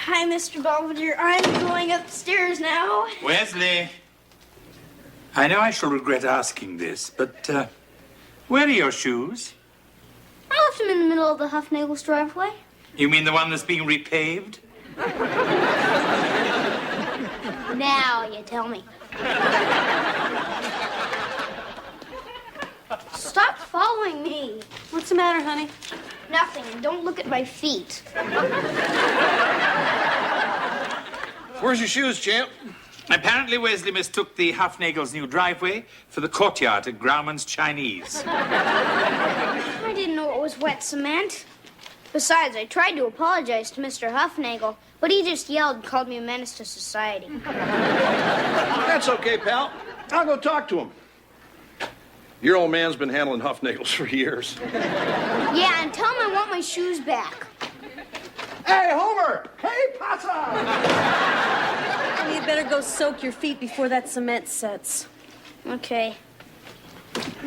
Hi, Mr. Belvedere. I'm going upstairs now. Wesley, I know I shall regret asking this, but where are your shoes? I left them in the middle of the Huffnagel's driveway. You mean the one that's being repaved? Now you tell me. Stop following me. What's the matter, honey? Nothing. Don't look at my feet. Where's your shoes, champ? Apparently, Wesley mistook the Huffnagel's new driveway for the courtyard at Grauman's Chinese. I didn't know it was wet cement. Besides, I tried to apologize to Mr. Huffnagel, but he just yelled and called me a menace to society. That's okay, pal. I'll go talk to him. Your old man's been handling Huffnagels for years. Yeah, and tell him I want my shoes back. Hey, Homer! Hey, Pasa! You'd better go soak your feet before that cement sets. Okay.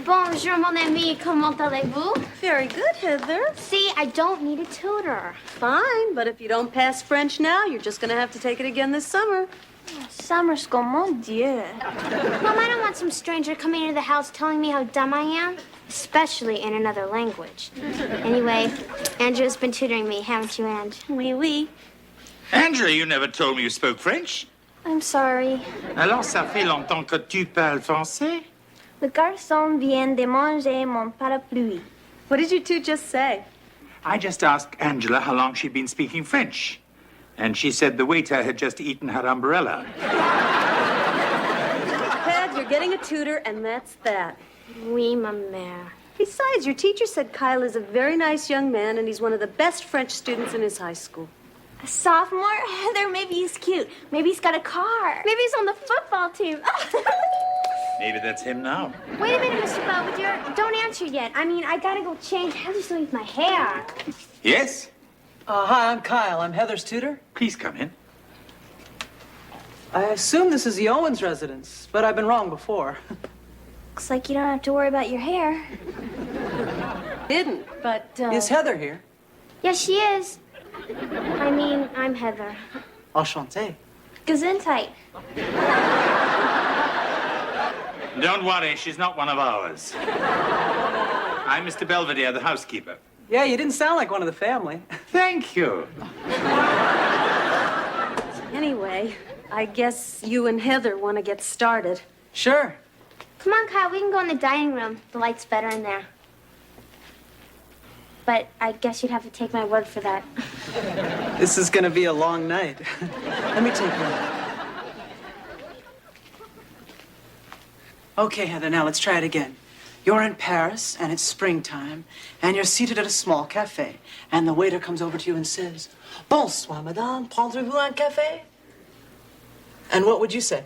Bonjour, mon ami. Comment allez-vous? Very good, Heather. See, I don't need a tutor. Fine, but if you don't pass French now, you're just gonna have to take it again this summer. Summer school, mon Dieu. Mom, I don't want some stranger coming into the house telling me how dumb I am, especially in another language. Anyway, Angela's been tutoring me, haven't you, Ange? Oui, oui. Angela, you never told me you spoke French. I'm sorry. Alors, ça fait longtemps que tu parles français? Le garçon vient de manger mon parapluie. What did you two just say? I just asked Angela how long she'd been speaking French. And she said the waiter had just eaten her umbrella. Ted, you're getting a tutor, and that's that. Oui, ma mère. Besides, your teacher said Kyle is a very nice young man, and he's one of the best French students in his high school. A sophomore? Heather, maybe he's cute. Maybe he's got a car. Maybe he's on the football team. Maybe that's him now. Wait a minute, Mr. Belvedere. Don't answer yet. I mean, I gotta go change. Heather's doing my hair. Yes? Hi, I'm Kyle. I'm Heather's tutor. Please come in. I assume this is the Owens residence, but I've been wrong before. Looks like you don't have to worry about your hair. Didn't, but, Is Heather here? Yes, she is. I mean, I'm Heather. Enchanté. Gesundheit. Don't worry, she's not one of ours. I'm Mr. Belvedere, the housekeeper. Yeah, you didn't sound like one of the family. Thank you. Anyway, I guess you and Heather want to get started. Sure. Come on, Kyle, we can go in the dining room. The light's better in there. But I guess you'd have to take my word for that. This is gonna be a long night. Let me take one. Okay, Heather, now let's try it again. You're in Paris, and it's springtime, and you're seated at a small cafe, and the waiter comes over to you and says, "Bonsoir, madame, prendrez-vous un café?" And what would you say?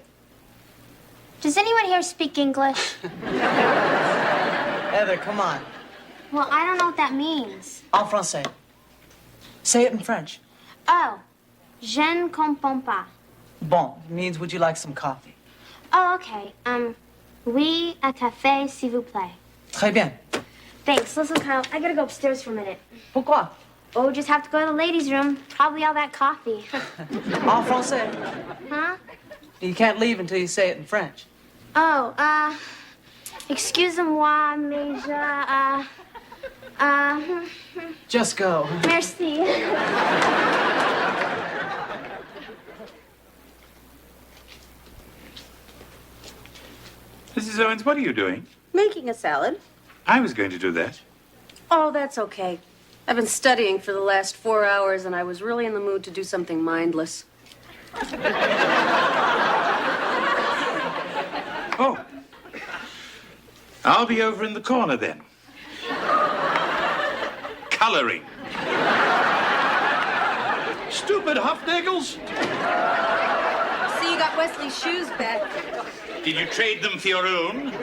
Does anyone here speak English? Heather, come on. Well, I don't know what that means. En français. Say it in French. Oh, je ne comprends pas. Bon, it means would you like some coffee? Oh, okay. Oui, un café, s'il vous plaît. Très bien. Thanks. Listen, Kyle, I gotta go upstairs for a minute. Pourquoi? Oh, just have to go to the ladies' room. Probably all that coffee. En français. Huh? You can't leave until you say it in French. Oh, excusez-moi, mais je, Just go. merci. Mrs. Owens, what are you doing? Making a salad. I was going to do that. Oh, that's okay. I've been studying for the last 4 hours, and I was really in the mood to do something mindless. Oh. I'll be over in the corner then. Coloring. Stupid Huffnagels! See, you got Wesley's shoes back. Did you trade them for your own?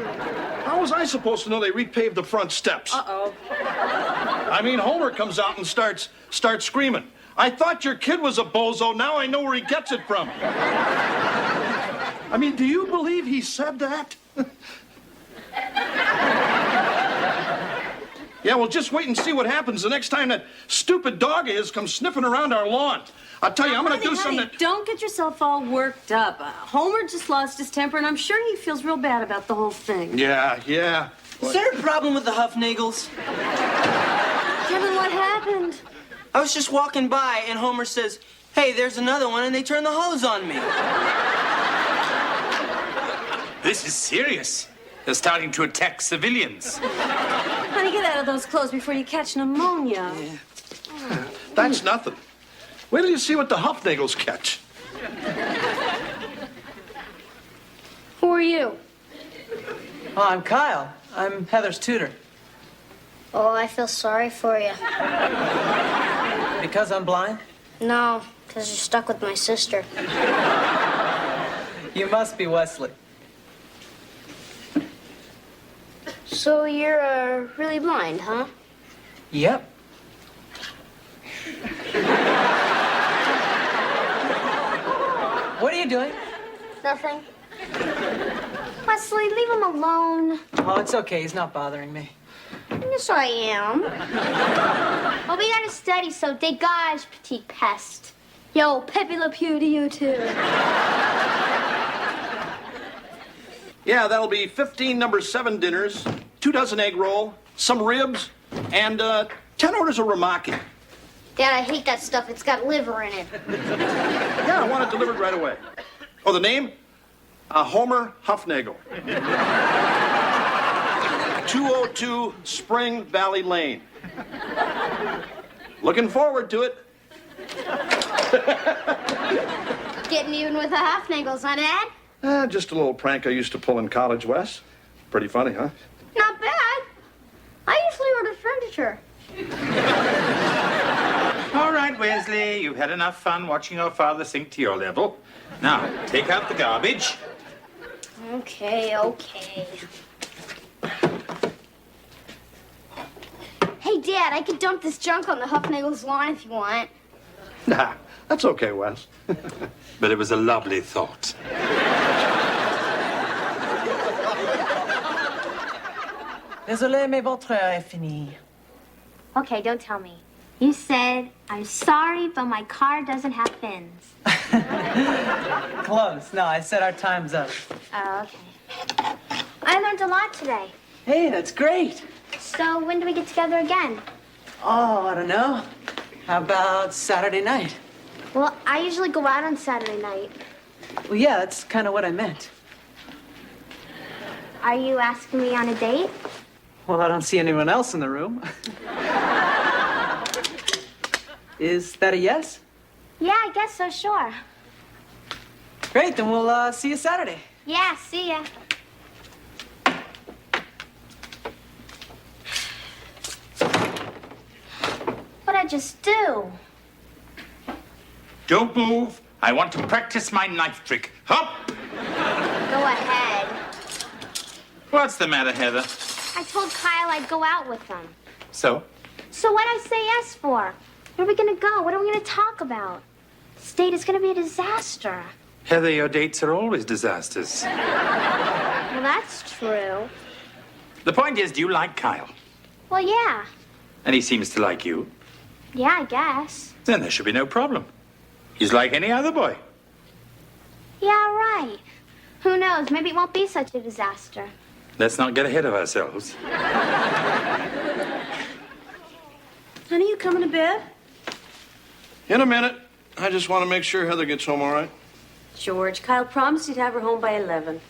How was I supposed to know they repaved the front steps? Uh-oh. I mean, Homer comes out and starts screaming. I thought your kid was a bozo. Now I know where he gets it from. I mean, do you believe he said that? Yeah, well, just wait and see what happens the next time that stupid dog of his comes sniffing around our lawn. I'll tell you, I'm going to do something that... Don't get yourself all worked up. Homer just lost his temper, and I'm sure he feels real bad about the whole thing. Yeah. Is there a problem with the Huffnagels? Kevin, what happened? I was just walking by, and Homer says, "Hey, there's another one," and they turn the hose on me. This is serious. They're starting to attack civilians. Honey, get out of those clothes before you catch pneumonia. That's nothing. Wait till you see what the Huffnagels catch. Who are you? Oh, I'm Kyle. I'm Heather's tutor. Oh, I feel sorry for you. Because I'm blind? No, because you're stuck with my sister. You must be Wesley. So you're really blind, huh? Yep. What are you doing? Nothing. Wesley, leave him alone. Oh, it's okay. He's not bothering me. Yes, I am. Well, we gotta study, so dégage, petite peste. Yo, Pepe Le Pew to you, too. Yeah, that'll be 15 number 7 dinners, 2 dozen egg roll, some ribs, and 10 orders of ramaki. Dad, I hate that stuff. It's got liver in it. Yeah, I want it delivered right away. Oh, the name? Homer Huffnagel. 202 Spring Valley Lane. Looking forward to it. Getting even with the Huffnagels, huh, Dad? Just a little prank I used to pull in college, Wes. Pretty funny, huh? Not bad. I usually order furniture. All right, Wesley, you've had enough fun watching your father sink to your level. Now, take out the garbage. Okay. Hey, Dad, I could dump this junk on the Huffnagels' lawn if you want. Nah, that's okay, Wes. But it was a lovely thought. Désolé, mais votre heure est finie. Okay, don't tell me. You said, I'm sorry, but my car doesn't have fins. Close. No, I said our time's up. Oh, okay. I learned a lot today. Hey, that's great. So when do we get together again? Oh, I don't know. How about Saturday night? Well, I usually go out on Saturday night. Well, yeah, that's kind of what I meant. Are you asking me on a date? Well, I don't see anyone else in the room. Is that a yes? Yeah, I guess so, sure. Great, then we'll see you Saturday. Yeah, see ya. What'd I just do? Don't move. I want to practice my knife trick. Hop! Go ahead. What's the matter, Heather? I told Kyle I'd go out with him. So? So what'd I say yes for? Where are we gonna go? What are we gonna talk about? This date is gonna be a disaster. Heather, your dates are always disasters. Well, that's true. The point is, do you like Kyle? Well, yeah. And he seems to like you. Yeah, I guess. Then there should be no problem. He's like any other boy. Yeah, right. Who knows? Maybe it won't be such a disaster. Let's not get ahead of ourselves. Honey, you coming to bed? In a minute. I just want to make sure Heather gets home all right. George, Kyle promised he'd have her home by 11.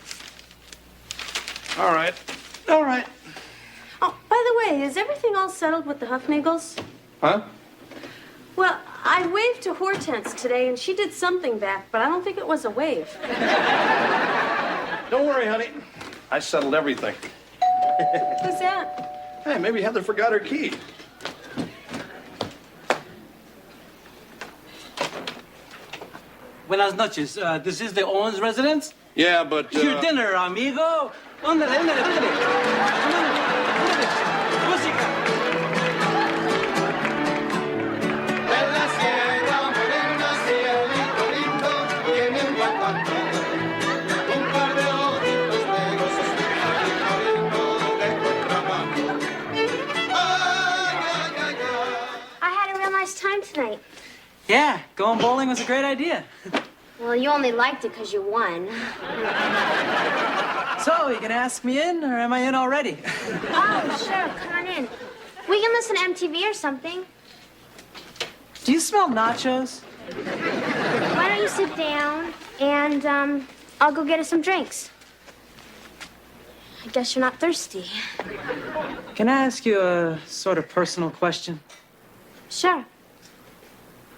All right. Oh, by the way, is everything all settled with the Huffnagels? Huh? Well, I waved to Hortense today, and she did something back, but I don't think it was a wave. Don't worry, honey. I settled everything. Who's that? Hey, maybe Heather forgot her key. Buenas noches. This is the Owens residence? Yeah, but... Your dinner, amigo. Ándale, ándale, ándale. Ándale, ándale. Música. fun tonight. Yeah, going bowling was a great idea. Well, you only liked it because you won. So, you gonna ask me in, or am I in already? Oh, sure. Come on in. We can listen to MTV or something. Do you smell nachos? Why don't you sit down and I'll go get us some drinks. I guess you're not thirsty. Can I ask you a sort of personal question? Sure.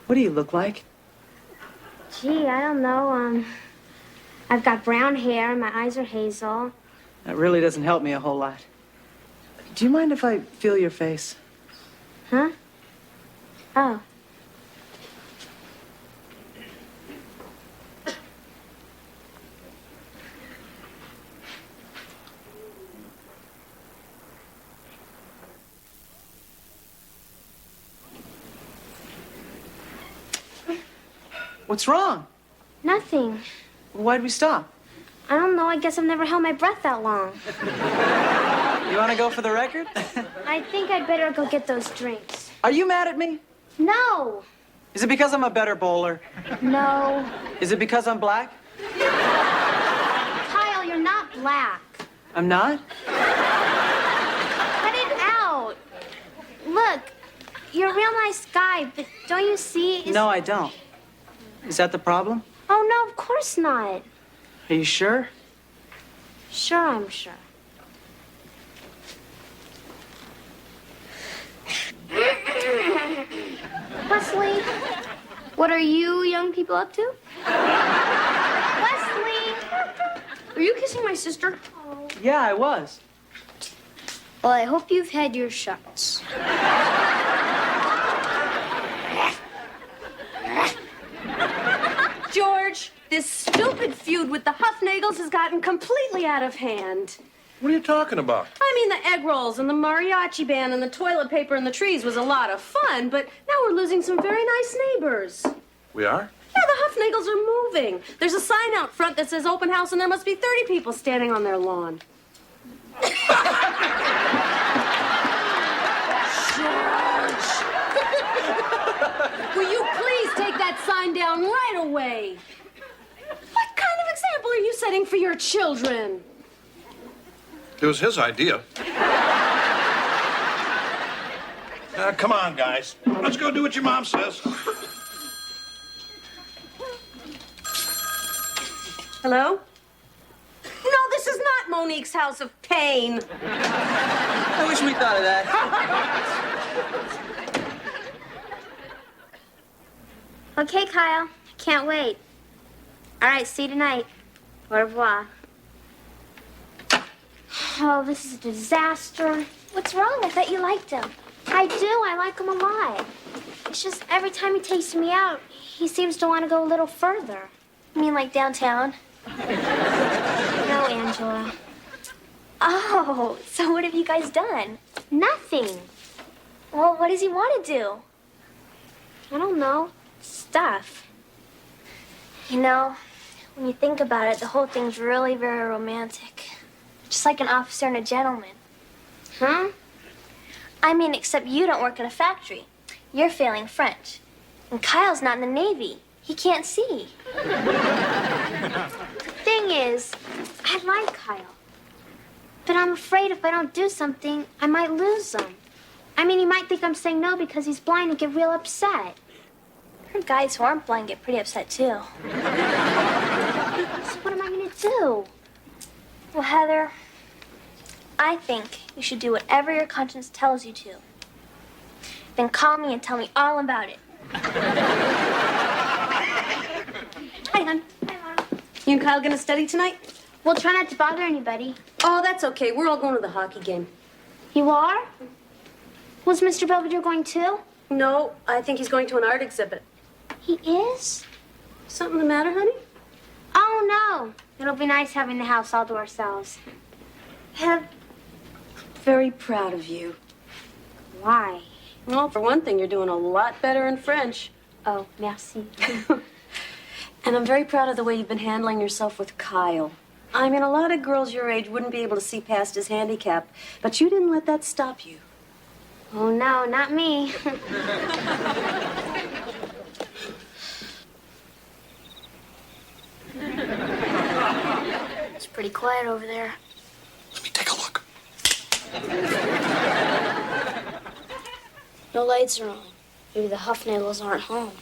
What do you look like? Gee, I don't know. I've got brown hair and my eyes are hazel. That really doesn't help me a whole lot. Do you mind if I feel your face? Huh? Oh. What's wrong? Nothing. Why'd we stop? I don't know. I guess I've never held my breath that long. You want to go for the record? I think I'd better go get those drinks. Are you mad at me? No. Is it because I'm a better bowler? No. Is it because I'm black? Kyle, you're not black. I'm not? Cut it out. Look, you're a real nice guy, but don't you see? No, I don't. Is that the problem? Oh, no, of course not. Are you sure? Sure, I'm sure. Wesley, what are you young people up to? Wesley! Are you kissing my sister? Yeah, I was. Well, I hope you've had your shots. George, this stupid feud with the Huffnagels has gotten completely out of hand. What are you talking about? I mean, the egg rolls and the mariachi band and the toilet paper and the trees was a lot of fun, but now we're losing some very nice neighbors. We are? Yeah, the Huffnagels are moving. There's a sign out front that says open house, and there must be 30 people standing on their lawn. George! Will you please take that sign down right away? What kind of example are you setting for your children? It was his idea. Come on, guys. Let's go do what your mom says. Hello? No, this is not Monique's house of pain. I wish we thought of that. Okay, Kyle. Can't wait. All right, see you tonight. Au revoir. Oh, this is a disaster. What's wrong? I thought you liked him. I do. I like him a lot. It's just every time he takes me out, he seems to want to go a little further. You mean like downtown? No, Angela. Oh, so what have you guys done? Nothing. Well, what does he want to do? I don't know. Stuff. You know, when you think about it, the whole thing's really very romantic. Just like an officer and a gentleman. Huh? I mean, except you don't work in a factory. You're failing French. And Kyle's not in the Navy. He can't see. The thing is, I like Kyle. But I'm afraid if I don't do something, I might lose him. I mean, he might think I'm saying no because he's blind and get real upset. I heard guys who aren't blind get pretty upset, too. So what am I going to do? Well, Heather, I think you should do whatever your conscience tells you to. Then call me and tell me all about it. Hi, hon. Hi, Mom. You and Kyle gonna study tonight? We'll try not to bother anybody. Oh, that's okay. We're all going to the hockey game. You are? Was Mr. Belvedere going too? No, I think he's going to an art exhibit. He is? Something the matter, honey? Oh, no. It'll be nice having the house all to ourselves. I'm very proud of you. Why? Well, for one thing, you're doing a lot better in French. Oh, merci. And I'm very proud of the way you've been handling yourself with Kyle. I mean, a lot of girls your age wouldn't be able to see past his handicap, but you didn't let that stop you. Oh, no, not me. pretty quiet over there. Let me take a look. No lights are on. Maybe the Huffnagels aren't home.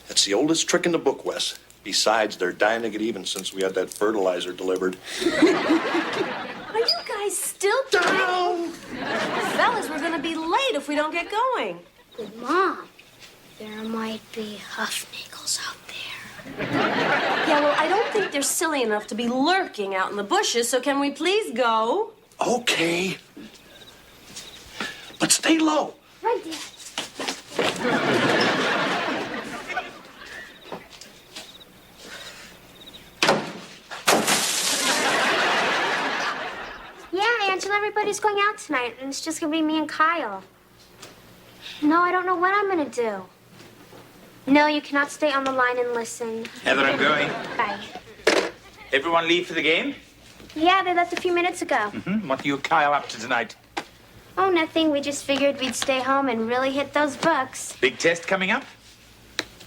That's the oldest trick in the book, Wes. Besides, they're dying to get even since we had that fertilizer delivered. Are you guys still down? Fellas, we're gonna be late if we don't get going. Good Mom, there might be Huffnagels out there. Yeah, well, I don't think they're silly enough to be lurking out in the bushes, so can we please go? Okay. But stay low. Right there. Yeah, Angela, everybody's going out tonight, and it's just gonna be me and Kyle. No, I don't know what I'm gonna do. No, you cannot stay on the line and listen. Heather, I'm going. Bye. Everyone leave for the game? Yeah, they left a few minutes ago. What are you, Kyle, up to tonight? Oh, nothing. We just figured we'd stay home and really hit those books. Big test coming up?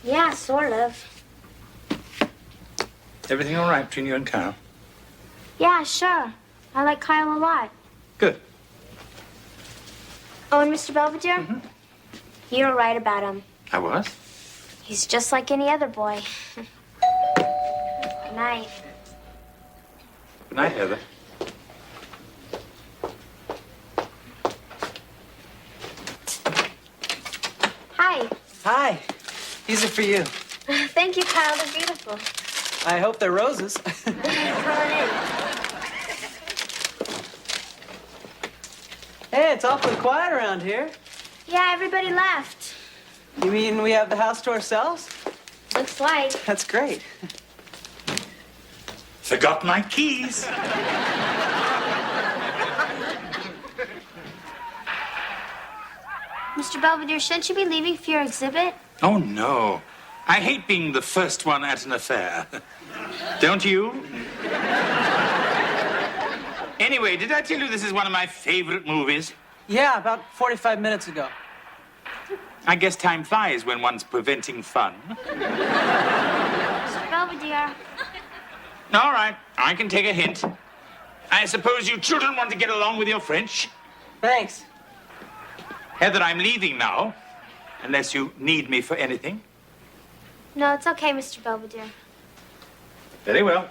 Yeah, sort of. Everything all right between you and Kyle? Yeah, sure. I like Kyle a lot. Good. Oh, and Mr. Belvedere? You were right about him. I was? He's just like any other boy. Good night. Good night, Heather. Hi. Hi. These are for you. Thank you, Kyle. They're beautiful. I hope they're roses. Come on in. Hey, it's awfully quiet around here. Yeah, everybody left. You mean we have the house to ourselves? Looks like. That's great. Forgot my keys. Mr. Belvedere, shouldn't you be leaving for your exhibit? Oh, no. I hate being the first one at an affair. Don't you? Anyway, did I tell you this is one of my favorite movies? Yeah, about 45 minutes ago. I guess time flies when one's preventing fun. Mr. Belvedere. All right, I can take a hint. I suppose you children want to get along with your French? Thanks. Heather, I'm leaving now, unless you need me for anything. No, it's okay, Mr. Belvedere. Very well.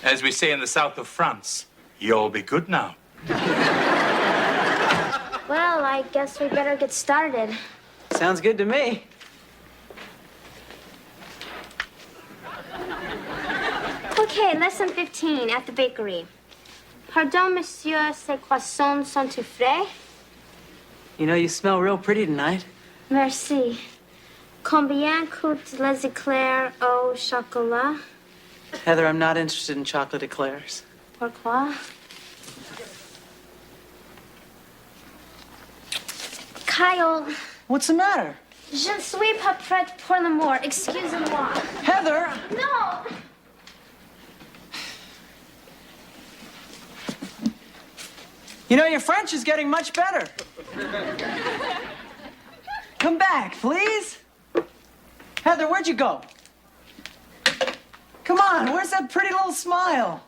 As we say in the south of France, you'll be good now. Well, I guess we better get started. Sounds good to me. Okay, lesson 15 at the bakery. Pardon, monsieur, ces croissants sont-ils frais? You know, you smell real pretty tonight. Merci. Combien coûtent les éclairs au chocolat? Heather, I'm not interested in chocolate eclairs. Pourquoi? Kyle, What's the matter? je ne suis pas prête pour l'amour. Excusez-moi. Heather! No! You know, your French is getting much better. Come back, please. Heather, where'd you go? Come on, where's that pretty little smile?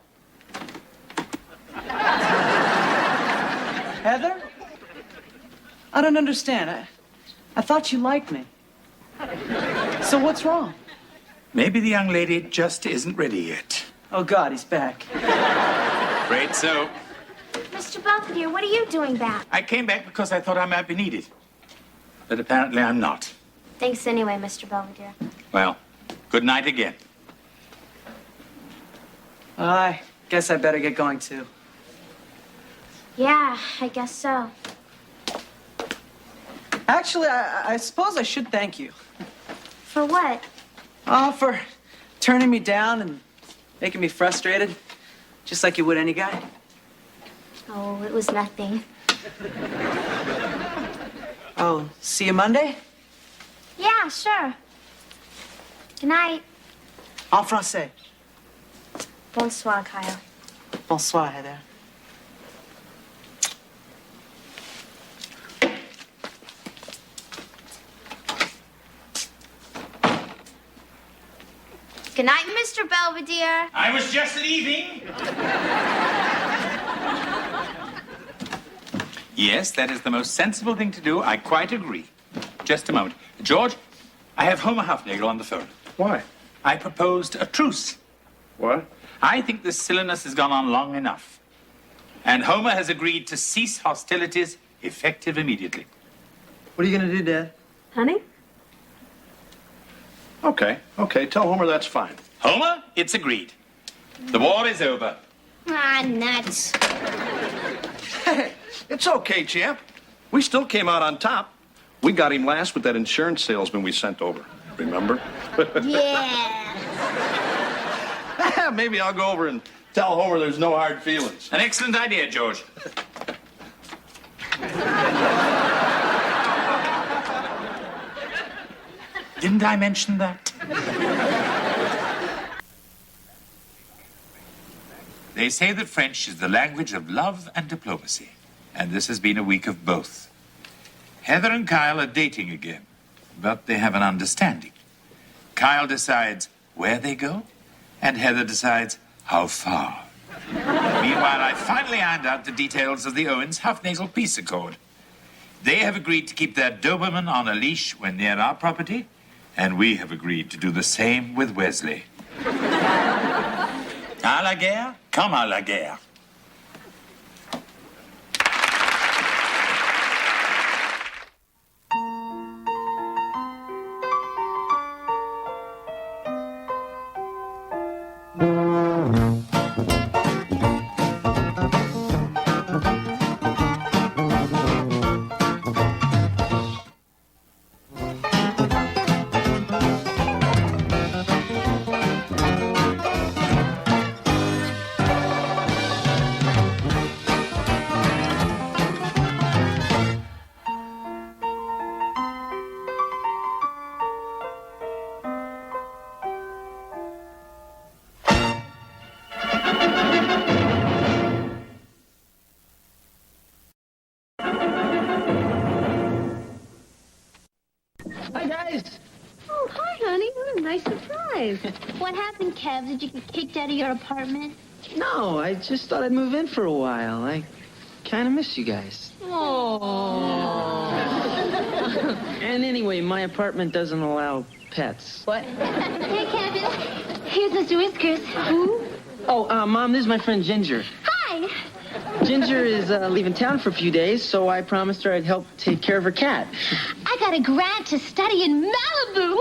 Heather? I don't understand. I thought you liked me. So what's wrong? Maybe the young lady just isn't ready yet. Oh, God, he's back. Afraid so. Mr. Belvedere, what are you doing back? I came back because I thought I might be needed. But apparently I'm not. Thanks anyway, Mr. Belvedere. Well, good night again. I guess I better get going, too. Yeah, I guess so. Actually, I suppose I should thank you. For what? Oh, for turning me down and making me frustrated, just like you would any guy. Oh, it was nothing. Oh, see you Monday? Yeah, sure. Good night. En français. Bonsoir, Kyle. Bonsoir, Heather. Good night, Mr. Belvedere. I was just leaving. Yes, that is the most sensible thing to do. I quite agree. Just a moment. George, I have Homer Hufnagel on the phone. Why? I proposed a truce. What? I think this silliness has gone on long enough. And Homer has agreed to cease hostilities effective immediately. What are you gonna do, Dad? Honey? Okay. Tell Homer that's fine. Homer, it's agreed. The war is over. Ah, nuts. Hey, it's okay, champ. We still came out on top. We got him last with that insurance salesman we sent over. Remember? Yeah. Maybe I'll go over and tell Homer there's no hard feelings. An excellent idea, George. Didn't I mention that? They say that French is the language of love and diplomacy, and this has been a week of both. Heather and Kyle are dating again, but they have an understanding. Kyle decides where they go, and Heather decides how far. Meanwhile, I finally ironed out the details of the Owens-Hufnagel peace accord. They have agreed to keep their Doberman on a leash when near our property, and we have agreed to do the same with Wesley. À la guerre, comme à la guerre. Hi, guys. Oh, hi, honey. What a nice surprise. What happened, Kev? Did you get kicked out of your apartment? No, I just thought I'd move in for a while. I kind of miss you guys. Oh. And anyway, my apartment doesn't allow pets. What? Hey, Kevin. Here's Mr. Whiskers. Who? Oh, Mom, this is my friend Ginger. Hi. Ginger is leaving town for a few days, so I promised her I'd help take care of her cat. I got a grant to study in Malibu.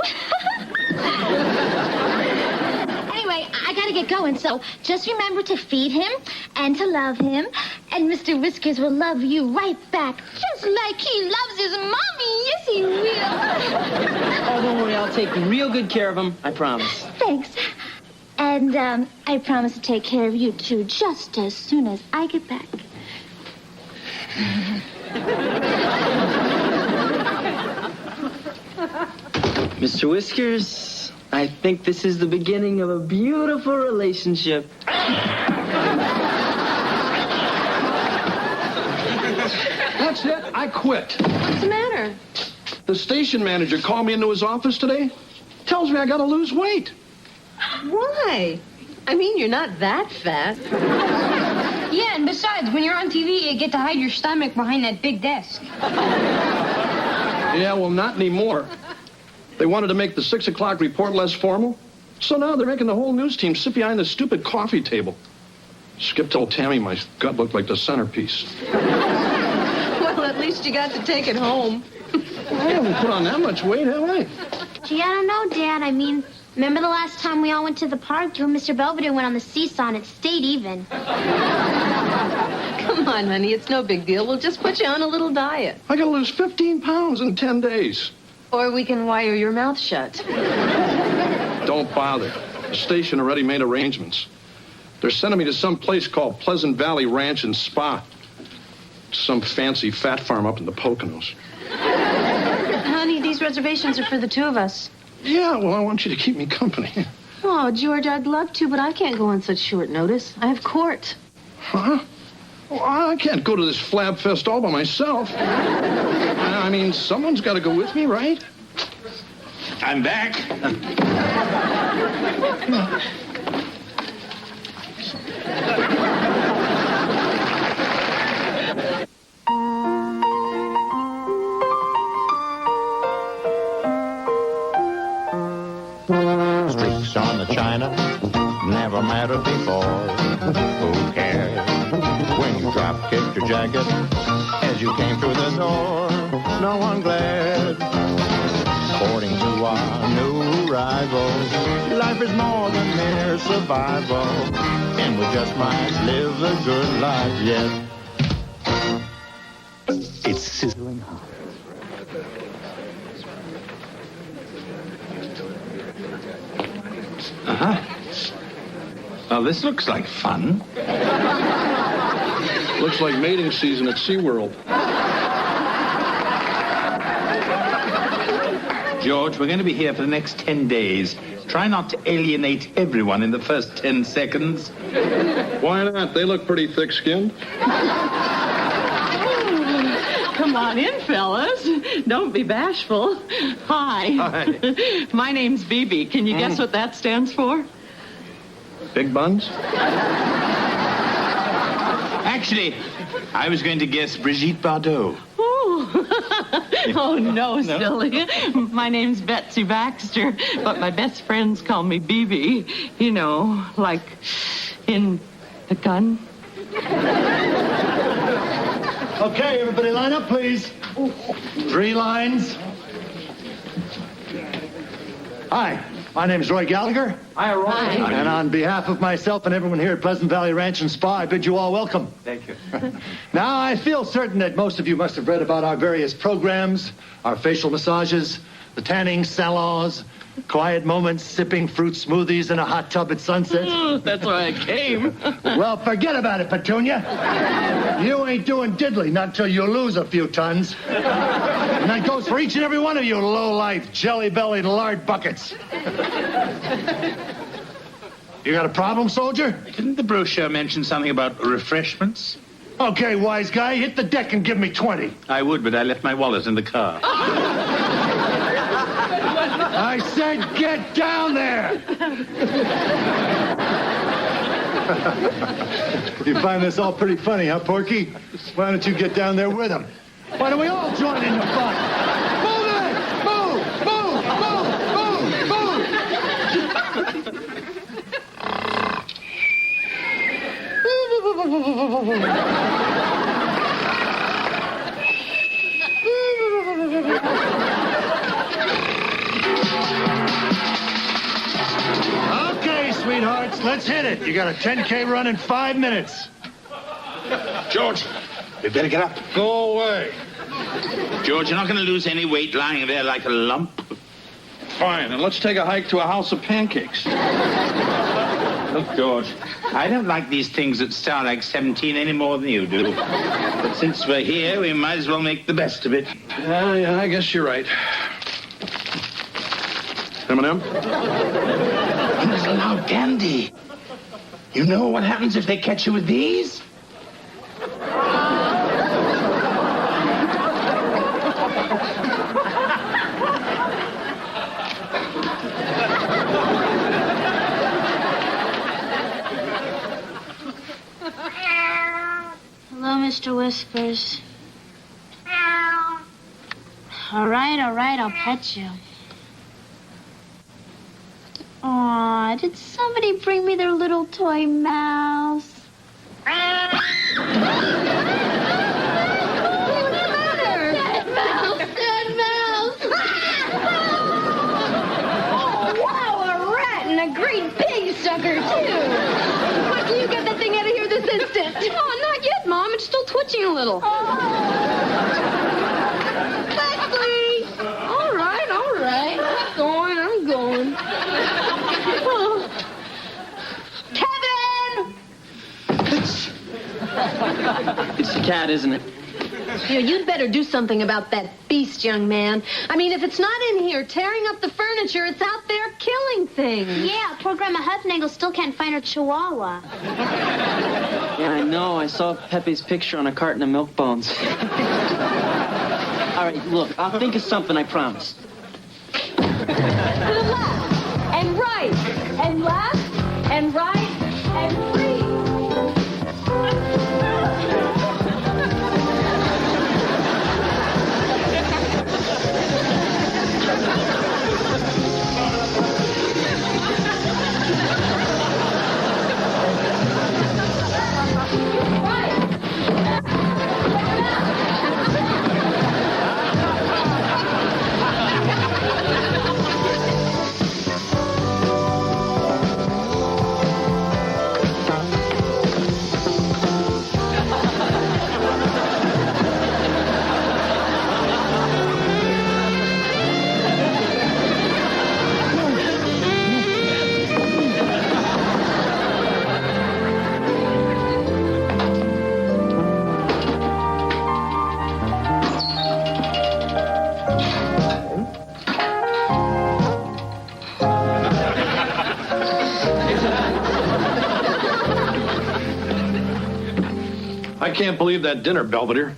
Anyway, I gotta get going, so just remember to feed him and to love him, and Mr. Whiskers will love you right back, just like he loves his mommy. Yes, he will. Oh, don't worry, I'll take real good care of him, I promise. Thanks. And I promise to take care of you, too, just as soon as I get back. Mr. Whiskers, I think this is the beginning of a beautiful relationship. That's it. I quit. What's the matter? The station manager called me into his office today. Tells me I gotta lose weight. Why? I mean, you're not that fat. Yeah, and besides, when you're on TV, you get to hide your stomach behind that big desk. Yeah, well, not anymore. They wanted to make the 6 o'clock report less formal. So now they're making the whole news team sit behind the stupid coffee table. Skip told Tammy my gut looked like the centerpiece. Well, at least you got to take it home. I haven't put on that much weight, have I? Gee, I don't know, Dad. I mean, remember the last time we all went to the park? You and Mr. Belvedere went on the seesaw and it stayed even. Come on, honey, it's no big deal. We'll just put you on a little diet. I gotta lose 15 pounds in 10 days. Or we can wire your mouth shut. Don't bother. The station already made arrangements. They're sending me to some place called Pleasant Valley Ranch and Spa. Some fancy fat farm up in the Poconos. Honey, these reservations are for the two of us. Yeah, well, I want you to keep me company. Oh, George, I'd love to, but I can't go on such short notice. I have court. Huh? Well, I can't go to this flab fest all by myself. I mean, someone's got to go with me, right? I'm back. Streaks on the china never mattered before. Who cares when you drop kicked your jacket as you came through the door? No one glared. According to our new rivals, life is more than mere survival, and we just might live a good life yet. It's sizzling hot. Well, this looks like fun. Looks like mating season at SeaWorld. George, we're going to be here for the next 10 days. Try not to alienate everyone in the first 10 seconds. Why not? They look pretty thick-skinned. Come on in, fellas. Don't be bashful. Hi. Hi. My name's Bibi. Can you guess what that stands for? Big buns? Actually, I was going to guess Brigitte Bardot. Oh, no, silly. My name's Betsy Baxter, but my best friends call me Bibi. You know, like in the gun. Okay, everybody line up, please. 3 lines. Hi, my name's Roy Gallagher. Hi, Roy. And on behalf of myself and everyone here at Pleasant Valley Ranch and Spa, I bid you all welcome. Thank you. Now, I feel certain that most of you must have read about our various programs, our facial massages, the tanning salons, quiet moments, sipping fruit smoothies in a hot tub at sunset. That's why I came. Well, forget about it, Petunia. You ain't doing diddly, not till you lose a few tons. And that goes for each and every one of you low-life, jelly-bellied lard buckets. You got a problem, soldier? Didn't the brochure mention something about refreshments? Okay, wise guy, hit the deck and give me 20. I would, but I left my wallet in the car. I said get down there! You find this all pretty funny, huh, Porky? Why don't you get down there with him? Why don't we all join in the fun? Move it! Move! Move! Move! Move! Okay, sweethearts, let's hit it. You got a 10K run in 5 minutes. George, we better get up. Go away. George, you're not going to lose any weight lying there like a lump. Fine, and let's take a hike to a house of pancakes. Look, George, I don't like these things that start like 17 any more than you do. But since we're here, we might as well make the best of it. Yeah, I guess you're right. M&M? Now, Dandy, you know what happens if they catch you with these? Hello, Mr. Whiskers. All right, I'll pet you. Aw, did somebody bring me their little toy mouse? What's the matter? Dead mouse! Oh, wow, a rat and a great big sucker, too. Why can you get that thing out of here this instant? Oh, not yet, Mom. It's still twitching a little. Leslie! All right. I'm going. Oh. Kevin! It's the cat, isn't it? Here, you'd better do something about that beast, young man. I mean, if it's not in here tearing up the furniture, it's out there killing things. Yeah, poor Grandma Hufnagel still can't find her chihuahua. Yeah, I know. I saw Pepe's picture on a carton of milk bones. All right, look, I'll think of something, I promise. To the left and right. I can't believe that dinner, Belvedere.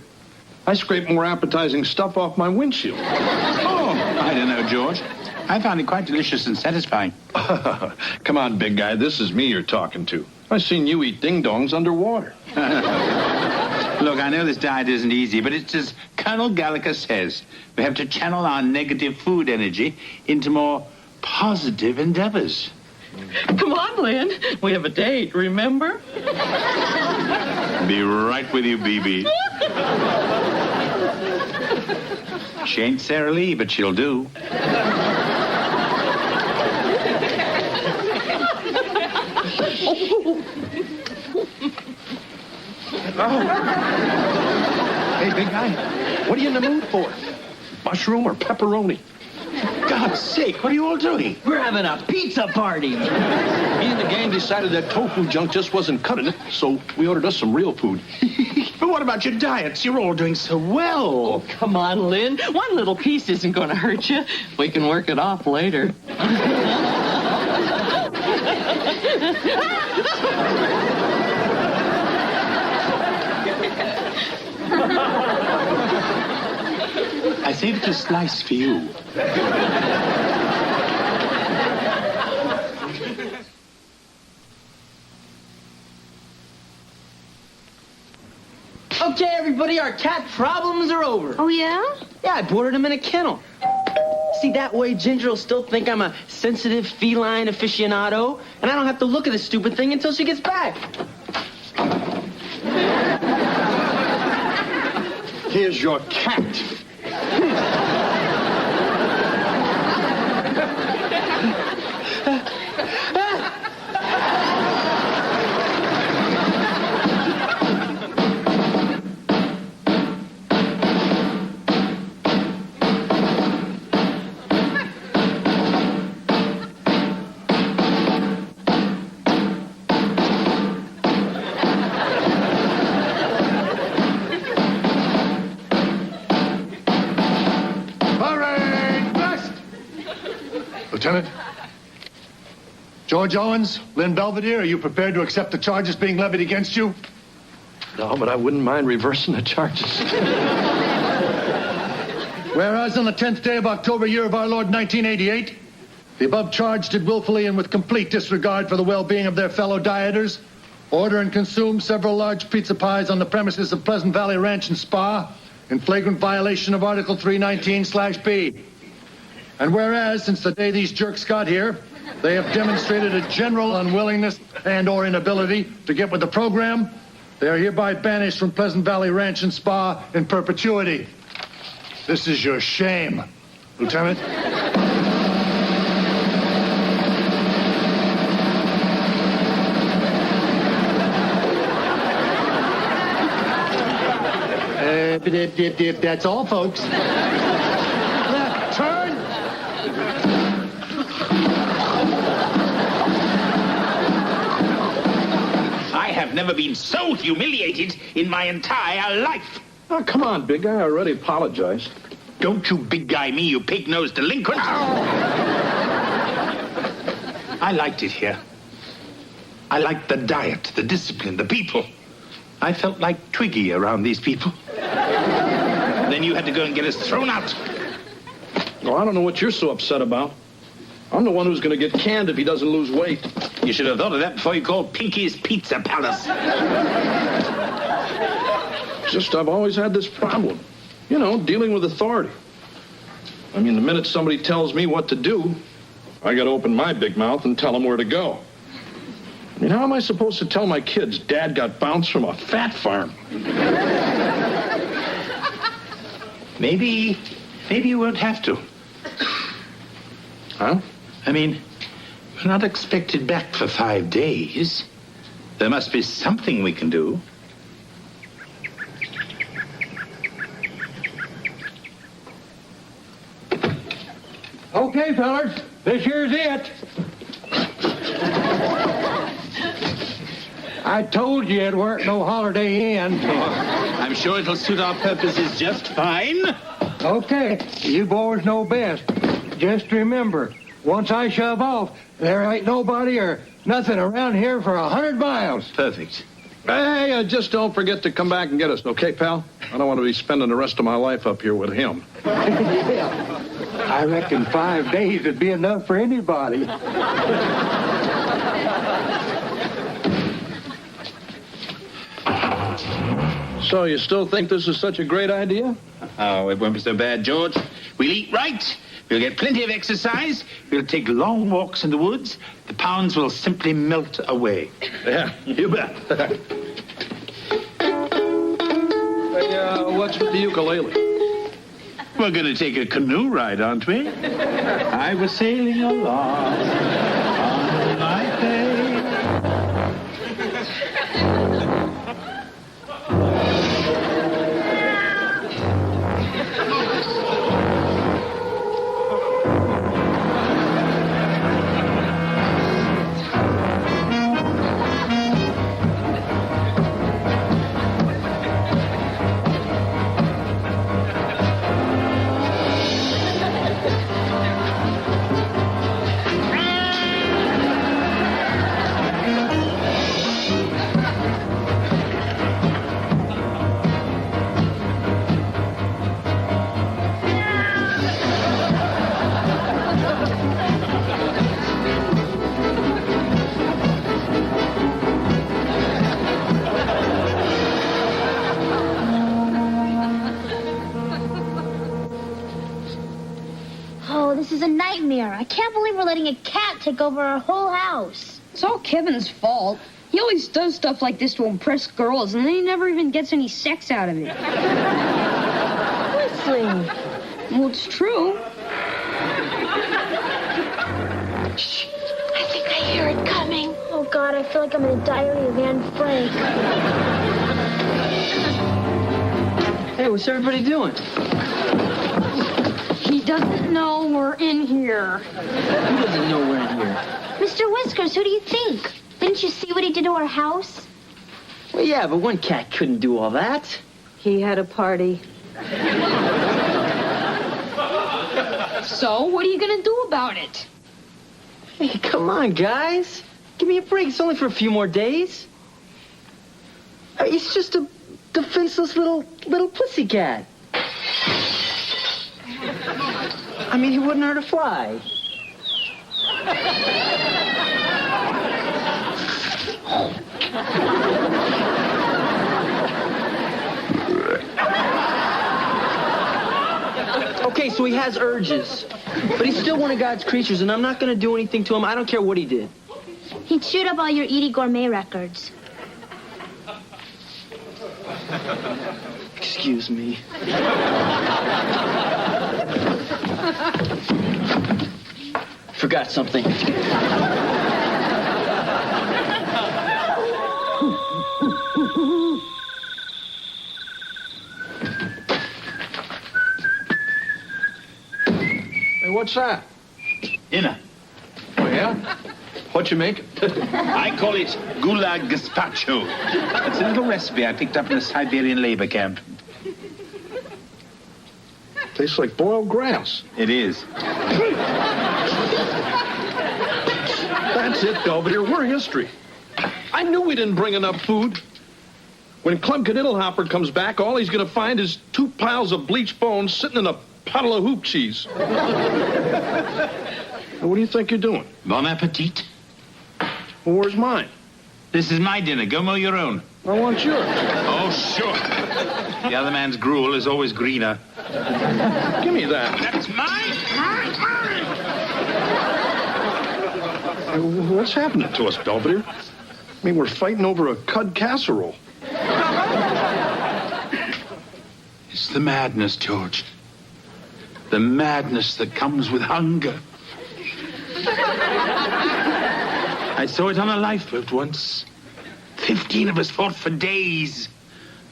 I scraped more appetizing stuff off my windshield. Oh, I don't know, George. I found it quite delicious and satisfying. Come on, big guy. This is me you're talking to. I've seen you eat ding-dongs underwater. Look, I know this diet isn't easy, but it's as Colonel Gallagher says. We have to channel our negative food energy into more positive endeavors. Come on, Lynn. We have a date, remember? Be right with you, BB. She ain't Sarah Lee, but she'll do. Hey, big guy, what are you in the mood for? Mushroom or pepperoni? God's sake, what are you all doing? We're having a pizza party. Me and the gang decided that tofu junk just wasn't cutting it, so we ordered us some real food. But what about your diets? You're all doing so well. Oh, come on, Lynn. One little piece isn't going to hurt you. We can work it off later. I saved a slice for you. Okay, everybody, our cat problems are over. Oh, yeah? Yeah, I boarded him in a kennel. See, that way Ginger will still think I'm a sensitive feline aficionado, and I don't have to look at this stupid thing until she gets back. Here's your cat. Lieutenant? George Owens, Lynn Belvedere, are you prepared to accept the charges being levied against you? No, but I wouldn't mind reversing the charges. Whereas on the 10th day of October, year of our Lord 1988, the above charge did willfully and with complete disregard for the well-being of their fellow dieters, order and consume several large pizza pies on the premises of Pleasant Valley Ranch and Spa in flagrant violation of Article 319/B. And whereas, since the day these jerks got here, they have demonstrated a general unwillingness and/or inability to get with the program, they are hereby banished from Pleasant Valley Ranch and Spa in perpetuity. This is your shame, Lieutenant. That's all, folks. Left, turn. I have never been so humiliated in my entire life. Oh, come on, big guy. I already apologized. Don't you big guy me, you pig-nosed delinquent. I liked it here. I liked the diet, the discipline, the people. I felt like Twiggy around these people. Then you had to go and get us thrown out. Oh, I don't know what you're so upset about. I'm the one who's going to get canned if he doesn't lose weight. You should have thought of that before you called Pinky's Pizza Palace. Just I've always had this problem. You know, dealing with authority. I mean, the minute somebody tells me what to do, I got to open my big mouth and tell them where to go. I mean, how am I supposed to tell my kids Dad got bounced from a fat farm? Maybe you won't have to. Huh? I mean, we're not expected back for 5 days. There must be something we can do. Okay, fellas, this here's it. I told you it weren't no Holiday Inn. I'm sure it'll suit our purposes just fine. Okay, you boys know best. Just remember, once I shove off, there ain't nobody or nothing around here for 100 miles. Perfect. Hey, just don't forget to come back and get us, okay, pal? I don't want to be spending the rest of my life up here with him. Yeah. I reckon 5 days would be enough for anybody. So you still think this is such a great idea? Oh, it won't be so bad, George. We'll eat right. We'll get plenty of exercise. We'll take long walks in the woods. The pounds will simply melt away. Yeah, you bet. Hey, what's with the ukulele? We're going to take a canoe ride, aren't we? I was sailing along on my bay. Oh, this is a nightmare. I can't believe we're letting a cat take over our whole house. It's all Kevin's fault. He always does stuff like this to impress girls, and then he never even gets any sex out of it. Whistling. Well, it's true. Shh. I think I hear it coming. Oh, God, I feel like I'm in a diary of Anne Frank. Hey, what's everybody doing? He doesn't know we're in here. Who doesn't know we're in here? Mr. Whiskers, who do you think? Didn't you see what he did to our house? Well, yeah, but one cat couldn't do all that. He had a party. So, what are you going to do about it? Hey, come on, guys. Give me a break. It's only for a few more days. I mean, it's just a defenseless little pussycat. I mean, he wouldn't hurt a fly. Okay, so he has urges, but he's still one of God's creatures, and I'm not going to do anything to him. I don't care what he did. He chewed up all your Edie Gourmet records. Excuse me. Forgot something. Hey, what's that? Dinner. Oh, yeah? What you make? I call it gulag gazpacho. It's a little recipe I picked up in a Siberian labor camp. Tastes like boiled grass. It is. That's it, Belvedere. We're history. I knew we didn't bring enough food. When Club Cadiddlehopper comes back, all he's going to find is 2 piles of bleached bones sitting in a puddle of hoop cheese. What do you think you're doing? Bon appetit. Well, where's mine? This is my dinner. Go mow your own. I want yours. Oh, sure. The other man's gruel is always greener. Give me that. That's mine. Hey, what's happening to us, Belvedere? I mean, we're fighting over a cud casserole. It's the madness, George. The madness that comes with hunger. I saw it on a lifeboat once. 15 of us fought for days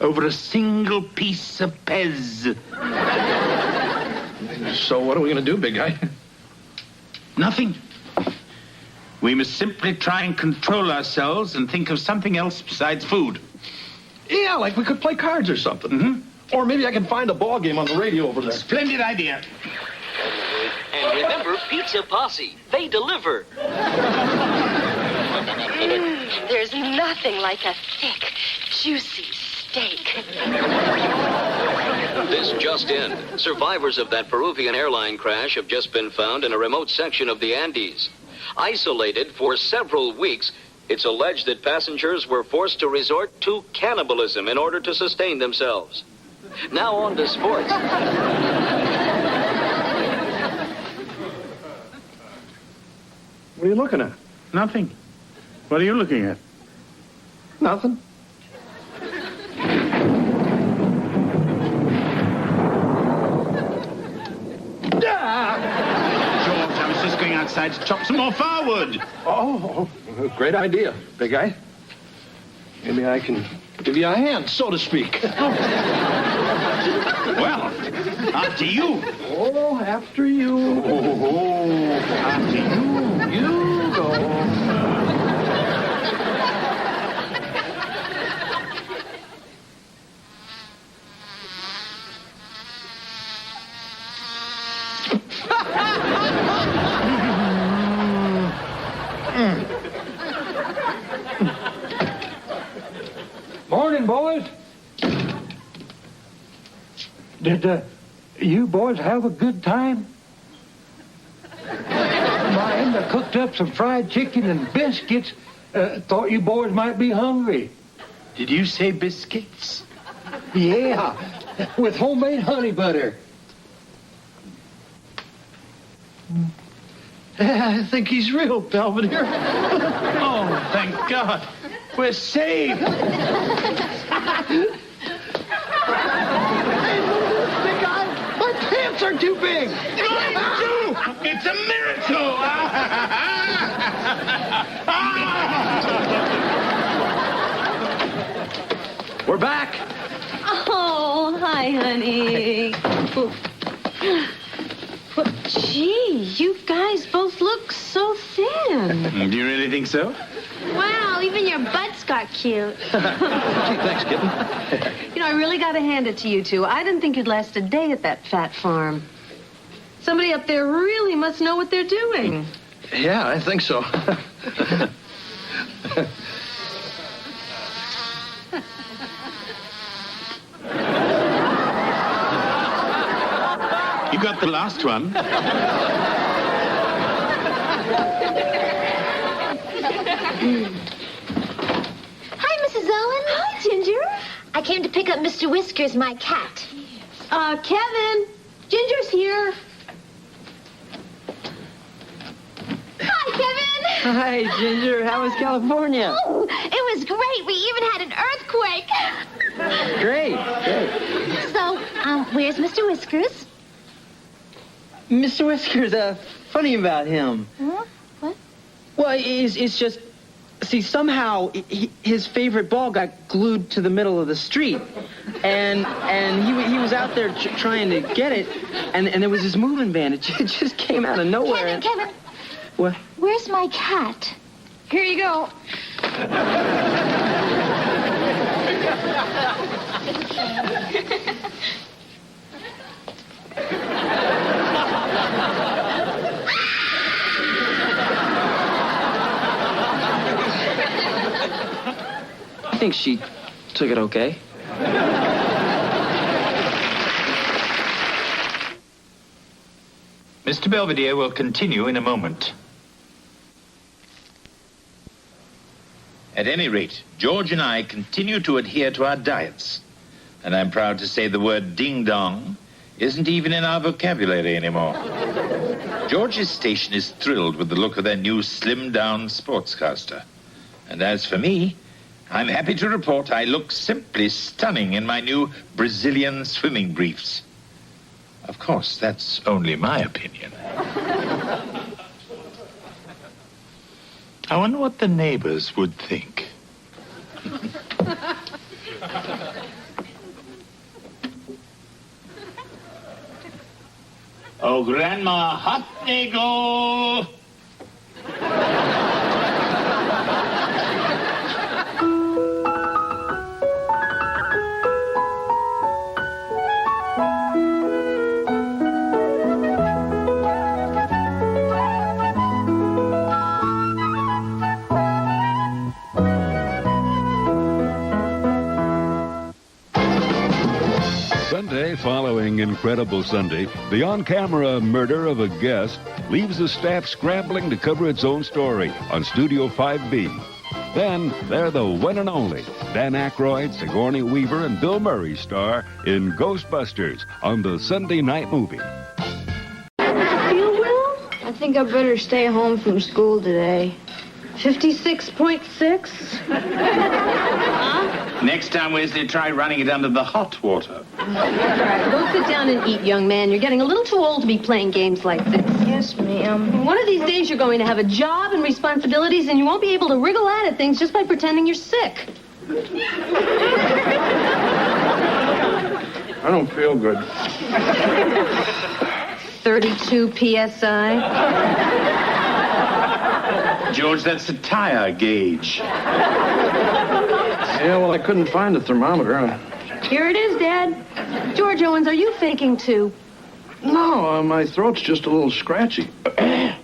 over a single piece of Pez. So what are we going to do, big guy? Nothing. We must simply try and control ourselves and think of something else besides food. Yeah, like we could play cards or something. Mm-hmm. Or maybe I can find a ball game on the radio over there. Splendid idea. And remember, Pizza Posse, they deliver. There's nothing like a thick, juicy steak. This just in. Survivors of that Peruvian airline crash have just been found in a remote section of the Andes. Isolated for several weeks, it's alleged that passengers were forced to resort to cannibalism in order to sustain themselves. Now on to sports. What are you looking at? Nothing. What are you looking at? Nothing. George, I was just going outside to chop some more firewood. Oh, great idea, big guy. Maybe I can give you a hand, so to speak. Well, after you. Oh, after you. After you. You go. Morning, boys. Did you boys have a good time? My Emma cooked up some fried chicken and biscuits. Thought you boys might be hungry. Did you say biscuits? Yeah, with homemade honey butter. I think he's real, Belvedere. Oh, thank God. We're saved. Big guy, my pants are too big. Mine too. It's a miracle. We're back. Oh, hi, honey. Gee, you guys both look so thin. Do you really think so? Wow, even your butts got cute. Gee, thanks, kitten. You know, I really got to hand it to you two. I didn't think you'd last a day at that fat farm. Somebody up there really must know what they're doing. Yeah, I think so. You got the last one. Hi, Mrs. Owen. Hi, Ginger. I came to pick up Mr. Whiskers, my cat. Kevin, Ginger's here. Hi, Kevin. Hi, Ginger. How was California? Oh, it was great. We even had an earthquake. Great. So, where's Mr. Whiskers? Mr. Whiskers, funny about him. Huh? What? Well, it's just, see, somehow his favorite ball got glued to the middle of the street. And he was out there trying to get it, and there was this moving van. It just came out of nowhere. Kevin. What? Where's my cat? Here you go. I think she took it okay. Mr. Belvedere will continue in a moment. At any rate, George and I continue to adhere to our diets. And I'm proud to say the word ding-dong isn't even in our vocabulary anymore. George's station is thrilled with the look of their new slimmed-down sportscaster. And as for me, I'm happy to report I look simply stunning in my new Brazilian swimming briefs. Of course, that's only my opinion. I wonder what the neighbors would think. Oh, Grandma, hot they go! Sunday following Incredible Sunday, the on-camera murder of a guest leaves the staff scrambling to cover its own story on Studio 5B. Then, they're the one and only Dan Aykroyd, Sigourney Weaver, and Bill Murray star in Ghostbusters on the Sunday night movie. You will? I think I better stay home from school today. 56.6? Next time, Wesley, try running it under the hot water. All right, go sit down and eat, young man. You're getting a little too old to be playing games like this. Yes, ma'am. One of these days you're going to have a job and responsibilities, and you won't be able to wriggle out of things just by pretending you're sick. I don't feel good. 32 PSI. George, that's the tire gauge. Yeah, well, I couldn't find a thermometer. Here it is, Dad. George Owens, are you faking too? No, my throat's just a little scratchy. Does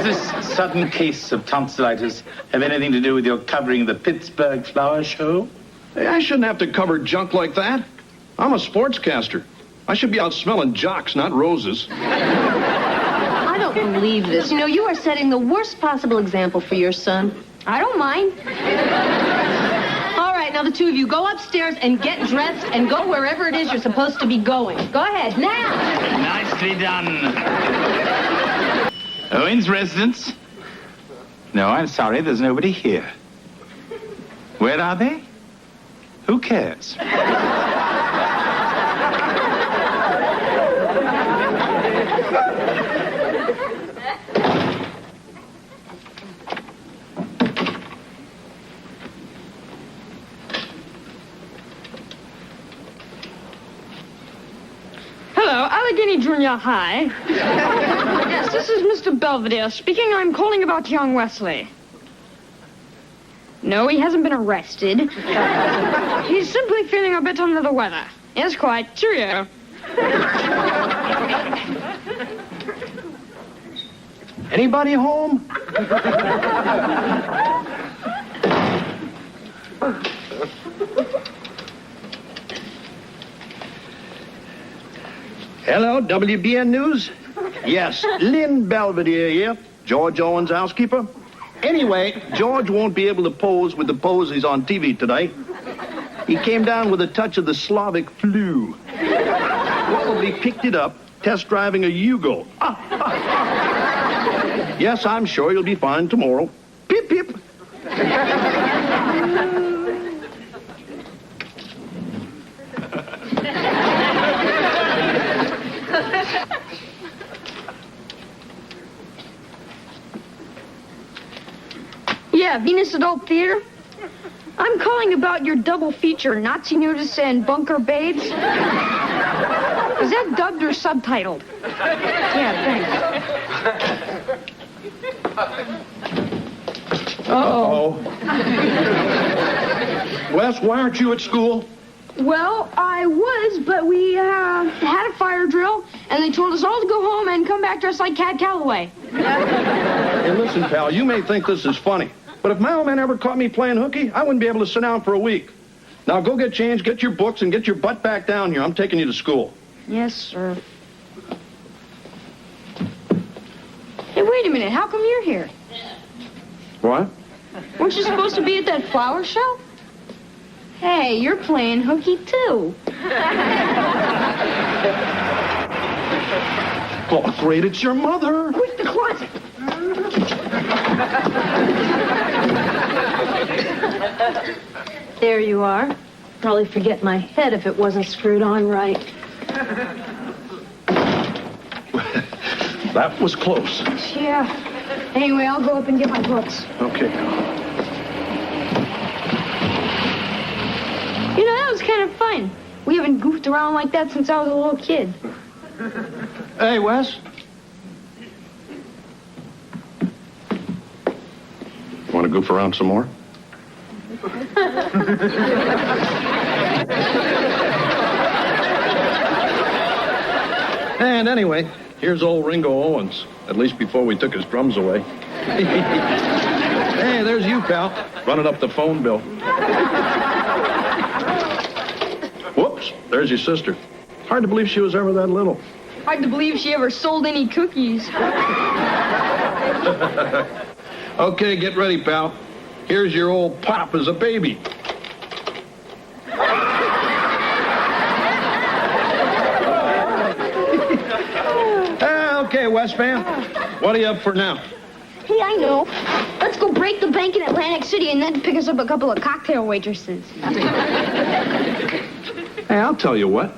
this sudden case of tonsillitis have anything to do with your covering the Pittsburgh Flower Show? Hey, I shouldn't have to cover junk like that. I'm a sportscaster. I should be out smelling jocks, not roses. I don't believe this. You know, you are setting the worst possible example for your son. I don't mind. All right, now the two of you go upstairs and get dressed and go wherever it is you're supposed to be going. Go ahead, now. Nicely done. Owens' residence? No, I'm sorry, there's nobody here. Where are they? Who cares? Hello, Allegheny Junior High. Yes, this is Mr. Belvedere speaking. I'm calling about young Wesley. No, he hasn't been arrested. He's simply feeling a bit under the weather. Yes, quite. Cheerio. Anybody home? Hello, WBN News? Yes, Lynn Belvedere here, George Owens' housekeeper. Anyway, George won't be able to pose with the poses on TV today. He came down with a touch of the Slavic flu. Probably picked it up test driving a Yugo. Yes, I'm sure you'll be fine tomorrow. Pip, pip. Yeah, Venus Adult Theater. I'm calling about your double feature, Nazi Nudist and Bunker Babes. Is that dubbed or subtitled? Yeah, thanks. Uh-oh. Wes, why aren't you at school? Well, I was, but we had a fire drill, and they told us all to go home and come back dressed like Cad Calloway. Hey, listen, pal, you may think this is funny, but if my old man ever caught me playing hooky, I wouldn't be able to sit down for a week. Now go get changed, get your books, and get your butt back down here. I'm taking you to school. Yes, sir. wait a minute. How come you're here? What? Weren't you supposed to be at that flower show? Hey, you're playing hooky, too. Oh, great, it's your mother. Quick, the closet. There you are. Probably forget my head if it wasn't screwed on right. That was close. Yeah. Anyway, I'll go up and get my books. Okay. You know, that was kind of fun. We haven't goofed around like that since I was a little kid. Hey, Wes. Want to goof around some more? And anyway, here's old Ringo Owens. At least before we took his drums away. Hey, there's you, pal. Running up the phone bill. Whoops, there's your sister. Hard to believe she was ever that little. Hard to believe she ever sold any cookies. Okay, get ready, pal. Here's your old pop as a baby. Okay, West fam. What are you up for now? Hey, I know. Let's go break the bank in Atlantic City and then pick us up a couple of cocktail waitresses. Hey, I'll tell you what.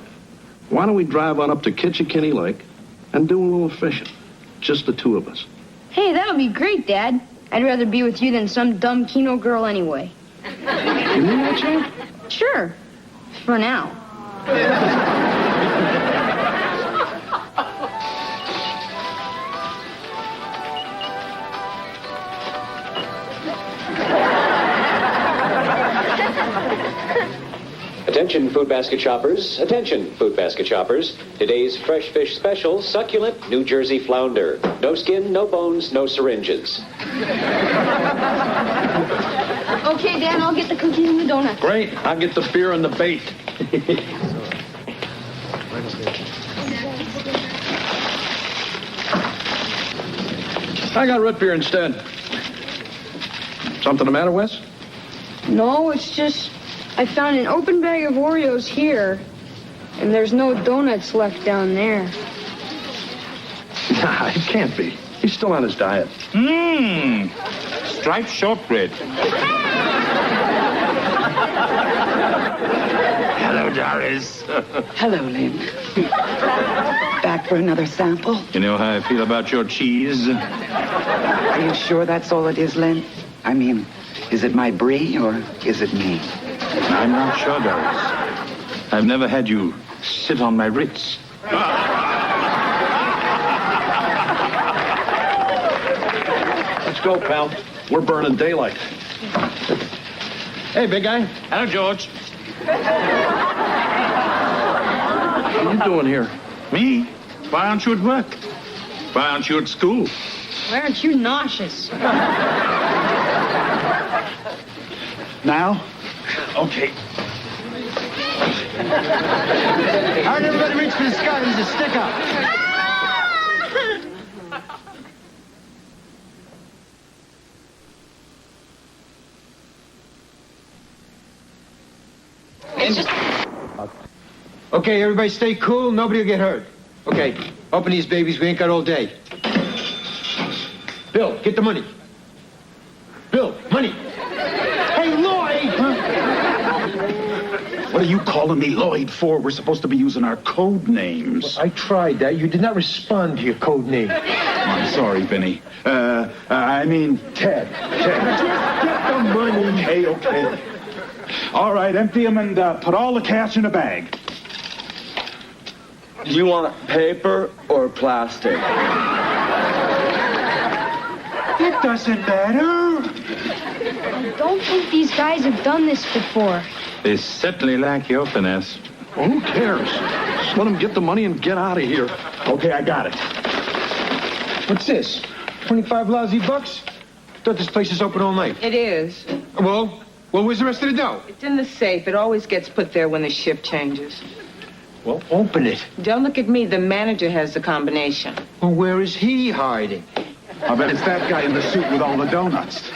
Why don't we drive on up to Kitchikinny Lake and do a little fishing? Just the two of us. Hey, that'll be great, Dad. I'd rather be with you than some dumb Keno girl anyway. You mean that, Chad? Sure. For now. Attention, food basket shoppers. Attention, food basket shoppers. Today's fresh fish special, succulent New Jersey flounder. No skin, no bones, no syringes. Okay, Dad, I'll get the cookies and the donuts. Great. I'll get the beer and the bait. I got root beer instead. Something the matter, Wes? No, it's just I found an open bag of Oreos here, and there's no donuts left down there. Nah, it can't be. He's still on his diet. Striped shortbread. Hello, Doris. Hello, Lynn. Back for another sample? You know how I feel about your cheese? Are you sure that's all it is, Lynn? I mean, is it my brie or is it me? I'm not sure, Doris. I've never had you sit on my Ritz. Let's go, pal. We're burning daylight. Hey, big guy. Hello, George. What are you doing here? Me? Why aren't you at work? Why aren't you at school? Why aren't you nauseous? Now? Okay. All right, everybody reach for the sky. There's a stick up. Okay, everybody stay cool. Nobody will get hurt. Okay, open these babies. We ain't got all day. Bill, get the money. Bill, money. Hey, Lloyd! What are you calling me Lloyd for? We're supposed to be using our code names. I tried that. You did not respond to your code name. I'm sorry, Benny. I mean Ted. Just get the money. Okay. All right, empty them and put all the cash in a bag. Do you want paper or plastic? It doesn't matter. I don't think these guys have done this before. They certainly lack your finesse. Well, who cares? Just let him get the money and get out of here. Okay, I got it. What's this? 25 lousy bucks? Thought this place is open all night. It is. Well, where's the rest of the dough? It's in the safe. It always gets put there when the shift changes. Well, open it. Don't look at me. The manager has the combination. Well, where is he hiding? I bet it's that guy in the suit with all the donuts.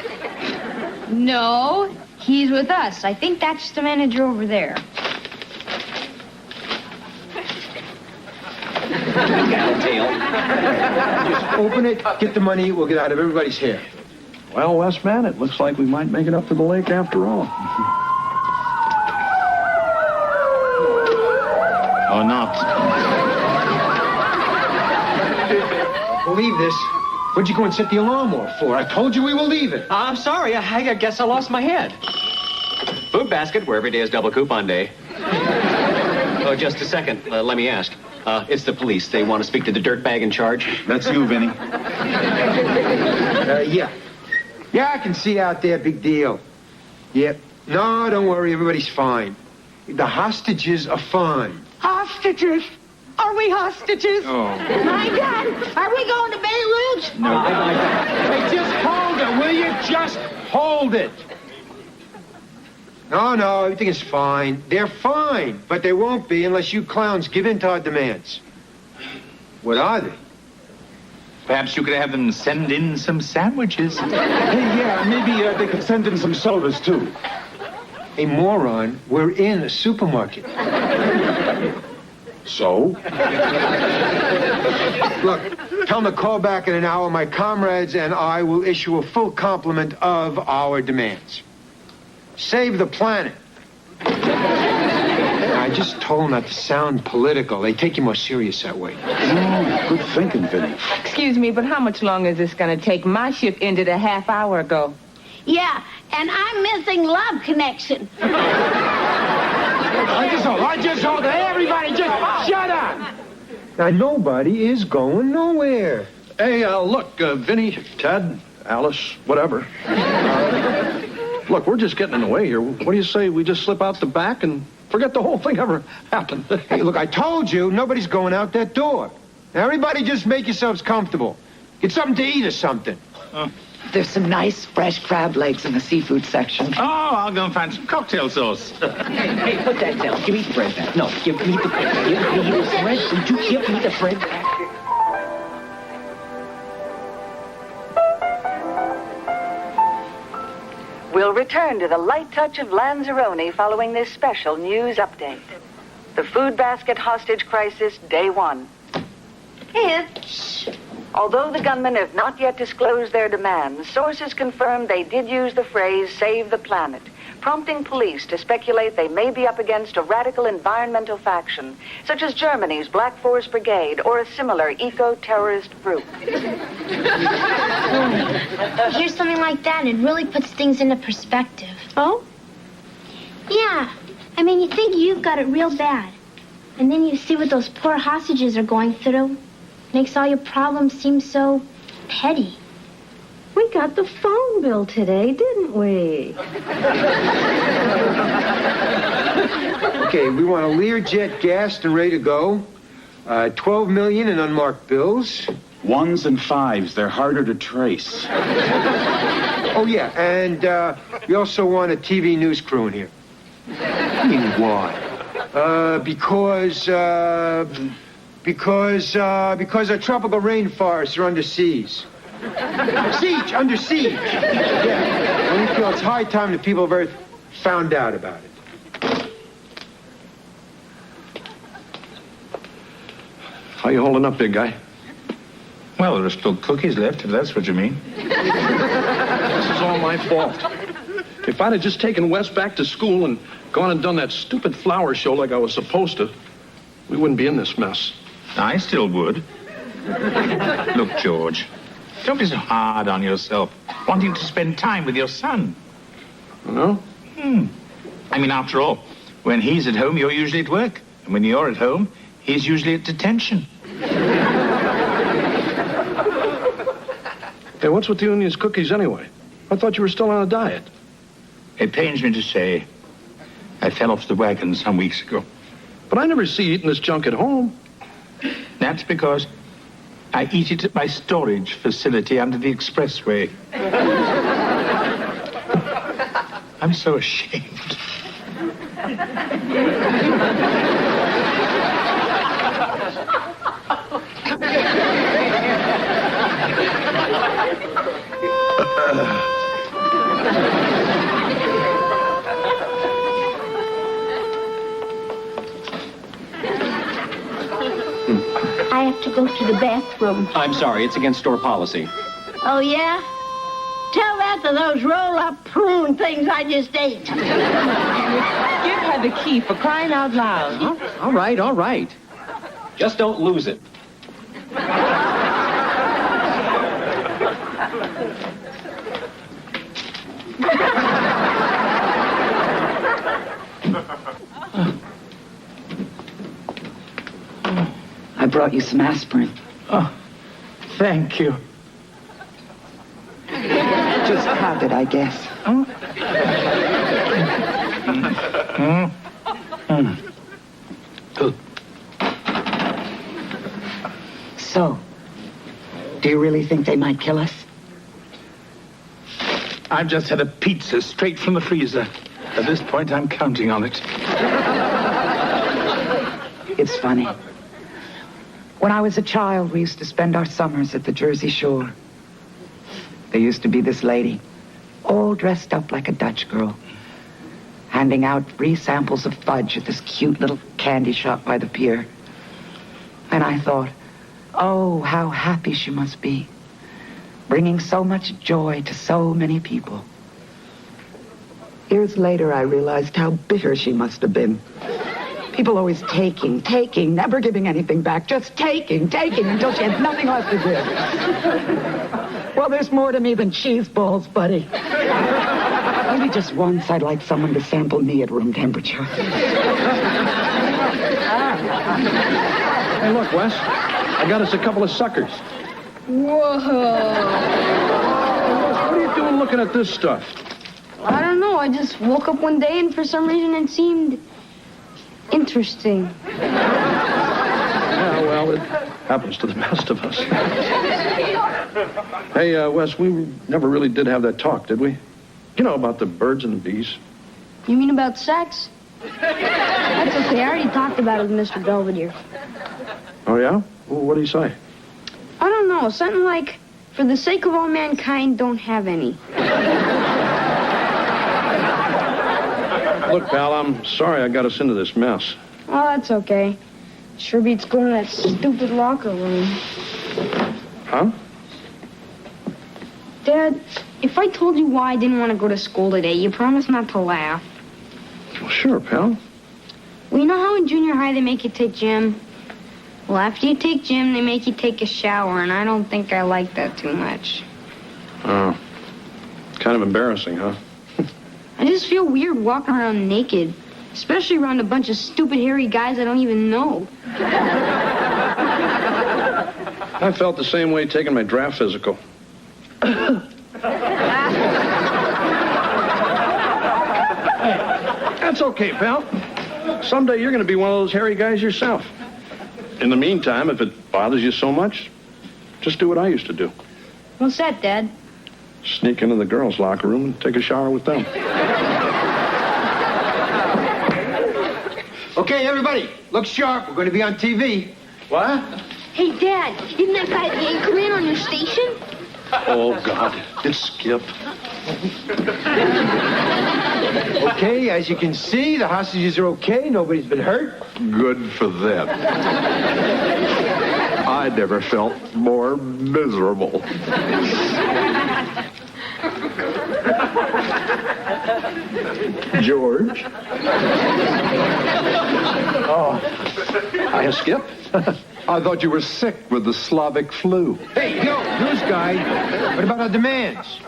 No, he's with us. I think that's the manager over there. Just open it, get the money, we'll get out of everybody's hair. Well, West Man, it looks like we might make it up to the lake after all. Or not. Believe this. What'd you go and set the alarm off for? I told you we were leaving. I'm sorry. I guess I lost my head. Food basket, where every day is double coupon day. Oh, just a second. Let me ask. It's the police. They want to speak to the dirtbag in charge. That's you, Vinny. Yeah. Yeah, I can see out there, big deal. Yep. No, don't worry, everybody's fine. The hostages are fine. Hostages? Are we hostages? Oh. My God, are we going to Beirut? No. Hey, just hold it, will you? Just hold it. No, everything is fine. They're fine, but they won't be unless you clowns give in to our demands. What are they? Perhaps you could have them send in some sandwiches. Hey, yeah, maybe they could send in some sodas, too. Hey, moron, we're in a supermarket. So? Look, tell them to call back in an hour. My comrades and I will issue a full complement of our demands. Save the planet. I just told them not to sound political. They take you more serious that way. Oh, good thinking, Vinny. Excuse me, but how much longer is this going to take? My ship ended a half hour ago. Yeah, and I'm missing Love Connection. I just hold it. Everybody just shut up. Now, nobody is going nowhere. Hey, look, Vinny, Ted, Alice, whatever. Look, we're just getting in the way here. What do you say we just slip out the back and forget the whole thing ever happened? Hey, look, I told you, nobody's going out that door. Now, everybody just make yourselves comfortable. Get something to eat or something. There's some nice fresh crab legs in the seafood section. Oh, I'll go and find some cocktail sauce. Hey, put that down. Give me the bread back. No, give me the bread. Give me the bread. Would you give me the bread back? We'll return to the light touch of Lanzarone following this special news update. The food basket hostage crisis, day 1. Although the gunmen have not yet disclosed their demands, sources confirm they did use the phrase "save the planet," prompting police to speculate they may be up against a radical environmental faction, such as Germany's Black Forest Brigade or a similar eco-terrorist group. Here's something like that, and it really puts things into perspective. Oh? Yeah. I mean, you think you've got it real bad. And then you see what those poor hostages are going through. Makes all your problems seem so petty. We got the phone bill today, didn't we? Okay, we want a Learjet gassed and ready to go. 12 million in unmarked bills. Ones and fives, they're harder to trace. Oh, yeah, and we also want a TV news crew in here. I mean, why? Because our tropical rainforests are under siege. Under siege. Yeah, and we feel it's high time the people of Earth found out about it. How you holding up, big guy? Well, there are still cookies left, if that's what you mean. This is all my fault. If I'd have just taken Wes back to school and gone and done that stupid flower show like I was supposed to, we wouldn't be in this mess. I still would. Look, George, don't be so hard on yourself, wanting to spend time with your son. No? I mean, after all, when he's at home, you're usually at work. And when you're at home, he's usually at detention. Hey, what's with you and these cookies anyway? I thought you were still on a diet. It pains me to say I fell off the wagon some weeks ago. But I never see you eating this junk at home. That's because I eat it at my storage facility under the expressway. I'm so ashamed. to the bathroom. I'm sorry, it's against store policy. Oh, yeah? Tell that to those roll-up prune things I just ate. Give her the key for crying out loud. All right. Just don't lose it. I brought you some aspirin. Oh, thank you. Just have it, I guess. So, do you really think they might kill us? I've just had a pizza straight from the freezer. At this point, I'm counting on it. It's funny. When I was a child, we used to spend our summers at the Jersey Shore. There used to be this lady, all dressed up like a Dutch girl, handing out free samples of fudge at this cute little candy shop by the pier. And I thought, oh, how happy she must be, bringing so much joy to so many people. Years later, I realized how bitter she must have been. People always taking, never giving anything back, just taking until she had nothing left to give. Well, there's more to me than cheese balls, buddy. Maybe just once I'd like someone to sample me at room temperature. Hey, look, Wes. I got us a couple of suckers. Whoa. What are you doing looking at this stuff? I don't know. I just woke up one day and for some reason it seemed interesting. Yeah, well, it happens to the best of us. Hey, Wes, we never really did have that talk, did we? You know, about the birds and the bees. You mean about sex? That's okay. I already talked about it with Mr. Belvedere. Oh, yeah? Well, what do you say? I don't know. Something like, for the sake of all mankind, don't have any. Look, pal, I'm sorry I got us into this mess. Oh, that's okay. Sure beats going to that stupid locker room. Huh? Dad, if I told you why I didn't want to go to school today, you promise not to laugh. Well, sure, pal. Well, you know how in junior high they make you take gym? Well, after you take gym, they make you take a shower, and I don't think I like that too much. Oh. Kind of embarrassing, huh? I just feel weird walking around naked, especially around a bunch of stupid, hairy guys I don't even know. I felt the same way taking my draft physical. That's okay, pal. Someday you're going to be one of those hairy guys yourself. In the meantime, if it bothers you so much, just do what I used to do. What's that, Dad? Sneak into the girls' locker room and take a shower with them. Okay, everybody, look sharp. We're going to be on TV. What? Hey, Dad, isn't that guy the anchorman on your station? Oh, God. It's Skip. Okay, as you can see, the hostages are okay. Nobody's been hurt. Good for them. I never felt more miserable. George? Oh. Hiya, Skip. I thought you were sick with the Slavic flu. Hey, yo, news guy. What about our demands?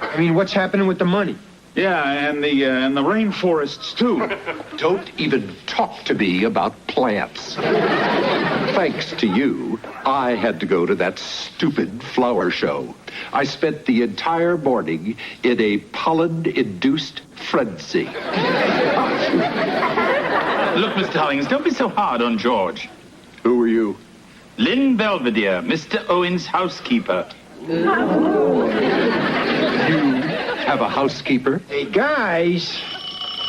I mean, what's happening with the money? Yeah, and the rainforests, too. Don't even talk to me about plants. Thanks to you, I had to go to that stupid flower show. I spent the entire morning in a pollen-induced frenzy. Look, Mr. Hollings, don't be so hard on George. Who are you? Lynn Belvedere, Mr. Owen's housekeeper. You have a housekeeper? Hey, guys.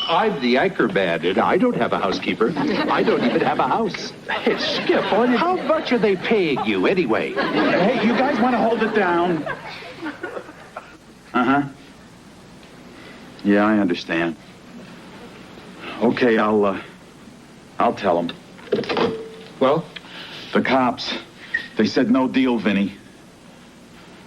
I'm the anchor man, and I don't have a housekeeper. I don't even have a house. Hey, Skip, how much are they paying you anyway? Hey, you guys want to hold it down? Uh-huh. Yeah, I understand. Okay, I'll tell them. Well? The cops, They said no deal, Vinny.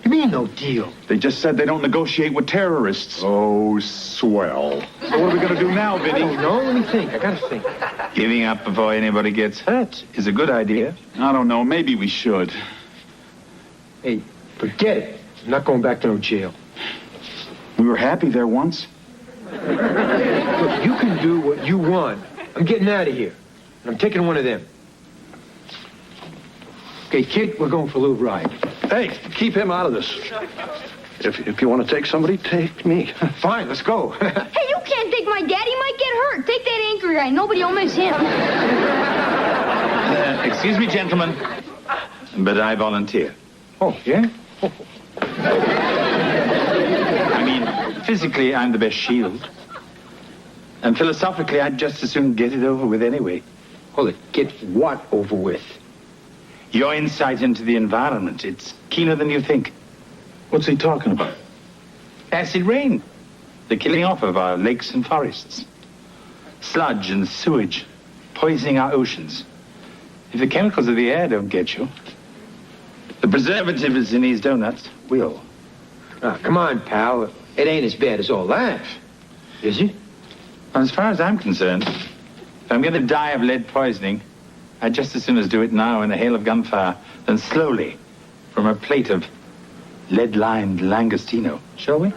You mean no deal? They just said they don't negotiate with terrorists. Oh, swell. So what are we going to do now, I Vinny? don't know. Let me think. I gotta think. Giving up before anybody gets hurt is a good idea. I don't know. Maybe we should. Hey, forget it. I'm not going back to no jail. We were happy there once. Look, you can do what you want. I'm getting out of here. And I'm taking one of them. Okay, kid, we're going for a little ride. Hey, keep him out of this. If you want to take somebody, take me. Fine, let's go. Hey, you can't take my dad. He might get hurt. Take that anchor guy. Nobody will miss him. Excuse me, gentlemen, but I volunteer. Oh, yeah? I mean, physically, I'm the best shield. And philosophically, I'd just as soon get it over with anyway. Hold it. Get what over with? Your insight into the environment, it's keener than you think. What's he talking about? Acid rain. The killing off of our lakes and forests. Sludge and sewage, poisoning our oceans. If the chemicals of the air don't get you, the preservatives in these donuts will. Ah, come on, pal. It ain't as bad as all that. Is it? As far as I'm concerned, if I'm going to die of lead poisoning, I'd just as soon as do it now in a hail of gunfire than slowly from a plate of lead-lined langostino. Shall we?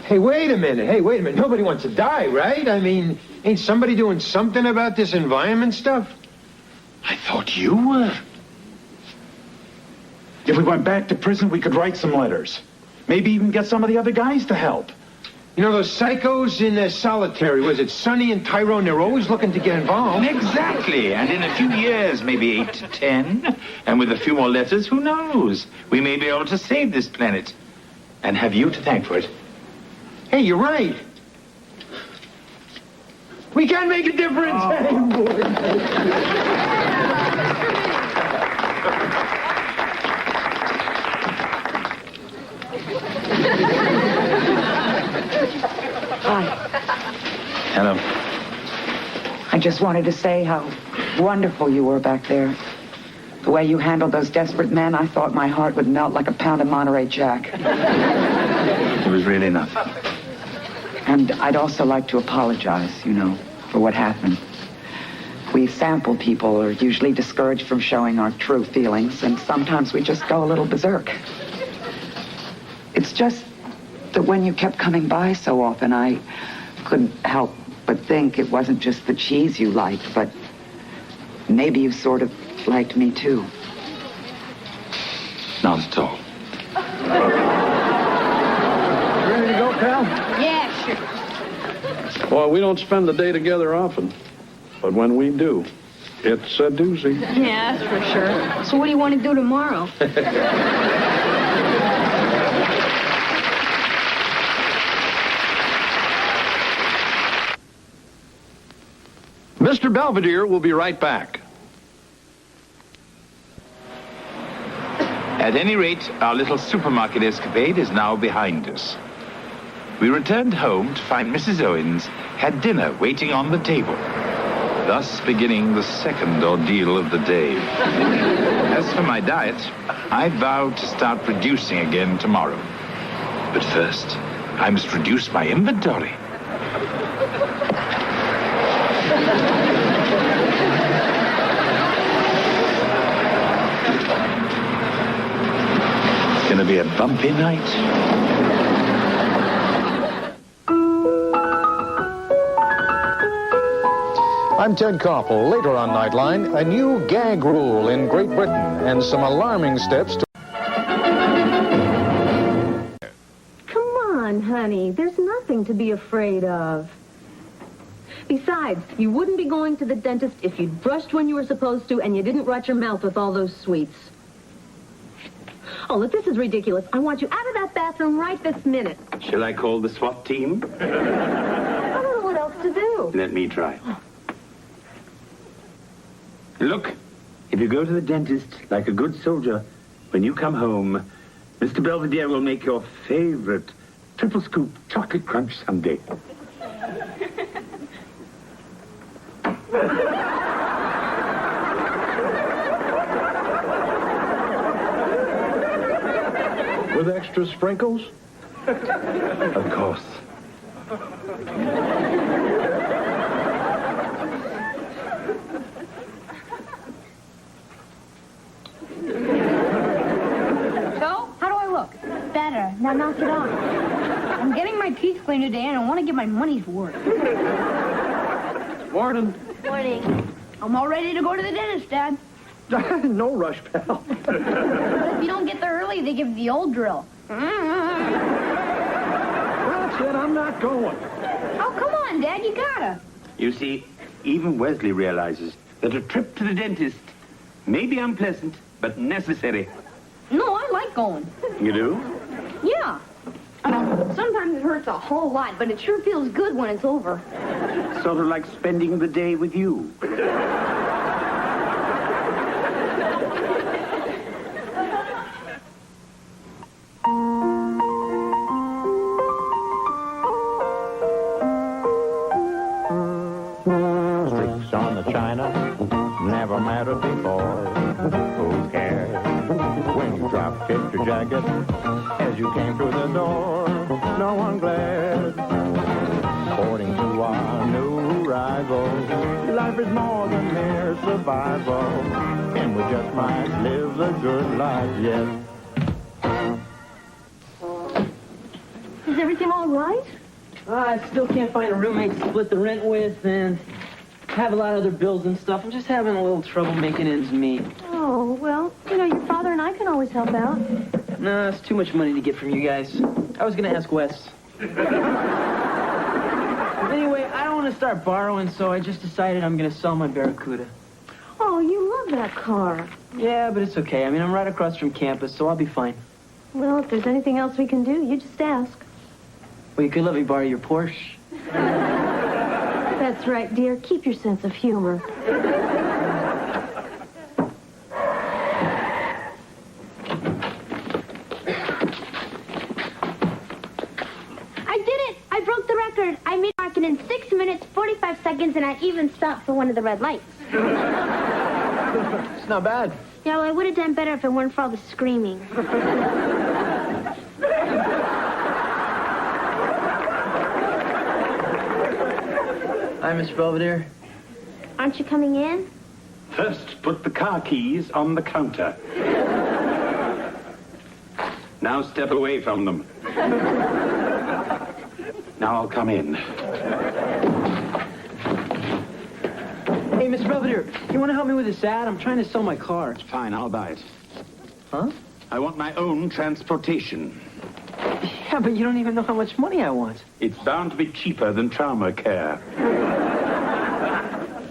Hey, wait a minute. Nobody wants to die, right? I mean, ain't somebody doing something about this environment stuff? I thought you were. If we went back to prison, we could write some letters. Maybe even get some of the other guys to help. You know, those psychos in solitary, was it Sonny and Tyrone? They're always looking to get involved. Exactly. And in a few years, maybe 8 to 10, and with a few more letters, who knows? We may be able to save this planet. And have you to thank for it. Hey, you're right. We can make a difference. Hey, boy. Hi. Hello. I just wanted to say how wonderful you were back there. The way you handled those desperate men, I thought my heart would melt like a pound of Monterey Jack. It was really nothing. And I'd also like to apologize, for what happened. We sample people are usually discouraged from showing our true feelings, and sometimes we just go a little berserk. It's just that when you kept coming by so often, I couldn't help but think it wasn't just the cheese you liked, but maybe you sort of liked me too. Not at all. Ready to go, pal? Yeah, sure. Well, we don't spend the day together often. But when we do, it's a doozy. Yeah, that's for sure. So what do you want to do tomorrow? Mr. Belvedere will be right back. At any rate, our little supermarket escapade is now behind us. We returned home to find Mrs. Owens had dinner waiting on the table, thus beginning the second ordeal of the day. As for my diet, I vowed to start producing again tomorrow. But first, I must reduce my inventory. It's gonna be a bumpy night. I'm Ted Koppel. Later on Nightline, a new gag rule in Great Britain and some alarming steps to... Come on, honey. There's nothing to be afraid of. Besides, you wouldn't be going to the dentist if you'd brushed when you were supposed to and you didn't rot your mouth with all those sweets. Oh, look, this is ridiculous. I want you out of that bathroom right this minute. Shall I call the SWAT team? I don't know what else to do. Let me try. Look, if you go to the dentist like a good soldier, when you come home, Mr. Belvedere will make your favorite triple scoop chocolate crunch sundae. With extra sprinkles? Of course. So, how do I look? Better. Now knock it off. I'm getting my teeth cleaned today, and I want to get my money's worth. Morning. Morning. I'm all ready to go to the dentist, Dad. No rush, pal. But if you don't get there early, they give you the old drill. That's it, I'm not going. Oh, come on, Dad, you gotta. You see, even Wesley realizes that a trip to the dentist may be unpleasant, but necessary. No, I like going. You do? Yeah. Sometimes it hurts a whole lot, but it sure feels good when it's over. Sort of like spending the day with you. Sticks on the china never mattered before. Who cares when you drop kicked your jacket as you came through the door? No one glared. According to our new rival, life is more than mere survival, and we just might live the good life yet. Is everything all right? I still can't find a roommate to split the rent with, and have a lot of other bills and stuff. I'm just having a little trouble making ends meet. Oh, well, you know, your father and I can always help out. No, it's too much money to get from you guys. I was going to ask Wes. Anyway, I don't want to start borrowing, so I just decided I'm going to sell my Barracuda. Oh, you love that car. Yeah, but it's okay. I mean, I'm right across from campus, so I'll be fine. Well, if there's anything else we can do, you just ask. Well, you could let me borrow your Porsche. That's right, dear. Keep your sense of humor. I did it! I broke the record. I made a market in 6 minutes, 45 seconds, and I even stopped for one of the red lights. It's not bad. Yeah, well, I would have done better if it weren't for all the screaming. Hi, Miss Belvedere. Aren't you coming in? First, put the car keys on the counter. Now step away from them. Now I'll come in. Hey, Miss Belvedere, you want to help me with this ad? I'm trying to sell my car. Fine, I'll buy it. Huh? I want my own transportation. Yeah, but you don't even know how much money I want. It's bound to be cheaper than trauma care.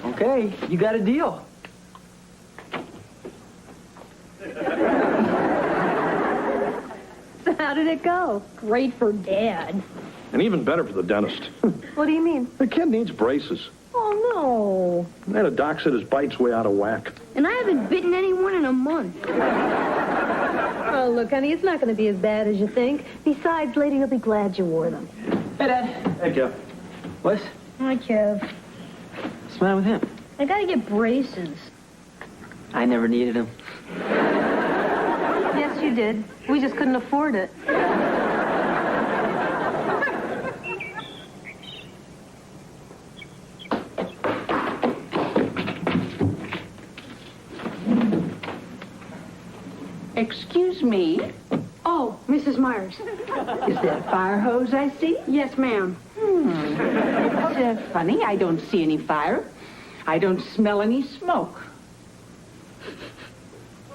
Okay, you got a deal. So how did it go? Great for Dad. And even better for the dentist. What do you mean? The kid needs braces. Oh, And then a doc said his bite's way out of whack. no. And I haven't bitten anyone in a month. Oh, look, honey, it's not going to be as bad as you think. Besides, lady, you'll be glad you wore them. Hey, Dad. Hey, Kev. What? Hi, Kev. What's the matter with him? I gotta get braces. I never needed him. Yes, you did. We just couldn't afford it. Excuse me. Oh, Mrs. Myers. Is that a fire hose I see? Yes, ma'am. It's funny. I don't see any fire. I don't smell any smoke.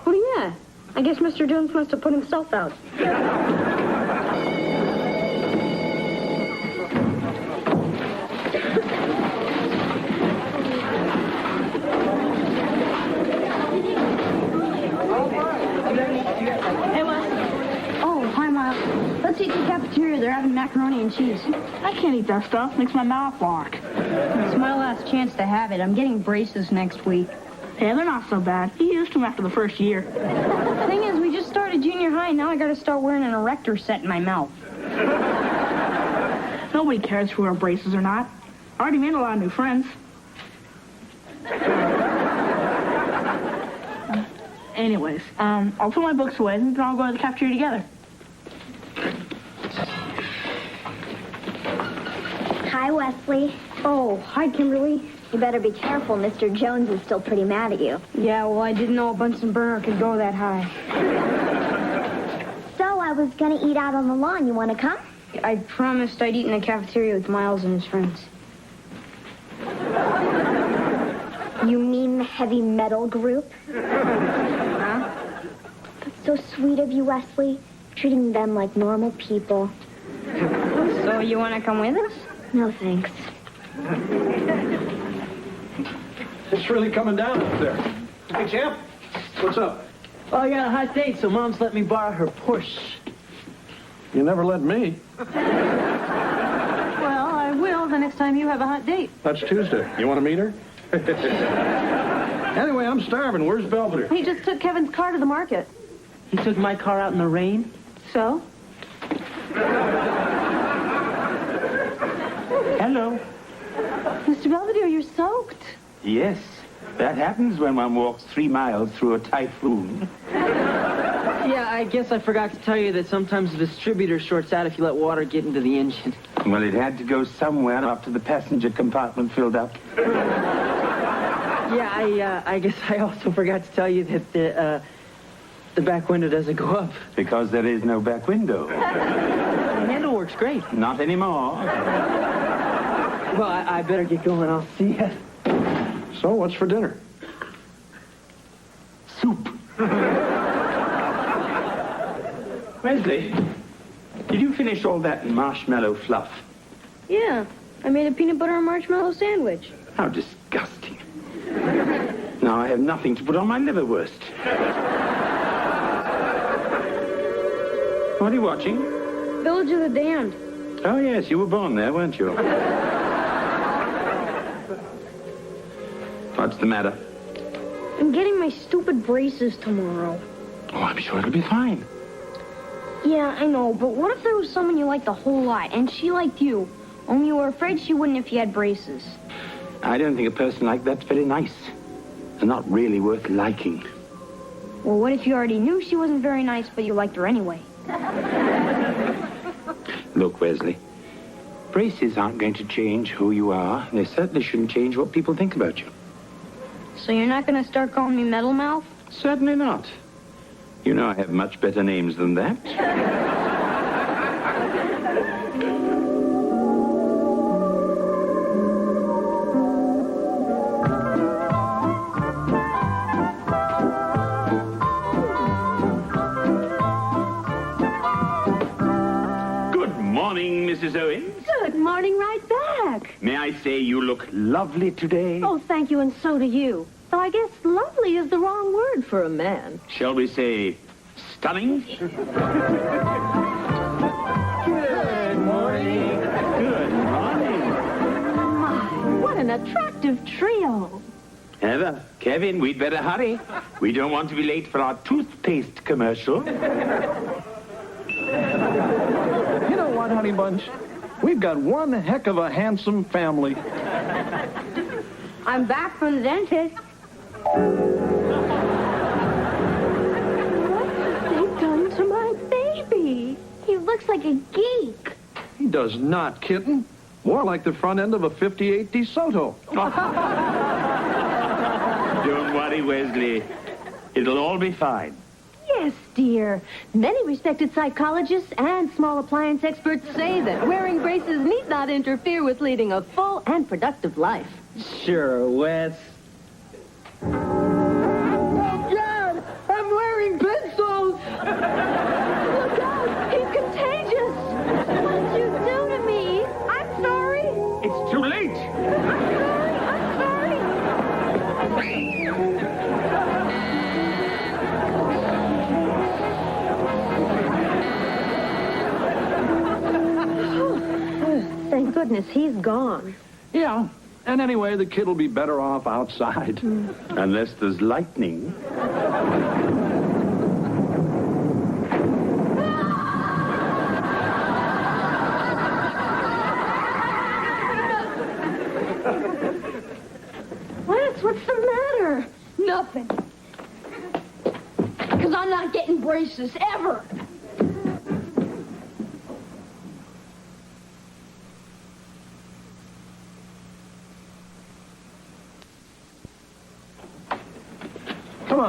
Oh, yeah. I guess Mr. Jones must have put himself out. Hey, Wes. Oh, hi, Miles. Let's eat in the cafeteria. They're having macaroni and cheese. I can't eat that stuff. Makes my mouth walk. It's my last chance to have it. I'm getting braces next week. Yeah, they're not so bad. He used them after the first year. The thing is, we just started junior high, and now I gotta start wearing an erector set in my mouth. Nobody cares if we wear braces or not. I already made a lot of new friends. Anyways, I'll put my books away and we can all go to the cafeteria together. Wesley. Oh, hi, Kimberly. You better be careful. Mr. Jones is still pretty mad at you. Yeah, well, I didn't know a Bunsen burner could go that high. So I was going to eat out on the lawn. You want to come? I promised I'd eat in the cafeteria with Miles and his friends. You mean the heavy metal group? Huh? That's so sweet of you, Wesley. Treating them like normal people. So you want to come with us? No, thanks. It's really coming down up there. Hey, champ, what's up? Oh, I got a hot date, so Mom's let me borrow her Porsche. You never let me. Well, I will the next time you have a hot date. That's Tuesday. You want to meet her? Anyway, I'm starving. Where's Belvedere? He just took Kevin's car to the market. He took my car out in the rain. So? Hello. Mr. Belvedere, you're soaked. Yes, that happens when one walks 3 miles through a typhoon. Yeah, I guess I forgot to tell you that sometimes the distributor shorts out if you let water get into the engine. Well, it had to go somewhere after the passenger compartment filled up. Yeah, I guess I also forgot to tell you that the back window doesn't go up. Because there is no back window. The handle works great. Not anymore. Well, I better get going. I'll see you. So, what's for dinner? Soup. Wesley, did you finish all that marshmallow fluff? Yeah, I made a peanut butter and marshmallow sandwich. How disgusting. Now I have nothing to put on my liverwurst. What are you watching? Village of the Damned. Oh, yes, you were born there, weren't you? What's the matter? I'm getting my stupid braces tomorrow. Oh, I'm sure it'll be fine. Yeah, I know, but what if there was someone you liked a whole lot, and she liked you, only you were afraid she wouldn't if you had braces? I don't think a person like that's very nice. And not really worth liking. Well, what if you already knew she wasn't very nice, but you liked her anyway? Look, Wesley, braces aren't going to change who you are. They certainly shouldn't change what people think about you. So you're not going to start calling me Metal Mouth? Certainly not. You know I have much better names than that. Good morning, Mrs. Owens. Good morning, right back. May I say you look lovely today? Oh, thank you, and so do you. Though I guess lovely is the wrong word for a man. Shall we say stunning? Good morning. Good morning. My, what an attractive trio. Heather, Kevin, we'd better hurry. We don't want to be late for our toothpaste commercial. You know what, honey bunch? We've got one heck of a handsome family. I'm back from the dentist. What have they done to my baby? He looks like a geek. He does not, kitten. More like the front end of a 58 DeSoto. Don't worry, Wesley. It'll all be fine. Yes, dear. Many respected psychologists and small appliance experts say that wearing braces need not interfere with leading a full and productive life. Sure, Wes. Oh, God! I'm wearing pencils! Look out! He's contagious! What did you do to me? I'm sorry! It's too late! I'm sorry! Thank goodness he's gone. Yeah, and anyway, the kid will be better off outside. Unless there's lightning. What's the matter? Nothing. Because I'm not getting braces ever.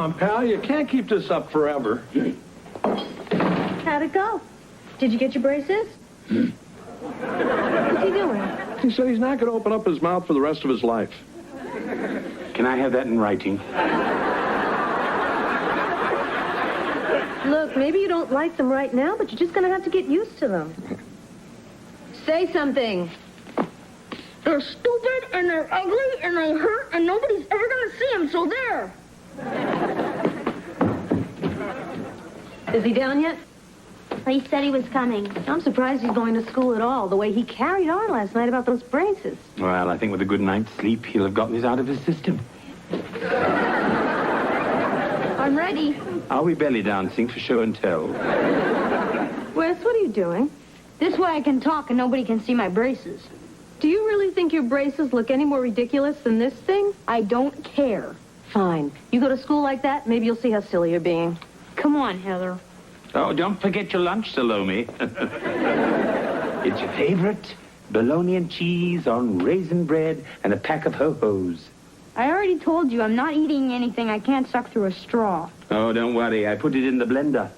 on, pal. You can't keep this up forever. How'd it go? Did you get your braces? What's he doing? He said he's not going to open up his mouth for the rest of his life. Can I have that in writing? Look, maybe you don't like them right now, but you're just going to have to get used to them. Say something. They're stupid, and they're ugly, and they hurt, and nobody's ever gonna see them, so there. Is he down yet? He said he was coming. I'm surprised he's going to school at all, the way he carried on last night about those braces. Well, I think with a good night's sleep, he'll have gotten this out of his system. I'm ready. Are we belly dancing for show and tell? Wes, what are you doing? This way I can talk and nobody can see my braces. Do you really think your braces look any more ridiculous than this thing? I don't care. Fine. You go to school like that, maybe you'll see how silly you're being. Come on, Heather. Oh, don't forget your lunch, Salome. It's your favorite bologna and cheese on raisin bread and a pack of ho-hos. I already told you I'm not eating anything I can't suck through a straw. Oh, don't worry. I put it in the blender.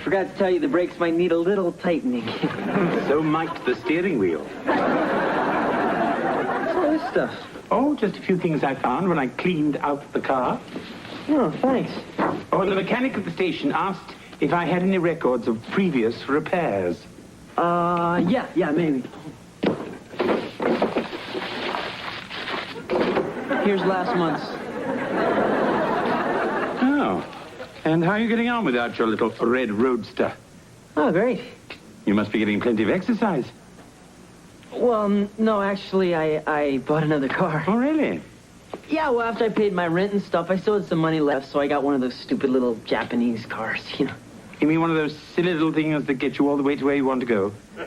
Forgot to tell you the brakes might need a little tightening. So might the steering wheel. What's all this stuff? Oh, just a few things I found when I cleaned out the car. Oh, thanks. Oh, the mechanic at the station asked if I had any records of previous repairs. Yeah, maybe. Here's last month's. Oh. And how are you getting on without your little red roadster? Oh, great. You must be getting plenty of exercise. Well, no, actually, I bought another car. Oh, really? Yeah, well, after I paid my rent and stuff, I still had some money left, so I got one of those stupid little Japanese cars, you know. You mean one of those silly little things that get you all the way to where you want to go? Hey,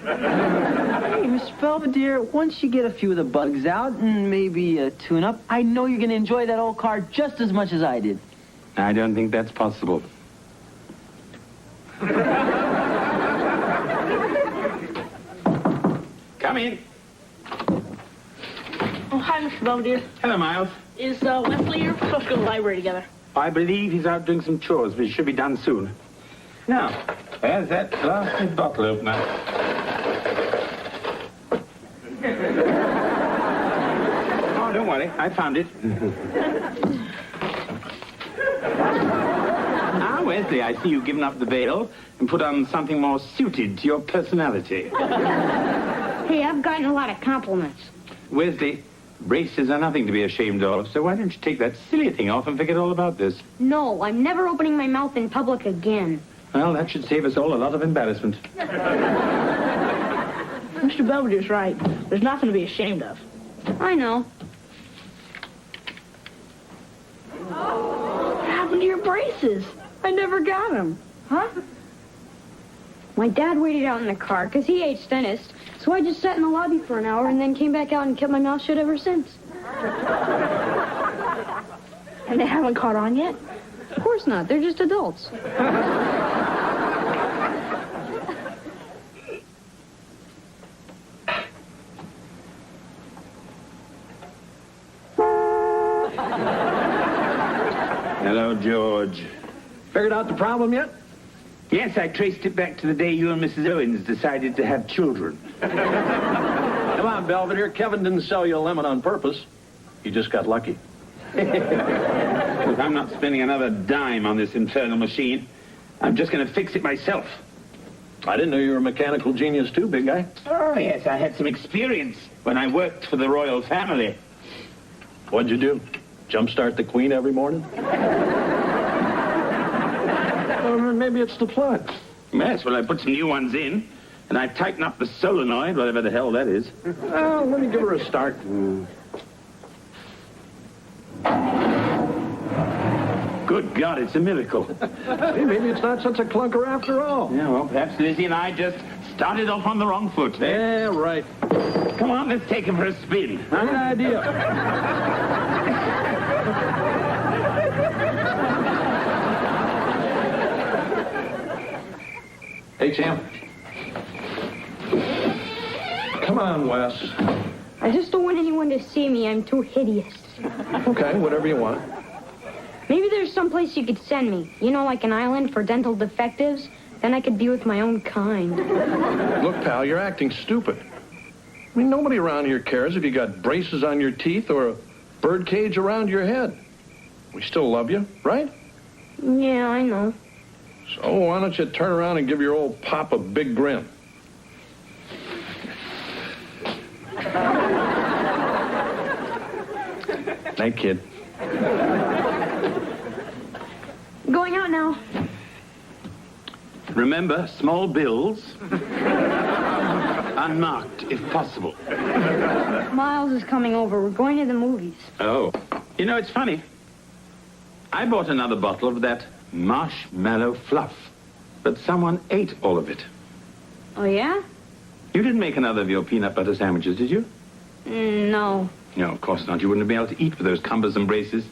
Mr. Belvedere, once you get a few of the bugs out and maybe a tune-up, I know you're going to enjoy that old car just as much as I did. I don't think that's possible. Come in. Oh, hi, Mr. Belvedere. Hello, Miles. Is Wesley here? We're supposed to go to the library together. I believe he's out doing some chores, but it should be done soon. Now, there's that blasted bottle opener. Oh, don't worry. I found it. Ah, Wesley, I see you've given up the veil and put on something more suited to your personality. Hey, I've gotten a lot of compliments. Wesley, braces are nothing to be ashamed of, so why don't you take that silly thing off and forget all about this? No, I'm never opening my mouth in public again. Well, that should save us all a lot of embarrassment. Mr. Belvedere's right. There's nothing to be ashamed of. I know. What happened to your braces? I never got them. Huh? My dad waited out in the car because he hates dentists, so I just sat in the lobby for an hour and then came back out and kept my mouth shut ever since. And they haven't caught on yet? Of course not. They're just adults. Hello, George. Figured out the problem yet? Yes, I traced it back to the day you and Mrs. Owens decided to have children. Come on, Belvedere. Kevin didn't sell you a lemon on purpose. He just got lucky. Look, I'm not spending another dime on this infernal machine. I'm just going to fix it myself. I didn't know you were a mechanical genius too, big guy. Oh, yes, I had some experience when I worked for the royal family. What'd you do? Jumpstart the Queen every morning? Or maybe it's the plug. Yes, well, I put some new ones in, and I tightened up the solenoid, whatever the hell that is. Well, let me give her a start. Good God, it's a miracle. Hey, maybe it's not such a clunker after all. Yeah, well, perhaps Lizzie and I just Started off on the wrong foot. Yeah, right. Come on, let's take him for a spin. Good idea. Hey, champ. Come on, Wes. I just don't want anyone to see me. I'm too hideous. Okay, whatever you want. Maybe there's some place you could send me. You know, like an island for dental defectives. Then I could be with my own kind. Look, pal, you're acting stupid. I mean, nobody around here cares if you got braces on your teeth or a bird cage around your head. We still love you, right? Yeah, I know. So why don't you turn around and give your old pop a big grin? Night, kid. Going out now. Remember, small bills. Unmarked, if possible. Miles is coming over. We're going to the movies. Oh. You know, it's funny. I bought another bottle of that marshmallow fluff, but someone ate all of it. Oh, yeah? You didn't make another of your peanut butter sandwiches, did you? No. No, of course not. You wouldn't be able to eat with those cumbersome braces.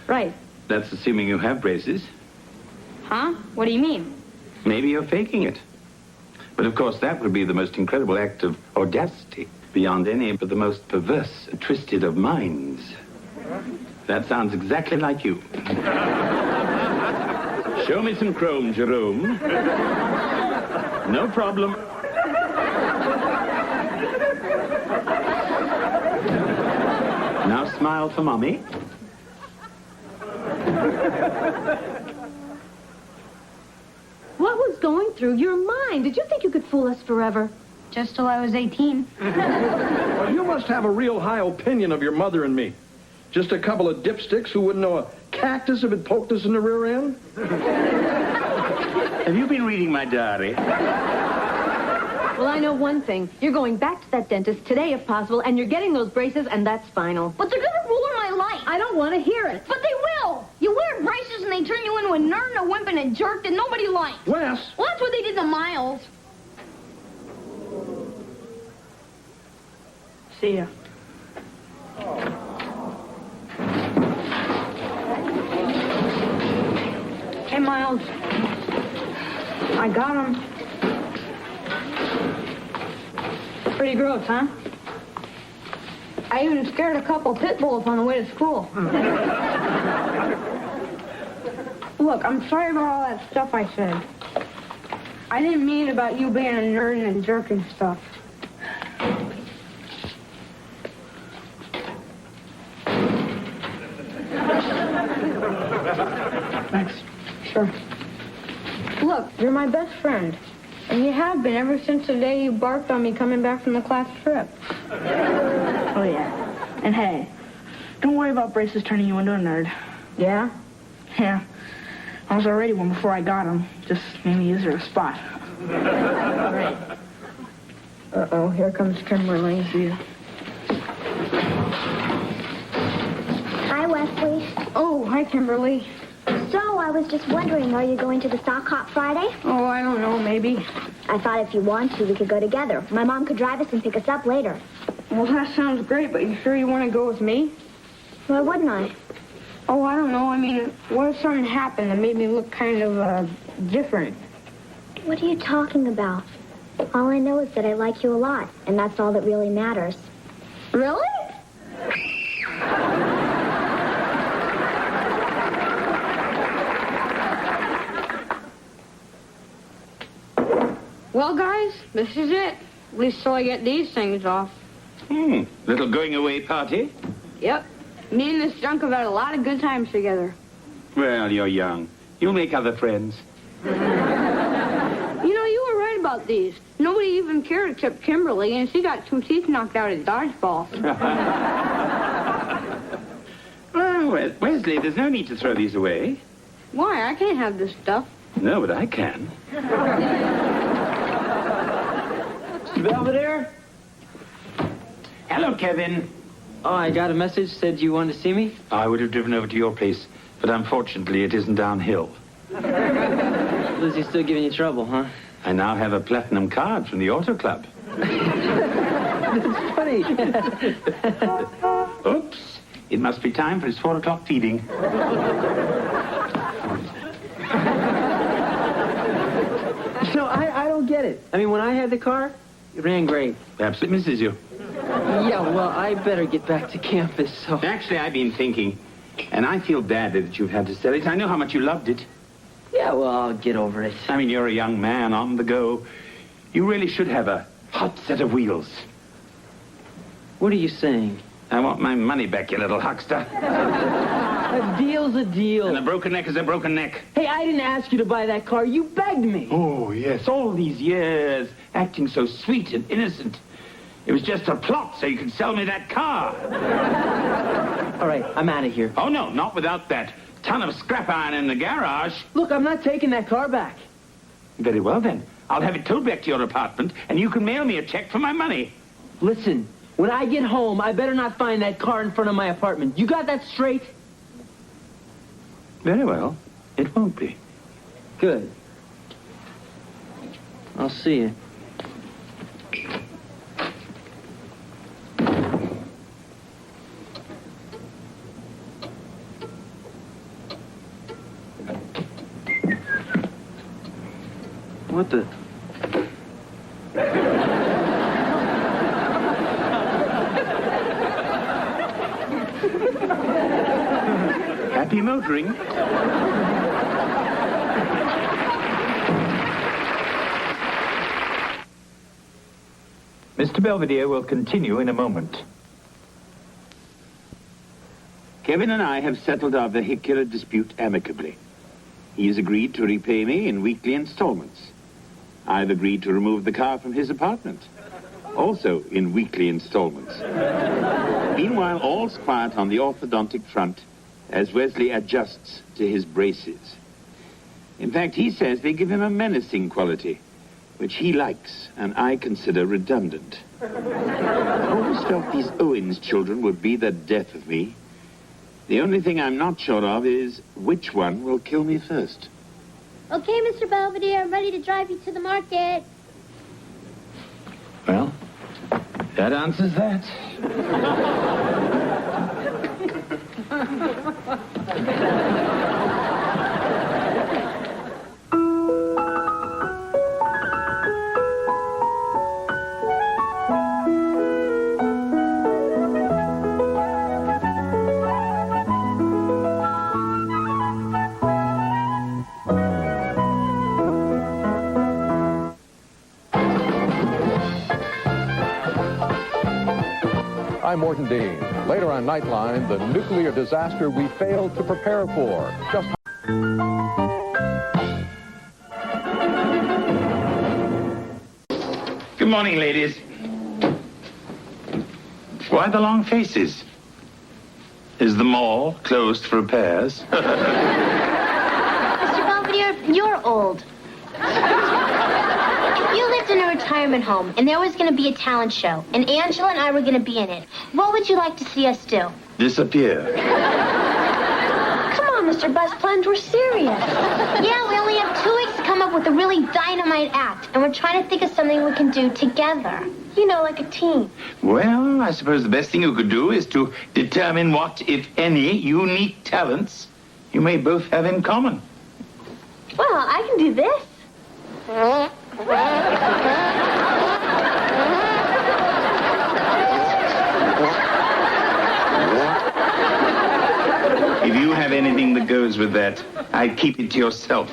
Right. That's assuming you have braces. Huh? What do you mean? Maybe you're faking it. But of course, that would be the most incredible act of audacity beyond any but the most perverse and twisted of minds. That sounds exactly like you. Show me some chrome, Jerome. No problem. Now smile for Mommy. What was going through your mind? Did you think you could fool us forever? Just till I was 18. Well, you must have a real high opinion of your mother and me. Just a couple of dipsticks who wouldn't know a cactus if it poked us in the rear end? Have you been reading my diary? Well, I know one thing. You're going back to that dentist today, if possible, and you're getting those braces, and that's final. But they're gonna ruin my life. I don't want to hear it. But they will. You wear braces and they turn you into a nerd and a wimp and a jerk that nobody likes. Wes! Well, that's what they did to Miles. See ya. Hey, Miles. I got him. Pretty gross, huh? I even scared a couple pit bulls on the way to school. Look, I'm sorry about all that stuff I said. I didn't mean about you being a nerd and a jerk and stuff. Thanks. Sure. Look, you're my best friend. And you have been ever since the day you barked on me coming back from the class trip. Oh, yeah. And hey, don't worry about braces turning you into a nerd. Yeah? Yeah. I was already one before I got them. Just made me use her a spot. Uh-oh, here comes Kimberly. Yeah. Hi, Wesley. Oh, hi, Kimberly. So, I was just wondering, are you going to the sock hop Friday? Oh, I don't know, maybe. I thought if you want to, we could go together. My mom could drive us and pick us up later. Well, that sounds great, but you sure you want to go with me? Why wouldn't I? Oh, I don't know. I mean, what if something happened that made me look kind of, different? What are you talking about? All I know is that I like you a lot, and that's all that really matters. Really? Well, guys, this is it. At least till I get these things off. Little going away party? Yep. Me and this junk have had a lot of good times together. Well, you're young. You'll make other friends. You know, you were right about these. Nobody even cared except Kimberly, and she got 2 teeth knocked out at dodgeball. Well, Wesley, there's no need to throw these away. Why? I can't have this stuff. No, but I can. Belvedere? Hello, Kevin. Oh, I got a message, said you wanted to see me? I would have driven over to your place, but unfortunately it isn't downhill. Lizzie's still giving you trouble, huh? I now have a platinum card from the Auto Club. It's funny. Oops. It must be time for his 4 o'clock feeding. No, I don't get it. I mean, when I had the car, it ran great. Perhaps it misses you. Yeah, well, I better get back to campus, so... Actually, I've been thinking, and I feel bad that you've had to sell it. I know how much you loved it. Yeah, well, I'll get over it. I mean, you're a young man on the go. You really should have a hot set of wheels. What are you saying? I want my money back, you little huckster. A deal's a deal. And a broken neck is a broken neck. Hey, I didn't ask you to buy that car. You begged me. Oh, yes, all these years, acting so sweet and innocent. It was just a plot so you could sell me that car. All right, I'm out of here. Oh, no, not without that ton of scrap iron in the garage. Look, I'm not taking that car back. Very well, then. I'll have it towed back to your apartment, and you can mail me a check for my money. Listen, when I get home, I better not find that car in front of my apartment. You got that straight? Very well. It won't be. Good. I'll see you. What the... Happy motoring. Mr. Belvedere will continue in a moment. Kevin and I have settled our vehicular dispute amicably. He has agreed to repay me in weekly installments. I've agreed to remove the car from his apartment, also in weekly installments. Meanwhile, all's quiet on the orthodontic front as Wesley adjusts to his braces. In fact, he says they give him a menacing quality, which he likes and I consider redundant. I always felt these Owens children would be the death of me. The only thing I'm not sure of is which one will kill me first. Okay, Mr. Belvedere, I'm ready to drive you to the market. Well, that answers that. I'm Morton Dean. Later on Nightline, the nuclear disaster we failed to prepare for. Just Good morning, ladies. Why the long faces? Is the mall closed for repairs? Mr. Belvedere, you're old. You lived in a retirement home, and there was going to be a talent show, and Angela and I were going to be in it. What would you like to see us do? Disappear. Come on, Mr. Bus Plunge, we're serious. Yeah, we only have 2 weeks to come up with a really dynamite act, and we're trying to think of something we can do together. You know, like a team. Well, I suppose the best thing you could do is to determine what, if any, unique talents you may both have in common. Well, I can do this. If you have anything that goes with that, I'd keep it to yourself.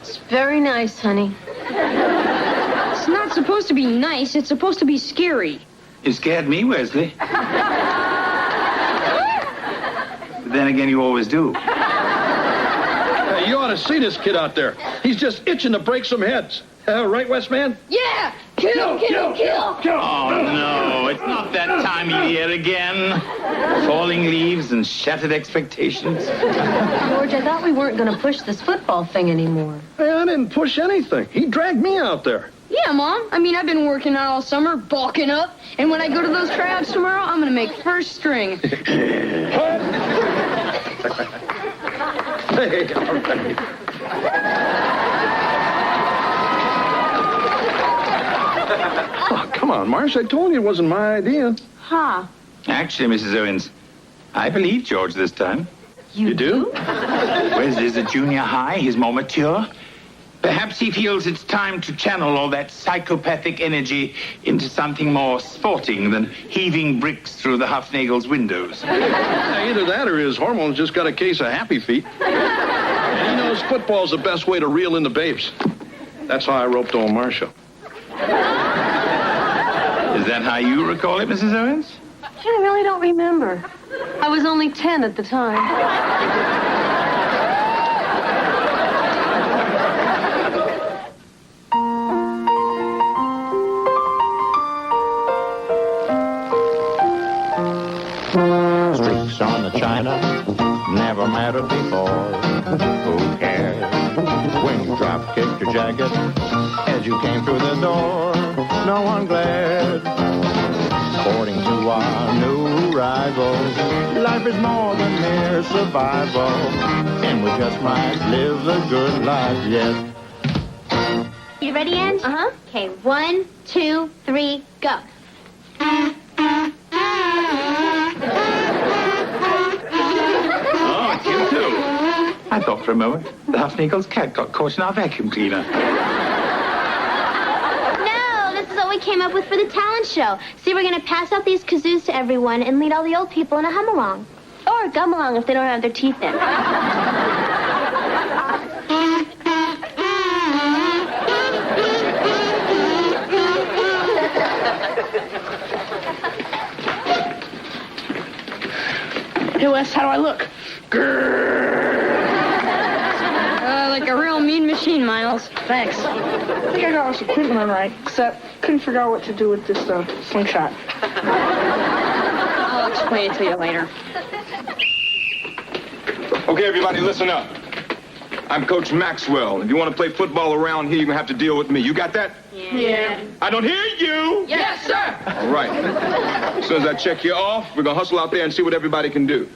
It's very nice, honey. It's not supposed to be nice. It's supposed to be scary. You scared me, Wesley. But then again, you always do. Hey, you ought to see this kid out there. He's just itching to break some heads. Right, Westman? Yeah! Kill! Oh, no, it's not that time of year again. Falling leaves and shattered expectations. George, I thought we weren't going to push this football thing anymore. Hey, I didn't push anything. He dragged me out there. Yeah, Mom. I mean, I've been working out all summer, bulking up. And when I go to those tryouts tomorrow, I'm going to make first string. Hey, all right. Oh, come on, Marsh. I told you it wasn't my idea. Huh. Actually, Mrs. Owens, I believe George this time. You do? Whereas there's a junior high, he's more mature. Perhaps he feels it's time to channel all that psychopathic energy into something more sporting than heaving bricks through the Huffnagel's windows. Either that or his hormones just got a case of happy feet. He knows football's the best way to reel in the babes. That's how I roped old Marshall. Is that how you recall it, Mrs. Owens? I really don't remember. I was only 10 at the time. Streaks on the china never mattered before. Who cares when you drop kicked your jacket as you came through the door? No one glared. According to our new rivals, life is more than mere survival, and we just might live the good life yet. You ready, Ange? Uh-huh. Okay, 1, 2, 3, go. Oh, it's you too. I thought for a moment the Huffnagel's cat got caught in our vacuum cleaner. No, this is what we came up with for the talent show. See, we're going to pass out these kazoos to everyone and lead all the old people in a hum-along. Or a gum-along if they don't have their teeth in. Hey, Wes, how do I look? Like a real mean machine, Miles. Thanks. I think I got this equipment all right, except couldn't figure out what to do with this slingshot. I'll explain it to you later. Okay, everybody, listen up. I'm Coach Maxwell. If you want to play football around here, you're going to have to deal with me. You got that? Yeah. I don't hear you. Yes, sir. All right. As soon as I check you off, we're going to hustle out there and see what everybody can do.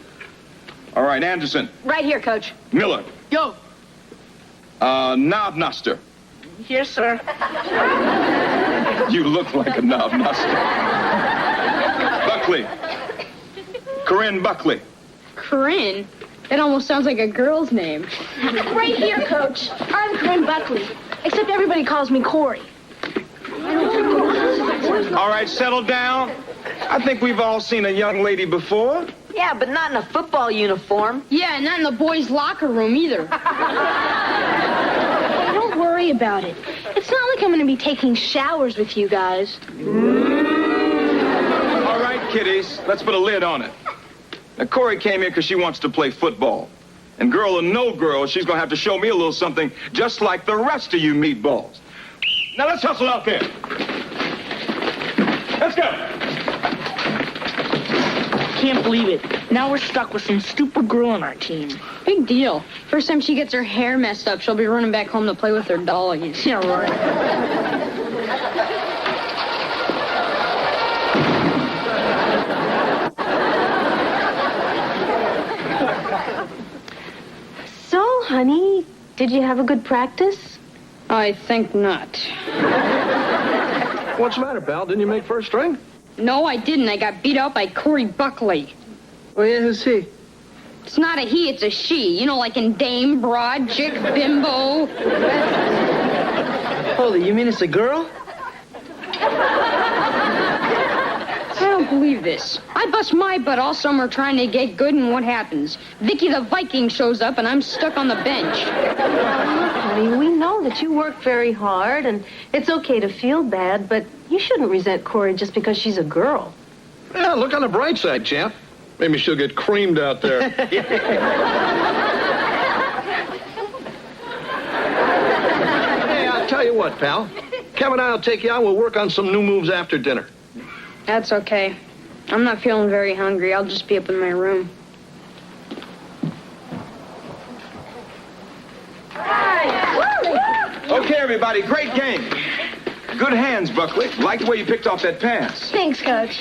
All right, Anderson. Right here, Coach. Miller. Yo. Knob Noster. Yes, sir. You look like a knob noster. Buckley. Corinne Buckley. Corinne? That almost sounds like a girl's name. Right here, Coach. I'm Corinne Buckley, except everybody calls me Corey. All right, settle down. I think we've all seen a young lady before. Yeah, but not in a football uniform. Yeah, not in the boys' locker room either. Don't worry about it. It's not like I'm going to be taking showers with you guys. All right, kiddies, let's put a lid on it. Now, Corey came here because she wants to play football. And girl or no girl, she's going to have to show me a little something just like the rest of you meatballs. Now, let's hustle out there. Let's go. Can't believe it. Now we're stuck with some stupid girl on our team. Big deal. First time she gets her hair messed up, she'll be running back home to play with her dollies. Yeah, right. So, honey, did you have a good practice? I think not. What's the matter, pal? Didn't you make first string? No, I didn't. I got beat out by Corey Buckley. Oh, yeah, who's he? It's not a he, it's a she. You know, like in dame, broad, chick, bimbo. Holy, you mean it's a girl? I don't believe this. I bust my butt all summer trying to get good, and what happens? Vicky the Viking shows up, and I'm stuck on the bench. Honey, we know that you work very hard, and it's okay to feel bad, but you shouldn't resent Corey just because she's a girl. Yeah, look on the bright side, champ. Maybe she'll get creamed out there. Hey, I'll tell you what, pal. Kevin and I'll take you out. We'll work on some new moves after dinner. That's okay. I'm not feeling very hungry. I'll just be up in my room. Okay, everybody, great game. Good hands, Buckley. Like the way you picked off that pass. Thanks, Coach.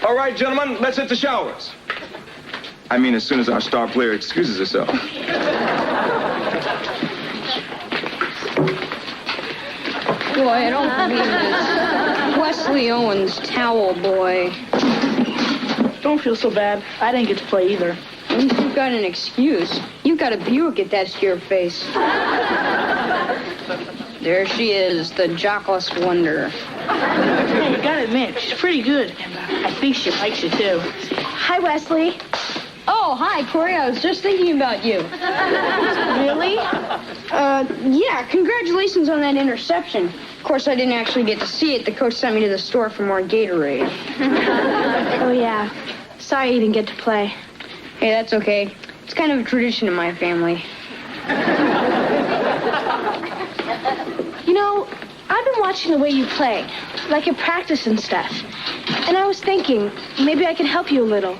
All right, gentlemen, let's hit the showers. I mean, as soon as our star player excuses herself. Boy, I don't believe this. Wesley Owens, towel boy. Don't feel so bad. I didn't get to play either. At least you've got an excuse. You've got a Buick attached to your face. There she is, the jockless wonder. Hey, you gotta admit, she's pretty good. And I think she likes you, too. Hi, Wesley. Oh, hi, Corey. I was just thinking about you. Really? Yeah, congratulations on that interception. Of course, I didn't actually get to see it. The coach sent me to the store for more Gatorade. Oh, yeah. Sorry you didn't get to play. Hey, that's okay. It's kind of a tradition in my family. You know, I've been watching the way you play, like at practice and stuff. And I was thinking, maybe I could help you a little.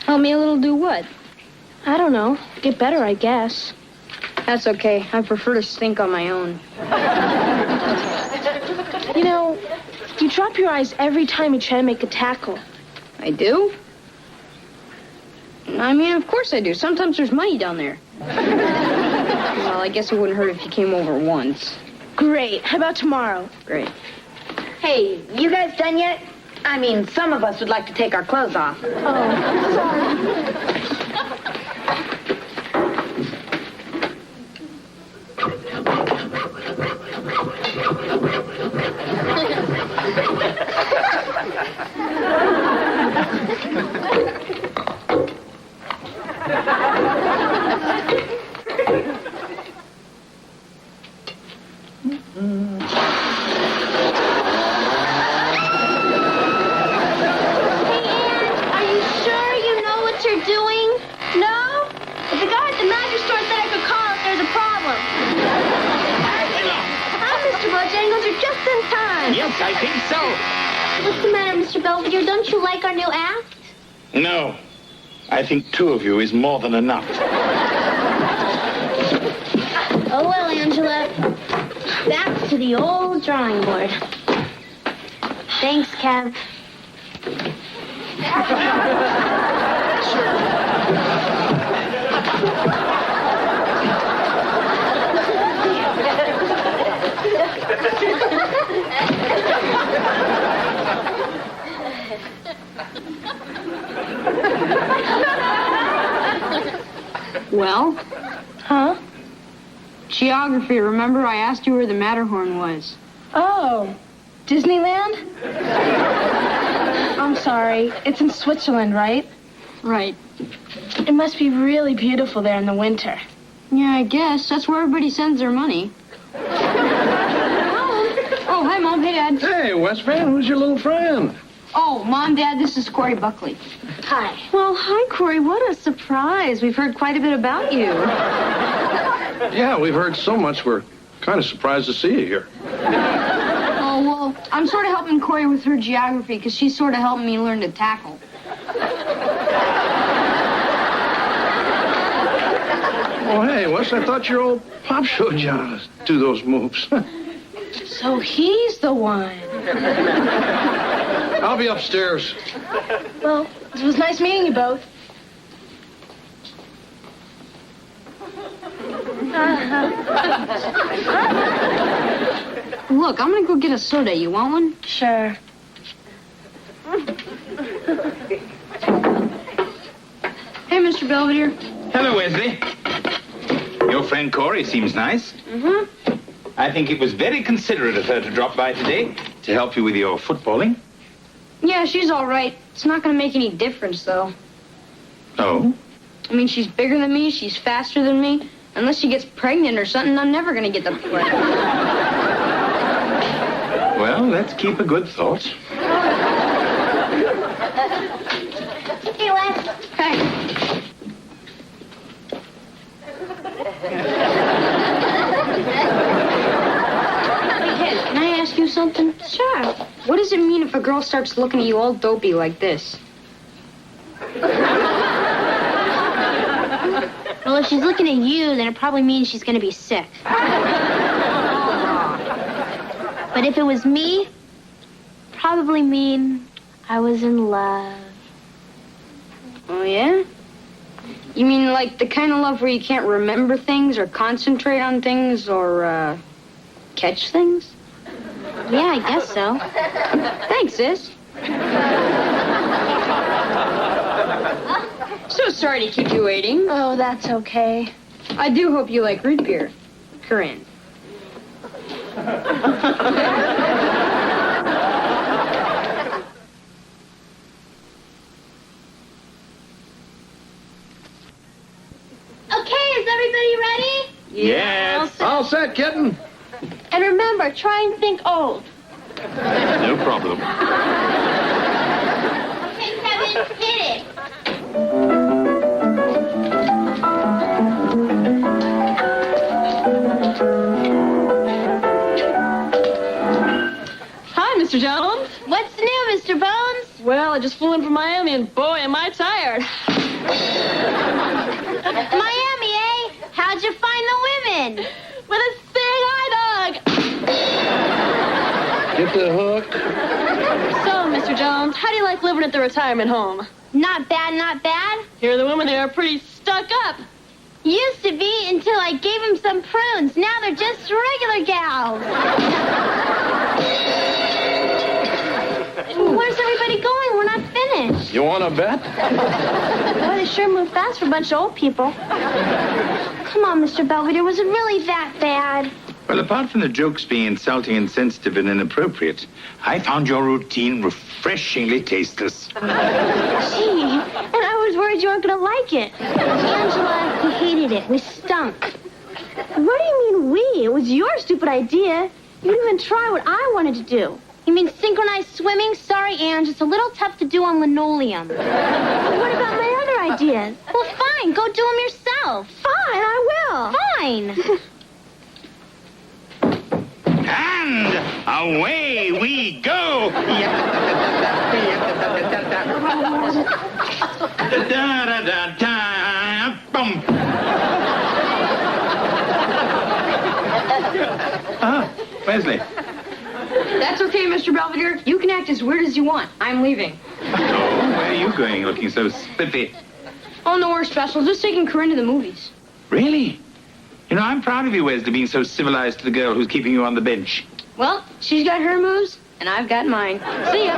Help me a little do what? I don't know. Get better, I guess. That's okay. I prefer to think on my own. You know, you drop your eyes every time you try to make a tackle. I do? I mean, of course I do. Sometimes there's money down there. Well, I guess it wouldn't hurt if you came over once. Great. How about tomorrow? Great. Hey, you guys done yet? I mean, some of us would like to take our clothes off. Oh, sorry. Yes, I think so. What's the matter, Mr. Belvedere? Don't you like our new act? No. I think two of you is more than enough. Oh, well, Angela. Back to the old drawing board. Thanks, Kev. Well? Huh? Geography. Remember I asked you where the Matterhorn was? Oh, Disneyland? I'm sorry. It's in Switzerland, right? Right. It must be really beautiful there in the winter. Yeah, I guess. That's where everybody sends their money. Oh, hi, Mom. Hey, Dad. Hey, West Van, who's your little friend? Oh, Mom, Dad, this is Corey Buckley. Hi. Well, hi, Corey. What a surprise. We've heard quite a bit about you. Yeah, we've heard so much, we're kind of surprised to see you here. Oh, well, I'm sort of helping Corey with her geography because she's sort of helping me learn to tackle. Oh, hey, Wes, I thought your old pop showed you how to do those moves. So he's the one. I'll be upstairs. Well, it was nice meeting you both. Look, I'm gonna go get a soda. You want one? Sure. Hey, Mr. Belvedere. Hello, Wesley. Your friend Corey seems nice. Mm-hmm. I think it was very considerate of her to drop by today to help you with your footballing. Yeah, she's all right. It's not gonna make any difference, though. Oh? I mean, she's bigger than me. She's faster than me. Unless she gets pregnant or something, I'm never gonna get to play. Well, let's keep a good thought. Hey, Wes. Hey. Hey, kid, can I ask you something? Sure. What does it mean if a girl starts looking at you all dopey like this? Well, if she's looking at you, then it probably means she's going to be sick. But if it was me, probably mean I was in love. Oh, yeah? You mean like the kind of love where you can't remember things or concentrate on things or, catch things? Yeah, I guess so. Thanks, sis. So sorry to keep you waiting. Oh, that's okay. I do hope you like root beer, Corinne. Okay, is everybody ready? Yes. All set, kitten. And remember, try and think old. No problem. Okay, Kevin, hit it. Hi, Mr. Jones. What's new, Mr. Bones? Well, I just flew in from Miami, and boy, am I tired. Miami, eh? How'd you find the women? With a seeing eye dog. Get the hook. So, Mr. Jones, how do you like living at the retirement home? Not bad, not bad. Here, the women there are pretty stuck up. Used to be until I gave them some prunes. Now they're just regular gals. Where's everybody going? We're not finished. You want to bet? Boy, they sure move fast for a bunch of old people. Come on, Mr. Belvedere. Was it really that bad? Well, apart from the jokes being insulting, insensitive, and inappropriate, I found your routine refreshingly tasteless. Gee, and I was worried you weren't going to like it. Angela, we hated it. We stunk. What do you mean we? It was your stupid idea. You didn't even try what I wanted to do. You mean synchronized swimming? Sorry, Ange, it's a little tough to do on linoleum. What about my other ideas? Well, fine, go do them yourself. Fine, I will. Fine. And away we go. Wesley. That's okay, Mr. Belvedere. You can act as weird as you want. I'm leaving. Oh, where are you going looking so spiffy? Oh, nowhere special. Just taking Corinne to the movies. Really? You know, I'm proud of you, Wesley, being so civilized to the girl who's keeping you on the bench. Well, she's got her moves, and I've got mine. See ya.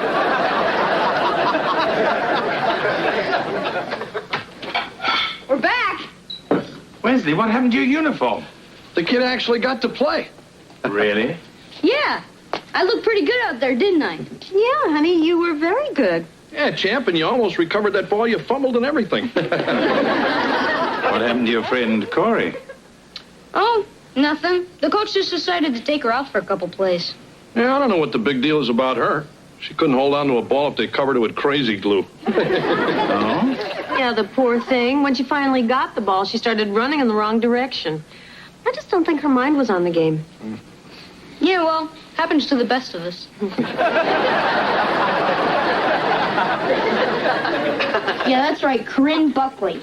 We're back. Wesley, what happened to your uniform? The kid actually got to play. Really? Yeah. I looked pretty good out there, didn't I? Yeah, honey, you were very good. Yeah, champ, and you almost recovered that ball you fumbled and everything. What happened to your friend Corey? Oh, nothing. The coach just decided to take her out for a couple plays. Yeah, I don't know what the big deal is about her. She couldn't hold on to a ball if they covered it with crazy glue. Oh? Yeah, the poor thing. When she finally got the ball, she started running in the wrong direction. I just don't think her mind was on the game. Yeah, well, happens to the best of us. Yeah, that's right, Corinne Buckley.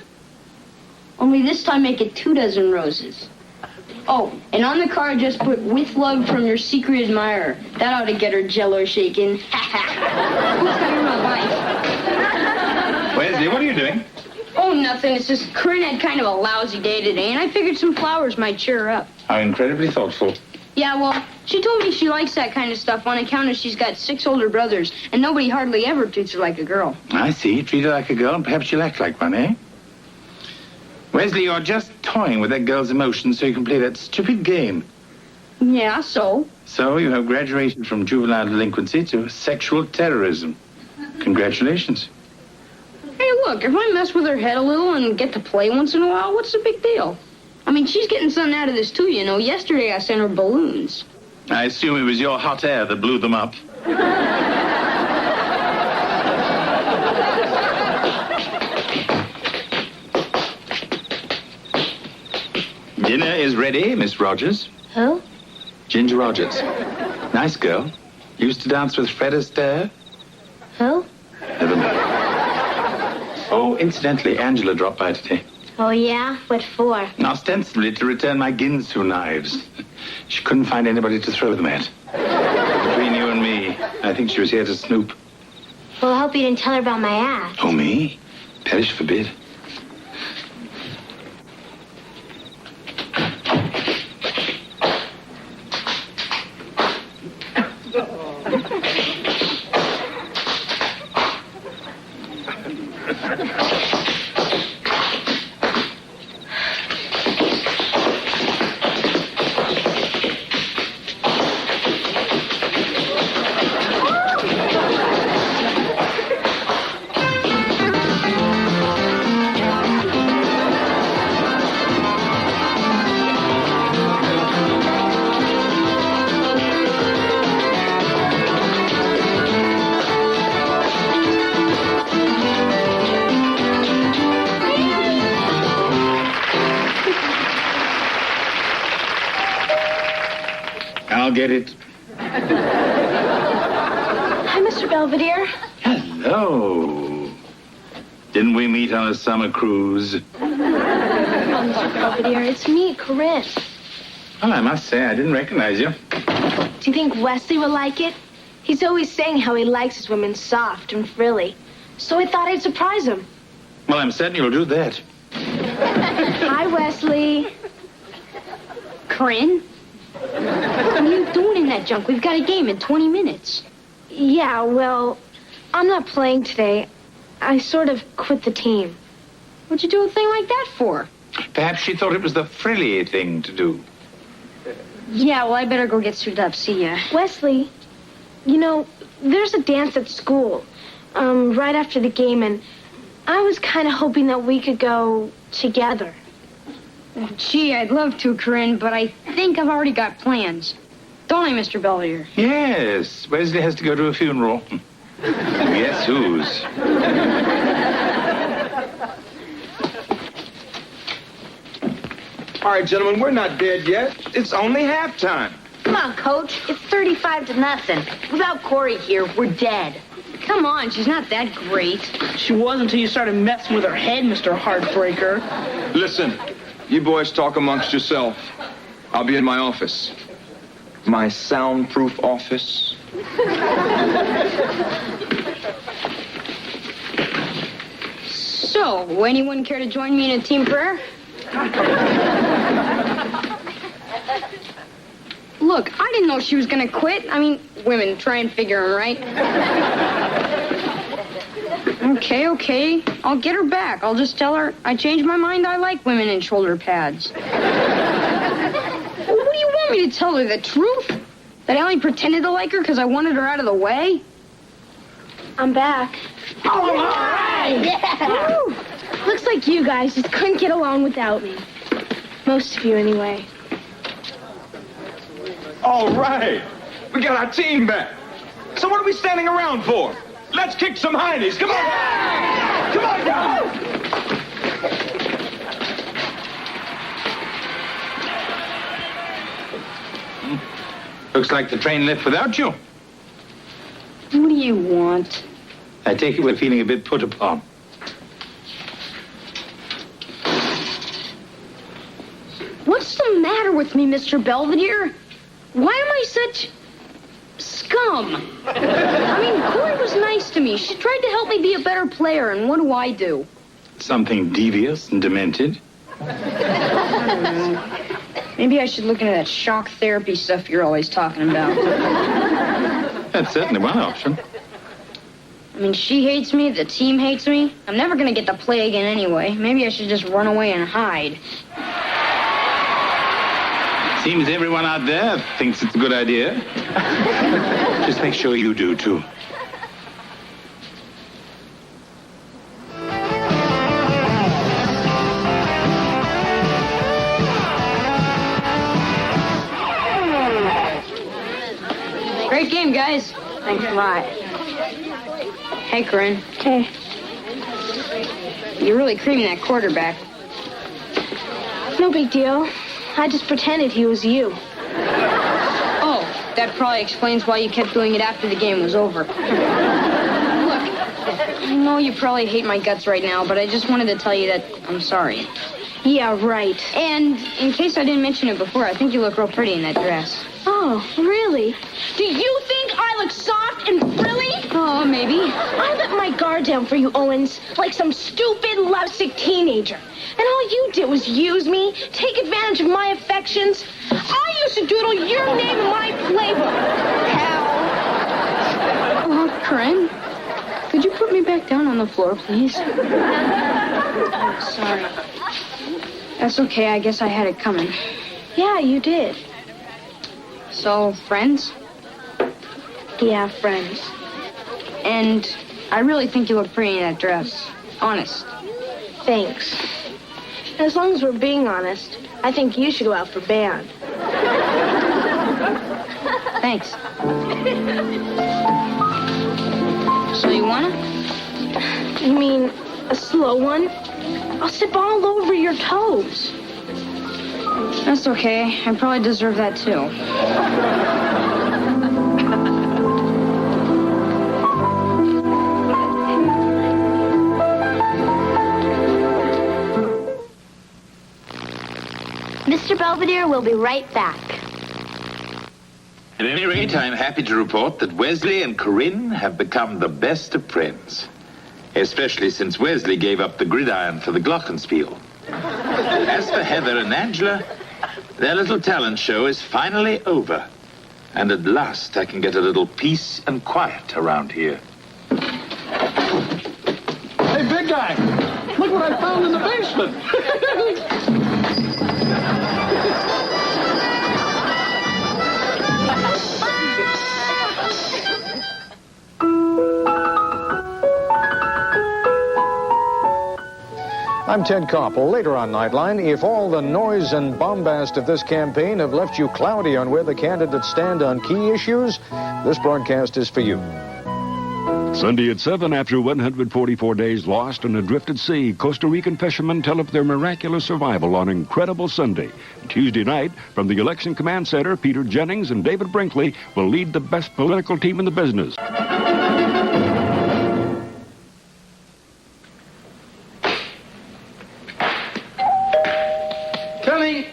Only this time make it 24 roses. Oh, and on the card just put, with love from your secret admirer. That ought to get her jello shaking. Who's got my wife? Wesley, what are you doing? Oh, nothing. It's just Corinne had kind of a lousy day today, and I figured some flowers might cheer her up. How incredibly thoughtful. Yeah, well, she told me she likes that kind of stuff on account of she's got 6 older brothers, and nobody hardly ever treats her like a girl. I see. Treat her like a girl, and perhaps she'll act like one, eh? Wesley, you're just toying with that girl's emotions so you can play that stupid game. Yeah, so? So you have graduated from juvenile delinquency to sexual terrorism. Congratulations. Hey, look, if I mess with her head a little and get to play once in a while, what's the big deal? I mean, she's getting something out of this, too, you know. Yesterday I sent her balloons. I assume it was your hot air that blew them up. Dinner is ready, Miss Rogers. Who? Ginger Rogers. Nice girl. Used to dance with Fred Astaire. Who? Never mind. Oh, incidentally, Angela dropped by today. Oh, yeah? What for? Ostensibly to return my Ginsu knives. She couldn't find anybody to throw them at. I think she was here to snoop. Well, I hope you didn't tell her about my act. Oh, me? Perish forbid. I'll get it. Hi, Mr. Belvedere. Hello. Didn't we meet on a summer cruise? Mr. Belvedere, it's me, Corinne. Well, I must say, I didn't recognize you. Do you think Wesley will like it? He's always saying how he likes his women soft and frilly. So I thought I'd surprise him. Well, I'm certain you'll do that. Hi, Wesley. Corinne? What are you doing in that junk? We've got a game in 20 minutes. Yeah, well, I'm not playing today. I sort of quit the team. What'd you do a thing like that for? Perhaps she thought it was the frilly thing to do. Yeah, well, I better go get suited up. See ya. Wesley, you know, there's a dance at school, right after the game, and I was kind of hoping that we could go together. Gee, I'd love to, Corinne, but I think I've already got plans. Don't I, Mr. Belvedere? Yes, Wesley has to go to a funeral. Guess whose? All right, gentlemen, we're not dead yet. It's only halftime. Come on, Coach. It's 35-0. Without Corey here, we're dead. Come on, she's not that great. She was until you started messing with her head, Mr. Heartbreaker. Listen, you boys talk amongst yourself. I'll be in my office. My soundproof office. So, anyone care to join me in a team prayer? Look, I didn't know she was gonna quit. I mean, women try and figure 'em, right? Okay. I'll get her back. I'll just tell her I changed my mind. I like women in shoulder pads. What do you want me to tell her? The truth? That I only pretended to like her because I wanted her out of the way? I'm back. All right! Yeah! Woo! Looks like you guys just couldn't get along without me. Most of you, anyway. All right. We got our team back. So what are we standing around for? Let's kick some heinies. Come on. Come on, guys. Looks like the train left without you. What do you want? I take it we're feeling a bit put upon. What's the matter with me, Mr. Belvedere? Why am I such scum? I mean, Corey was nice to me. She tried to help me be a better player, and what do? Something devious and demented. I don't know. Maybe I should look into that shock therapy stuff you're always talking about. That's certainly one option. I mean, she hates me, the team hates me. I'm never gonna get to play again anyway. Maybe I should just run away and hide. Seems everyone out there thinks it's a good idea. Just make sure you do, too. Great game, guys. Thanks a lot. Hey, Corinne. Hey. You're really creaming that quarterback. No big deal. I just pretended he was you. Oh, that probably explains why you kept doing it after the game was over. Look, I know you probably hate my guts right now, but I just wanted to tell you that I'm sorry. Yeah, right. And in case I didn't mention it before, I think you look real pretty in that dress. Oh, really? Do you think I look soft and frilly? Oh, maybe. I let my guard down for you, Owens, like some stupid, lovesick teenager. And all you did was use me, take advantage of my affections. I used to doodle your name in my playbook. Hell. Oh, Corinne, could you put me back down on the floor, please? Oh, sorry. That's okay. I guess I had it coming. Yeah, you did. So, friends? Yeah, friends. And I really think you look pretty in that dress. Honest. Thanks. As long as we're being honest, I think you should go out for band. Thanks. So you wanna? You mean a slow one? I'll sip all over your toes. That's okay. I probably deserve that too. Mr. Belvedere will be right back. At any rate, I'm happy to report that Wesley and Corinne have become the best of friends. Especially since Wesley gave up the gridiron for the glockenspiel. As for Heather and Angela, their little talent show is finally over. And at last I can get a little peace and quiet around here. Hey, big guy, look what I found in the basement. I'm Ted Koppel. Later on Nightline, if all the noise and bombast of this campaign have left you cloudy on where the candidates stand on key issues, this broadcast is for you. Sunday at 7, after 144 days lost and adrift at sea, Costa Rican fishermen tell of their miraculous survival on Incredible Sunday. Tuesday night, from the Election Command Center, Peter Jennings and David Brinkley will lead the best political team in the business. Coming.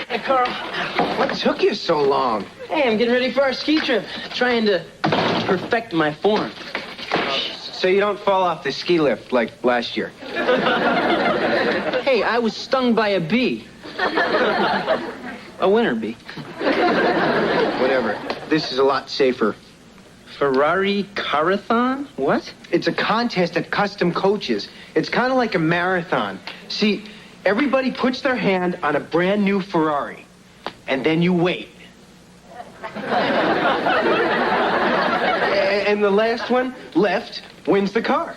Hey, Carl. What took you so long? Hey, I'm getting ready for our ski trip. Trying to perfect my form. So you don't fall off the ski lift like last year. Hey, I was stung by a bee. A winter bee. Whatever. This is a lot safer. Ferrari Carathon? What? It's a contest at Custom Coaches. It's kind of like a marathon. See, everybody puts their hand on a brand new Ferrari, and then you wait. And the last one left wins the car.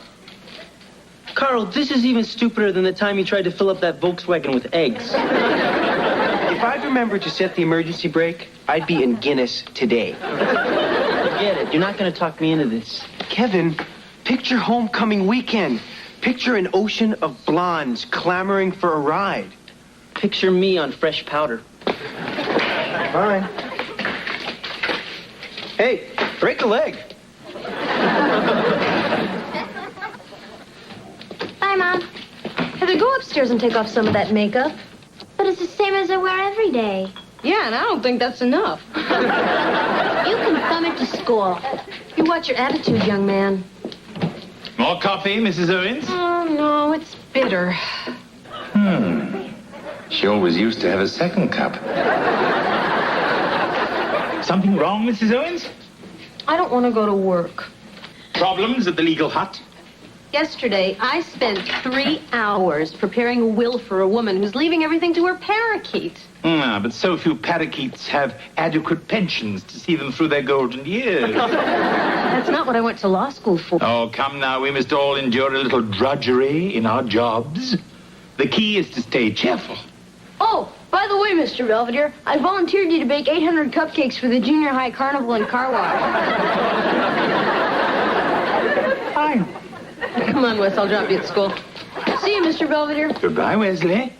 Carl, this is even stupider than the time you tried to fill up that Volkswagen with eggs. If I'd remembered to set the emergency brake, I'd be in Guinness today. Forget it. You're not going to talk me into this. Kevin, picture homecoming weekend. Picture an ocean of blondes clamoring for a ride. Picture me on fresh powder. Fine. Hey, break a leg. Bye, Mom. Heather, go upstairs and take off some of that makeup. But it's the same as I wear every day. Yeah, and I don't think that's enough. You can thumb it to school. You watch your attitude, young man. More coffee, Mrs. Owens? Oh, no, it's bitter. She always used to have a second cup. Something wrong, Mrs. Owens? I don't want to go to work. Problems at the legal hut? Yesterday, I spent 3 hours preparing a will for a woman who's leaving everything to her parakeet. But so few parakeets have adequate pensions to see them through their golden years. That's not what I went to law school for. Oh, come now. We must all endure a little drudgery in our jobs. The key is to stay cheerful. Oh, by the way, Mr. Belvedere, I volunteered you to bake 800 cupcakes for the junior high carnival and car wash. Fine. Come on, Wes, I'll drop you at school. See you, Mr. Belvedere. Goodbye, Wesley.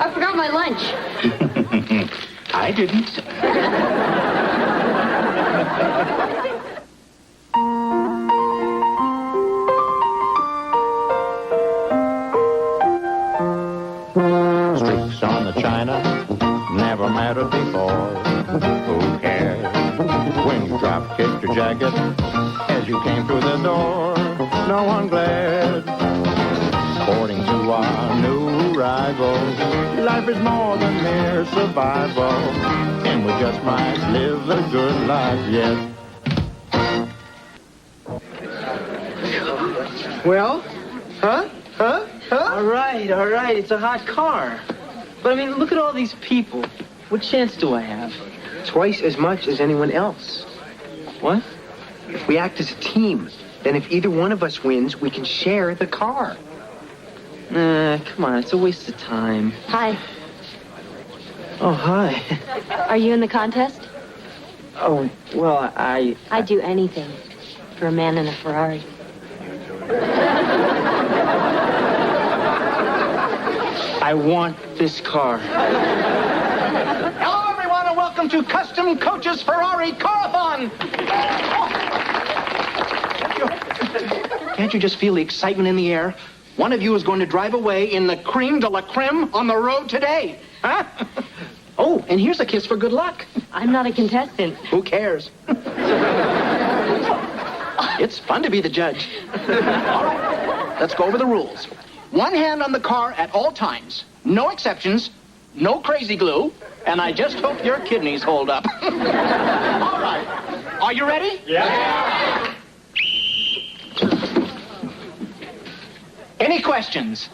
I forgot my light. French. I didn't. Streaks on the china never mattered before. Who cares when you drop kicked your jacket as you came through the door? No one glared. According to our new rival, life is more than mere survival, and we just might live a good life yet. Well? Huh? All right. It's a hot car. But, I mean, look at all these people. What chance do I have? Twice as much as anyone else. What? If we act as a team, then if either one of us wins, we can share the car. Come on, it's a waste of time. Hi. Oh, hi. Are you in the contest? Oh, well, I'd do anything for a man in a Ferrari. I want this car. Hello, everyone, and welcome to Custom Coaches Ferrari Carathon. Can't you just feel the excitement in the air? One of you is going to drive away in the creme de la creme on the road today. Huh? Oh, and here's a kiss for good luck. I'm not a contestant. Who cares? It's fun to be the judge. All right, let's go over the rules. One hand on the car at all times. No exceptions. No crazy glue. And I just hope your kidneys hold up. All right. Are you ready? Yeah. Any questions?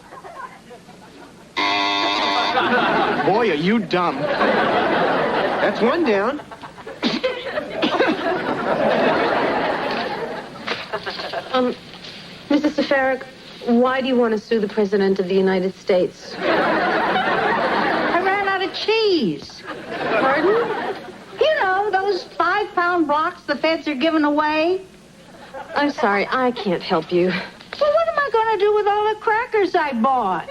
Boy, are you dumb. That's one down. Mrs. Safarik, why do you want to sue the President of the United States? I ran out of cheese. Pardon? You know, those 5-pound blocks the feds are giving away. I'm sorry, I can't help you. Well, what am I going to do with all the crackers I bought?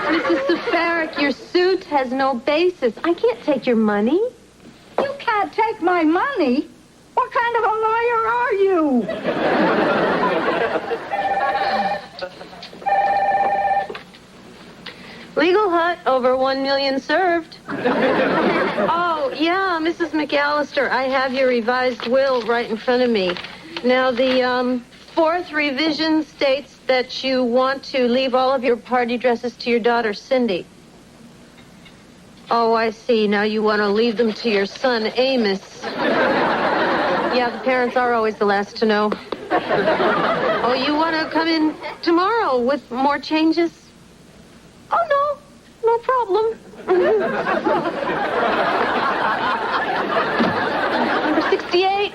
Mrs. Safarik, your suit has no basis. I can't take your money. You can't take my money? What kind of a lawyer are you? Legal hut, over 1 million served. Oh, yeah, Mrs. McAllister, I have your revised will right in front of me. Now, the fourth revision states that you want to leave all of your party dresses to your daughter, Cindy. Oh, I see. Now you want to leave them to your son, Amos. Yeah, the parents are always the last to know. Oh, you want to come in tomorrow with more changes? Oh, no problem. Number 68.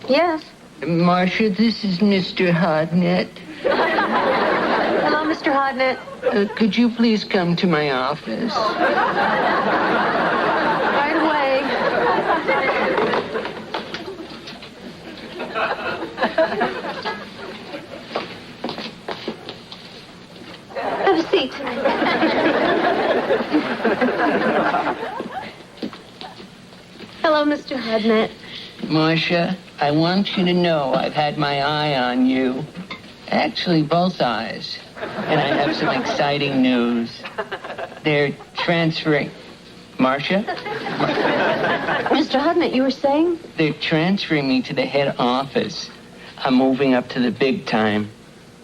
Yes. Marcia, this is Mr. Hodnett. Hello, Mr. Hodnett. Could you please come to my office? Right away. Have a seat. Hello, Mr. Hodnett. Marcia, I want you to know I've had my eye on you. Actually, both eyes. And I have some exciting news. They're transferring... Marcia? Mr. Hodnett, you were saying? They're transferring me to the head office. I'm moving up to the big time.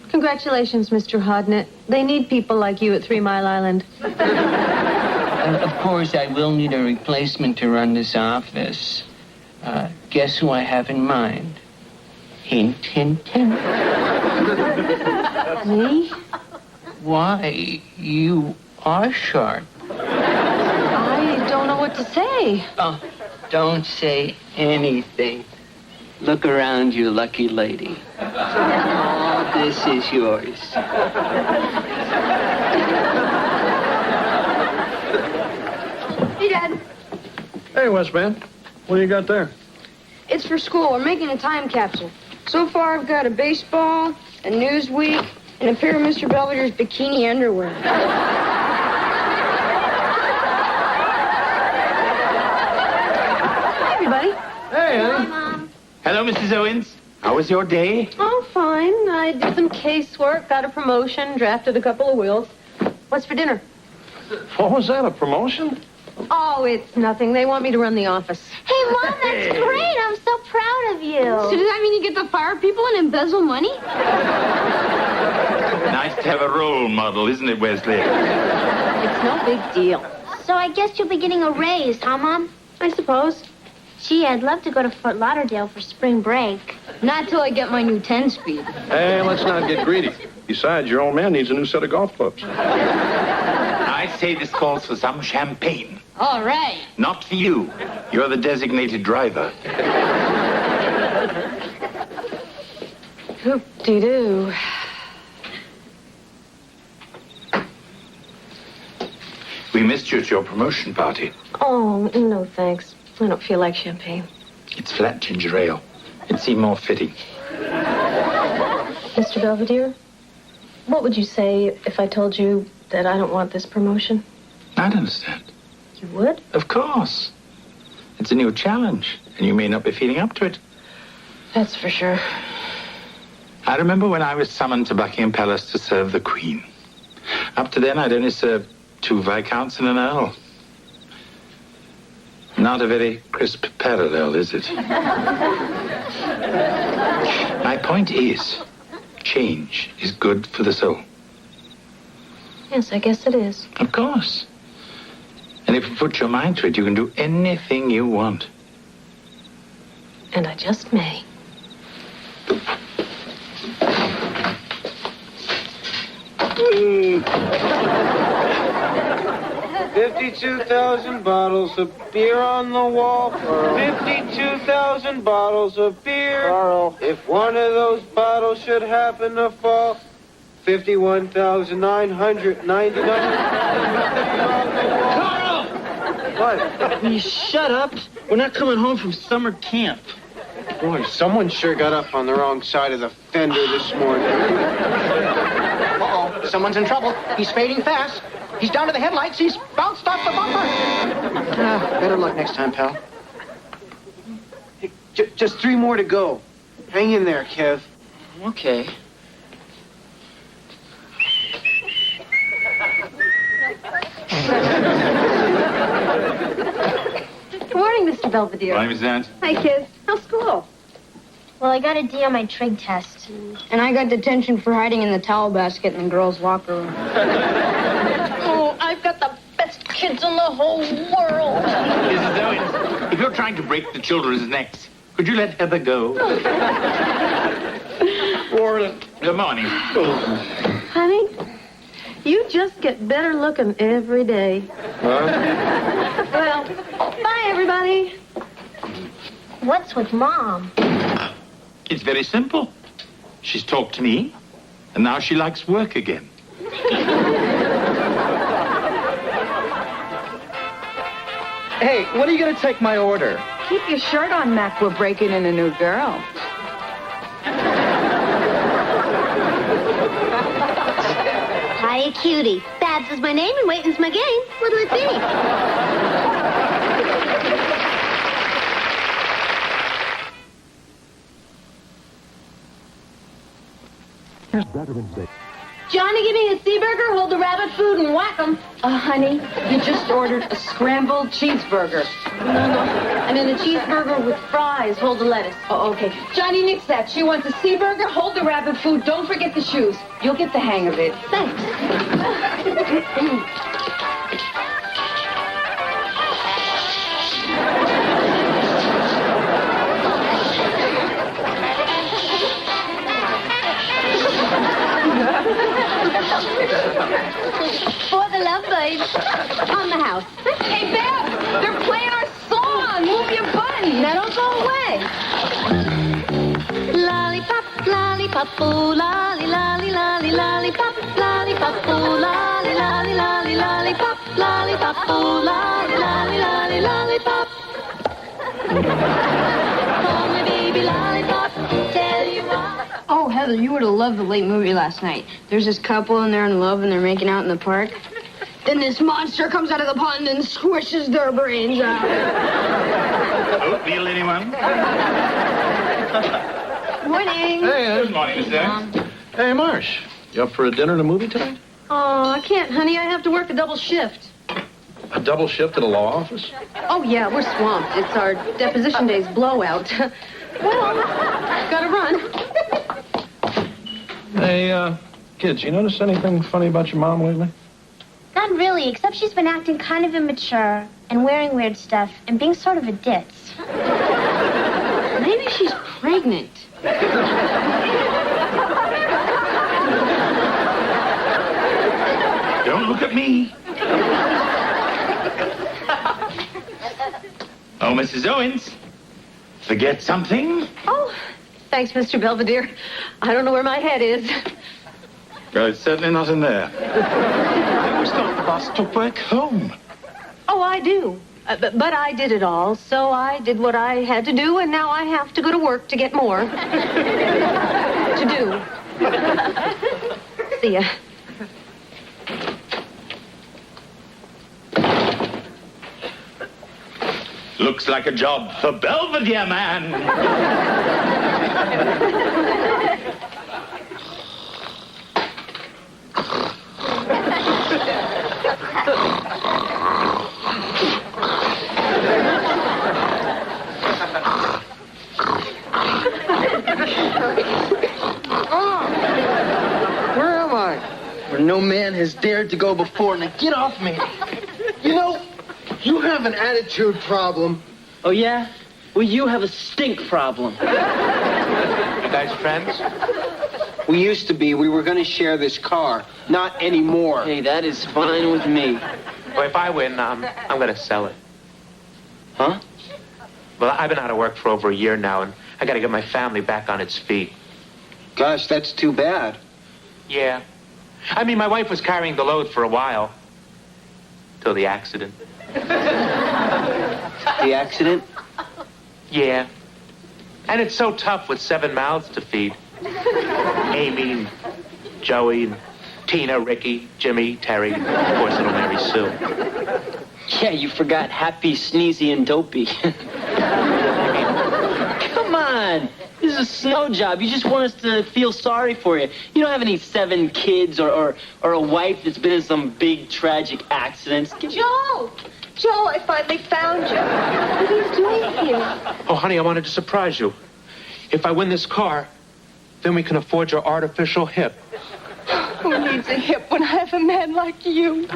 Congratulations, Mr. Hodnett. They need people like you at 3 Mile Island. Of course, I will need a replacement to run this office. Guess who I have in mind? Hint, hint, hint. Me? Why, you are sharp. I don't know what to say. Oh, don't say anything. Look around, you lucky lady. All this is yours. Hey, Dad. Hey, Westman. What do you got there? It's for school. We're making a time capsule. So far, I've got a baseball, a Newsweek, and a pair of Mr. Belvedere's bikini underwear. Hi, everybody. Hey, honey. Mom. Hello, Mrs. Owens. How was your day? Oh, fine. I did some casework, got a promotion, drafted a couple of wills. What's for dinner? What was that, a promotion? Oh, it's nothing. They want me to run the office. Hey, Mom, that's great. I'm so proud of you. So does that mean you get to fire people and embezzle money? Nice to have a role model, isn't it, Wesley? It's no big deal. So I guess you'll be getting a raise, huh, Mom? I suppose. Gee, I'd love to go to Fort Lauderdale for spring break. Not till I get my new 10-speed. Hey, let's not get greedy. Besides, your old man needs a new set of golf clubs. I say this calls for some champagne. All right. Not for you. You're the designated driver. Hoop-dee-doo. We missed you at your promotion party. Oh, no thanks. I don't feel like champagne. It's flat ginger ale. It seemed more fitting. Mr. Belvedere, what would you say if I told you that I don't want this promotion? I'd understand. You would? Of course. It's a new challenge, and you may not be feeling up to it. That's for sure. I remember when I was summoned to Buckingham Palace to serve the Queen. Up to then, I'd only served 2 Viscounts and an Earl. Not a very crisp parallel, is it? My point is, change is good for the soul. Yes, I guess it is. Of course. And if you put your mind to it, you can do anything you want. And I just may. Mm. 52,000 bottles of beer on the wall. 52,000 bottles of beer. Carl. If one of those bottles should happen to fall, 51,999. Carl! What? Will you shut up? We're not coming home from summer camp. Boy, someone sure got up on the wrong side of the fender this morning. Uh-oh, someone's in trouble. He's fading fast. He's down to the headlights. He's bounced off the bumper. Better luck next time, pal. Hey, just 3 more to go. Hang in there, Kev. Okay. Good morning, Mr. Belvedere. Why, Miss Dance? Hi, kids. How's school? Well, I got a D on my trig test. And I got detention for hiding in the towel basket in the girls' locker room. Oh, I've got the best kids in the whole world. Mrs. Owens, if you're trying to break the children's necks, could you let Heather go? Good morning. Honey, you just get better looking every day. Huh? Well, bye, everybody. What's with Mom? It's very simple. She's talked to me, and now she likes work again. Hey, when are you going to take my order? Keep your shirt on, Mac. We're breaking in a new girl. Hi, cutie. Babs is my name and Waiting's my game. What'll it be? Veterans Day. Johnny, give me a Seaburger, hold the rabbit food, and whack 'em. Honey, you just ordered a scrambled cheeseburger. No. I mean, a cheeseburger with fries, hold the lettuce. Oh, okay. Johnny, nix that. She wants a Seaburger, hold the rabbit food, don't forget the shoes. You'll get the hang of it. Thanks. For the lovebirds on the house. Hey, Beth, they're playing our song. Move your button. Now don't go away. Lollipop, lollipop, ooh, lolly, lolly, lolly, lollipop, lollipop, ooh, lolly, lolly, lolly, lollipop, lollipop, ooh, lolly, lolly, lolly, lollipop. Call me baby lollipop, tell you what. Oh, Heather. Mother, you would have loved the late movie last night. There's this couple and they're in love and they're making out in the park. Then this monster comes out of the pond and squishes their brains out. Oatmeal, anyone? Morning. Hey, Good morning, Mr. Hey, Marsh. You up for a dinner and a movie tonight? Oh, I can't, honey. I have to work a double shift. A double shift at a law office? Oh, yeah, we're swamped. It's our deposition day's blowout. Well, gotta run. Hey, kids, you notice anything funny about your mom lately? Not really, except she's been acting kind of immature and wearing weird stuff and being sort of a ditz. Maybe she's pregnant. Don't look at me. Oh, Mrs. Owens. Forget something? Oh, thanks, Mr. Belvedere. I don't know where my head is. Well, it's certainly not in there. It was not bus to work home. Oh, I do. But I did it all, so I did what I had to do, and now I have to go to work to get more to do. See ya. Looks like a job for Belvedere, man. Where am I? Where no man has dared to go before. Now get off me. You know, you have an attitude problem. Oh, yeah? Well, you have a stink problem. You guys friends? We used to be. We were going to share this car. Not anymore. Hey, that is fine with me. Well, if I win, I'm going to sell it. Huh? Well, I've been out of work for over a year now, and I got to get my family back on its feet. Gosh, that's too bad. Yeah. I mean, my wife was carrying the load for a while. Till the accident. The accident? Yeah. And it's so tough with 7 mouths to feed. Amy, and Joey, and Tina, Ricky, Jimmy, Terry, and of course, little Mary Sue. Yeah, you forgot Happy, Sneezy, and Dopey. Come on. This is a snow job. You just want us to feel sorry for you. You don't have any 7 kids or a wife that's been in some big, tragic accidents. Joe! Joe, I finally found you. What are you doing here? Oh, honey, I wanted to surprise you. If I win this car, then we can afford your artificial hip. Who needs a hip when I have a man like you?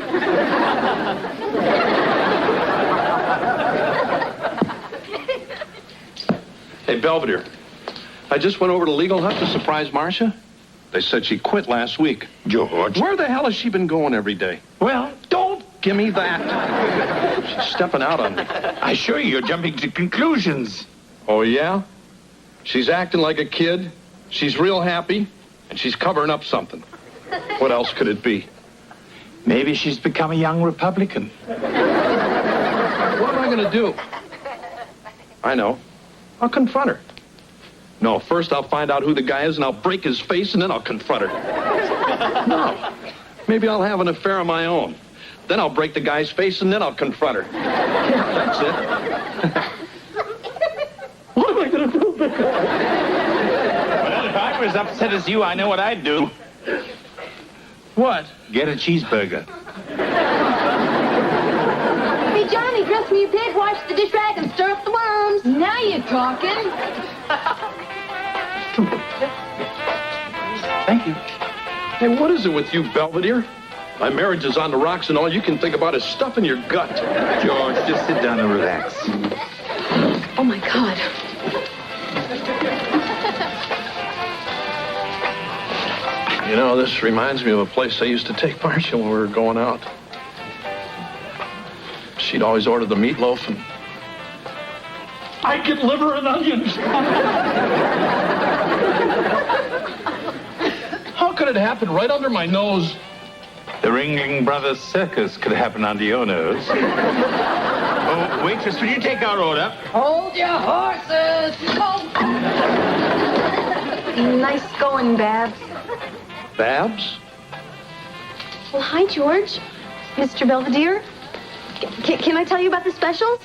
Hey, Belvedere. I just went over to Legal Hut to surprise Marcia. They said she quit last week. George. Where the hell has she been going every day? Well, Don't give me that. She's stepping out on me. I assure you, you're jumping to conclusions. Oh, yeah? She's acting like a kid. She's real happy. And she's covering up something. What else could it be? Maybe she's become a young Republican. What am I going to do? I know. I'll confront her. No, first I'll find out who the guy is and I'll break his face and then I'll confront her. No. Maybe I'll have an affair of my own. Then I'll break the guy's face and then I'll confront her. Yeah, that's it. What am I going to do? Well, if I were as upset as you, I know what I'd do. What? Get a cheeseburger. Hey, Johnny, dress me a pig, wash the dish rag, and stir up the worms. Now you're talking. Thank you. Hey, what is it with you, Belvedere? My marriage is on the rocks and all you can think about is stuffing your gut. George, just sit down and relax. Oh, my God. You know, this reminds me of a place I used to take Marcia when we were going out. She'd always order the meatloaf and I'd get liver and onions. How could it happen right under my nose? The Ringling Brothers Circus could happen under your nose. Oh, waitress, will you take our order? Hold your horses! Oh. Nice going, Babs. Babs? Well, hi, George. Mr. Belvedere. Can I tell you about the specials?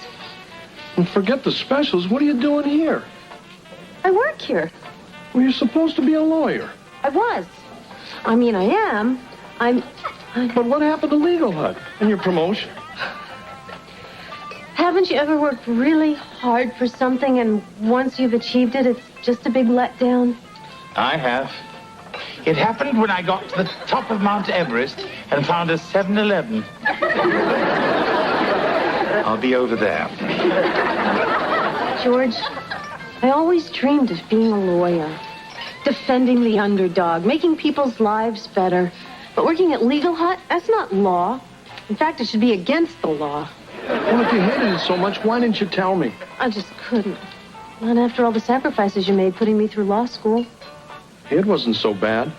Well, forget the specials. What are you doing here? I work here. Well, you're supposed to be a lawyer. I was. I mean, I am. But what happened to Legal Hut and your promotion? Haven't you ever worked really hard for something and once you've achieved it, it's just a big letdown? I have. It happened when I got to the top of Mount Everest and found a 7-Eleven. I'll be over there. George, I always dreamed of being a lawyer, defending the underdog, making people's lives better. But working at Legal Hut, that's not law. In fact, it should be against the law. Well, if you hated it so much, why didn't you tell me? I just couldn't. Not after all the sacrifices you made putting me through law school. It wasn't so bad.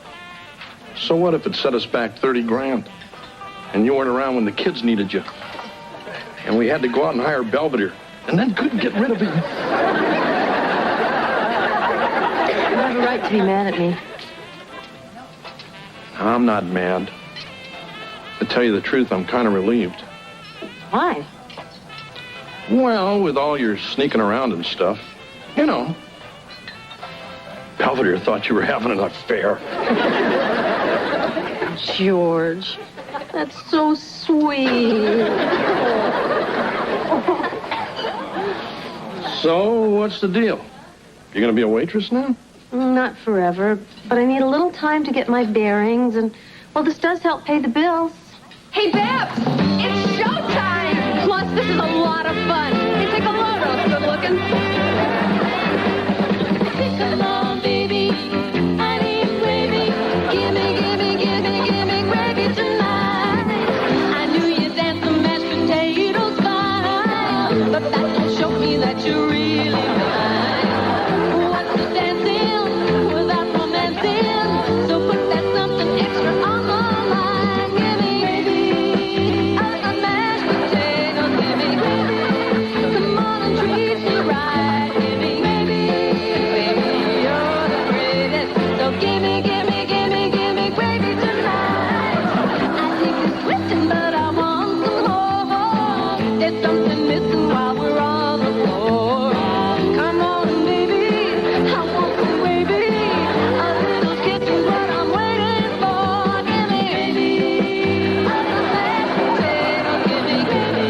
So what if it set us back 30 grand? And you weren't around when the kids needed you. And we had to go out and hire Belvedere. And then couldn't get rid of him. You have a right to be mad at me. I'm not mad. To tell you the truth, I'm kind of relieved. Why? Well, with all your sneaking around and stuff, you know. Belvedere thought you were having an affair. George, that's so sweet. So, what's the deal? You gonna be a waitress now? Not forever, but I need a little time to get my bearings, and, well, this does help pay the bills. Hey, Babs, it's showtime! Plus, this is a lot of fun. Hey, take a load off, good looking. Come on, baby, I need gravy. Gimme gravy tonight. I knew you danced the mashed potatoes fine, but that don't show me that you really mind. What's the dancing without romancing? So put that something extra on my mind. Gimme gravy, I like a mashed potato. Gimme gravy, come on and treat me right. Gimme gravy, baby, you're the greatest. So gimme gravy tonight. I think it's twisting, but I want some more. There's something missing while we're on the floor. Come on, baby, I want some gravy. A little kiss is what I'm waiting for. Gimme gravy, I'm a mashed potato. Gimme gravy,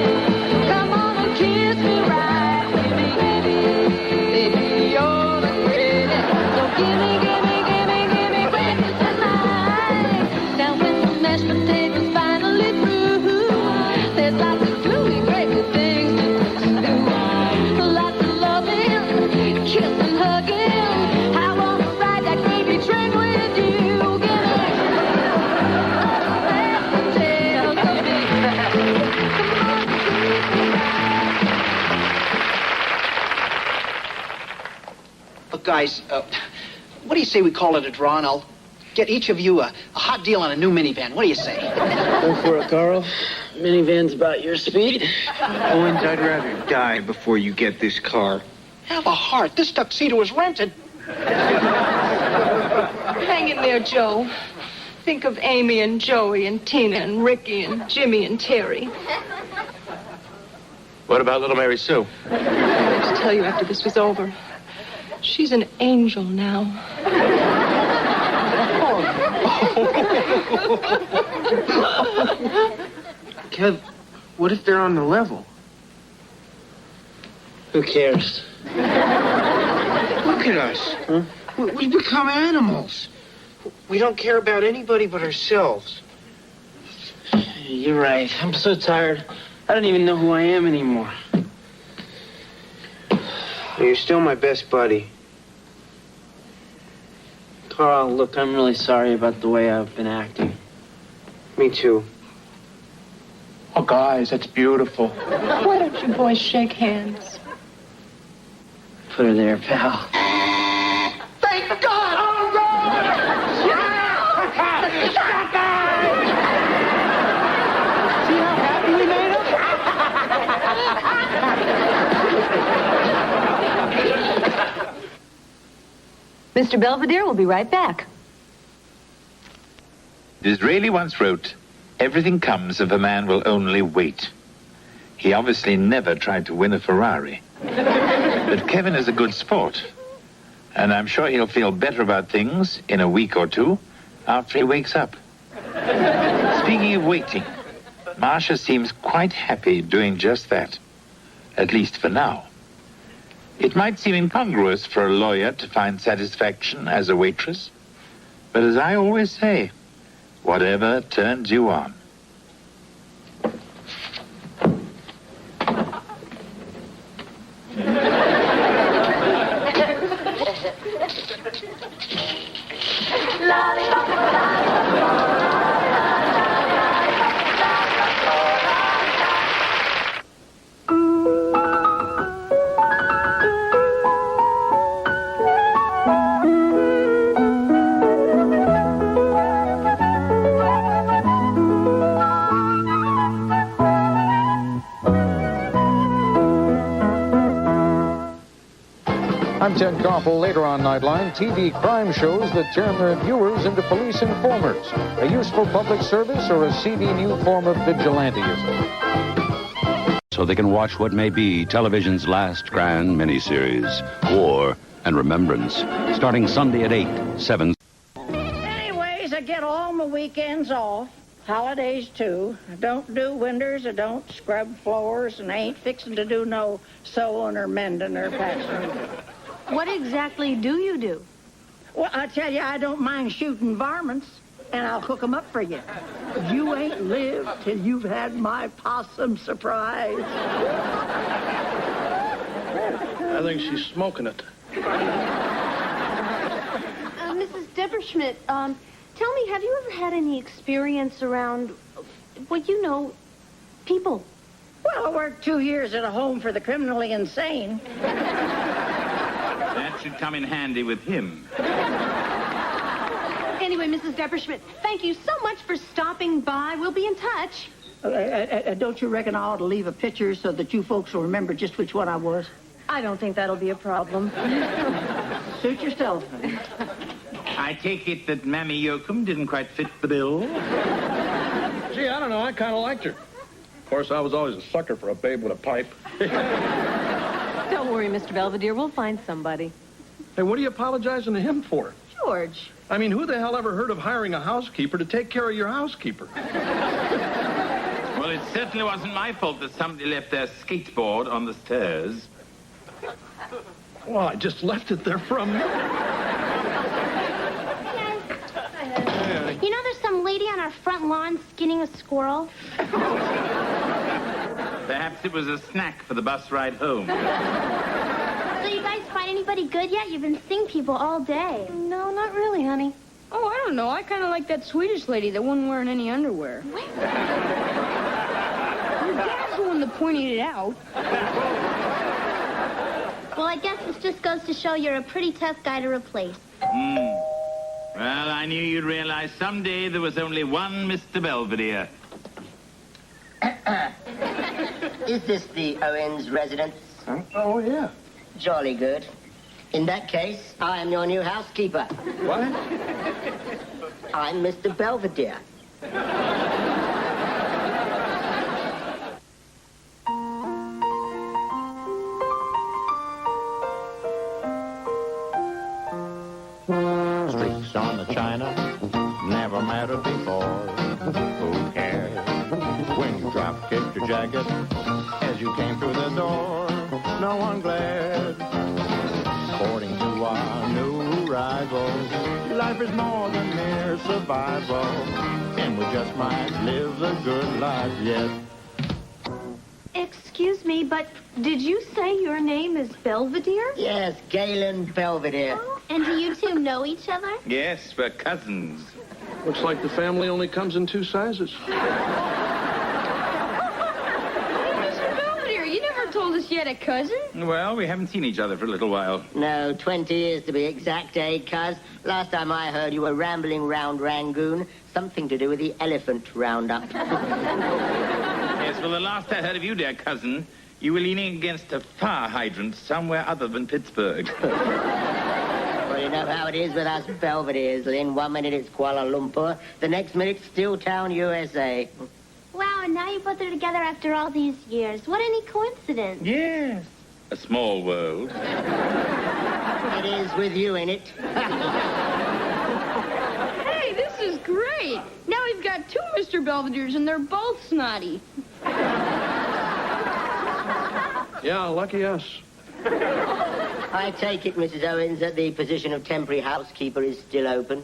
come on and kiss me right. Gimme gravy, baby, you're the greatest. So gimme gravy tonight. Now when the mashed potatoes finally through, there's lots of gooey gravy things to do. Lots of loving, kissing, hugging. I wanna ride that gravy train with you. Gimme mashed potatoes, Look, guys, what do you say we call it a draw, and I'll get each of you a hot deal on a new minivan. What do you say? Go for it, Carl. Minivan's about your speed. Owens, I'd rather die before you get this car. Have a heart. This tuxedo was rented. Hang in there, Joe. Think of Amy and Joey and Tina and Ricky and Jimmy and Terry. What about little Mary Sue? I had to tell you after this was over. She's an angel now. Kev, what if they're on the level? Who cares? Look at us. Huh? We've become animals. We don't care about anybody but ourselves. You're right. I'm so tired. I don't even know who I am anymore. You're still my best buddy. Carl, look, I'm really sorry about the way I've been acting. Me too. Oh, guys, that's beautiful. Why don't you boys shake hands? Put her there, pal. Thank God! Oh, God! See how happy we made him? Mr. Belvedere will be right back. Disraeli once wrote, "Everything comes if a man will only wait." He obviously never tried to win a Ferrari. But Kevin is a good sport. And I'm sure he'll feel better about things in a week or two after he wakes up. Speaking of waiting, Marcia seems quite happy doing just that. At least for now. It might seem incongruous for a lawyer to find satisfaction as a waitress. But as I always say, whatever turns you on. I'm Ted Koppel. Later on Nightline, TV crime shows that turn their viewers into police informers. A useful public service or a seedy new form of vigilantism? So they can watch what may be television's last grand miniseries, War and Remembrance, starting Sunday at 8, 7. Anyways, I get all my weekends off. Holidays, too. I don't do windows, I don't scrub floors, and I ain't fixing to do no sewing or mending or patching. What exactly do you do? Well, I tell you, I don't mind shooting varmints, and I'll cook 'em up for you. You ain't lived till you've had my possum surprise. I think she's smoking it. Mrs. Deberschmidt, tell me, have you ever had any experience around, well, you know, people? Well, I worked 2 years at a home for the criminally insane. That should come in handy with him. Anyway, Mrs. Deberschmidt, thank you so much for stopping by. We'll be in touch. Don't you reckon I ought to leave a picture so that you folks will remember just which one I was? I don't think that'll be a problem. Suit yourself. I take it that Mammy Yoakum didn't quite fit the bill? Gee, I don't know. I kind of liked her. Of course, I was always a sucker for a babe with a pipe. Don't worry, Mr. Belvedere. We'll find somebody. Hey, what are you apologizing to him for? George. I mean, who the hell ever heard of hiring a housekeeper to take care of your housekeeper? Well, it certainly wasn't my fault that somebody left their skateboard on the stairs. Well, I just left it there for a minute. You know, there's some lady on our front lawn skinning a squirrel. Perhaps it was a snack for the bus ride home. So you guys find anybody good yet? You've been seeing people all day. No, not really, honey. Oh, I don't know. I kind of like that Swedish lady that wasn't wearing any underwear. Your dad's the one that pointed it out. Well, I guess this just goes to show you're a pretty tough guy to replace. Well, I knew you'd realize someday there was only one Mr. Belvedere. Is this the Owens residence? Huh? Oh, yeah. Jolly good. In that case, I am your new housekeeper. What? I'm Mr. Belvedere. Streaks on the china never mattered before. Who cares when you drop-kicked your jacket as you came through the door? No one glared. According to our new rivals, life is more than mere survival, and we just might live the good life yet. Excuse me, but did you say your name is Belvedere? Yes, Galen Belvedere. Oh, and do you two know each other? Yes, we're cousins. Looks like the family only comes in 2 sizes. Mr. Belvedere, you never told us you had a cousin. Well, we haven't seen each other for a little while. No, 20 years to be exact, cuz? Last time I heard you were rambling round Rangoon. Something to do with the elephant roundup. Yes, well, the last I heard of you, dear cousin, you were leaning against a fire hydrant somewhere other than Pittsburgh. Well, You know how it is with us Belvederes, Lynn. 1 minute it's Kuala Lumpur, the next minute Steeltown, USA. Wow, and now you both are together after all these years. What any coincidence. Yes. A small world. It is with you, ain't it? Hey, this is great. Now we've got 2 Mr. Belvederes, and they're both snotty. Yeah, lucky us. I take it, Mrs. Owens, that the position of temporary housekeeper is still open.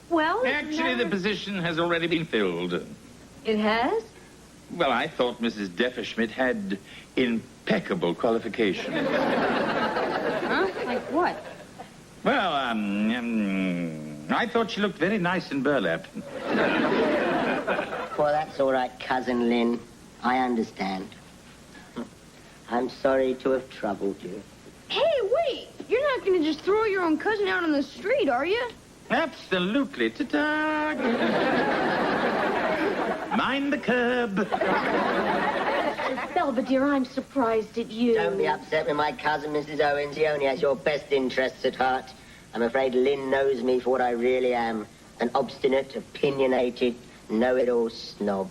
Well, Actually, the position has already been filled. It has? Well, I thought Mrs. Defferschmidt had impeccable qualifications. Huh? Like what? Well, I thought she looked very nice in burlap. Well, that's all right, Cousin Lynn. I understand. I'm sorry to have troubled you. Hey, wait. You're not going to just throw your own cousin out on the street, are you? Absolutely. Ta-ta! Mind the curb. Belvedere, I'm surprised at you. Don't be upset with my cousin, Mrs. Owens. He only has your best interests at heart. I'm afraid Lynn knows me for what I really am. An obstinate, opinionated, know-it-all snob.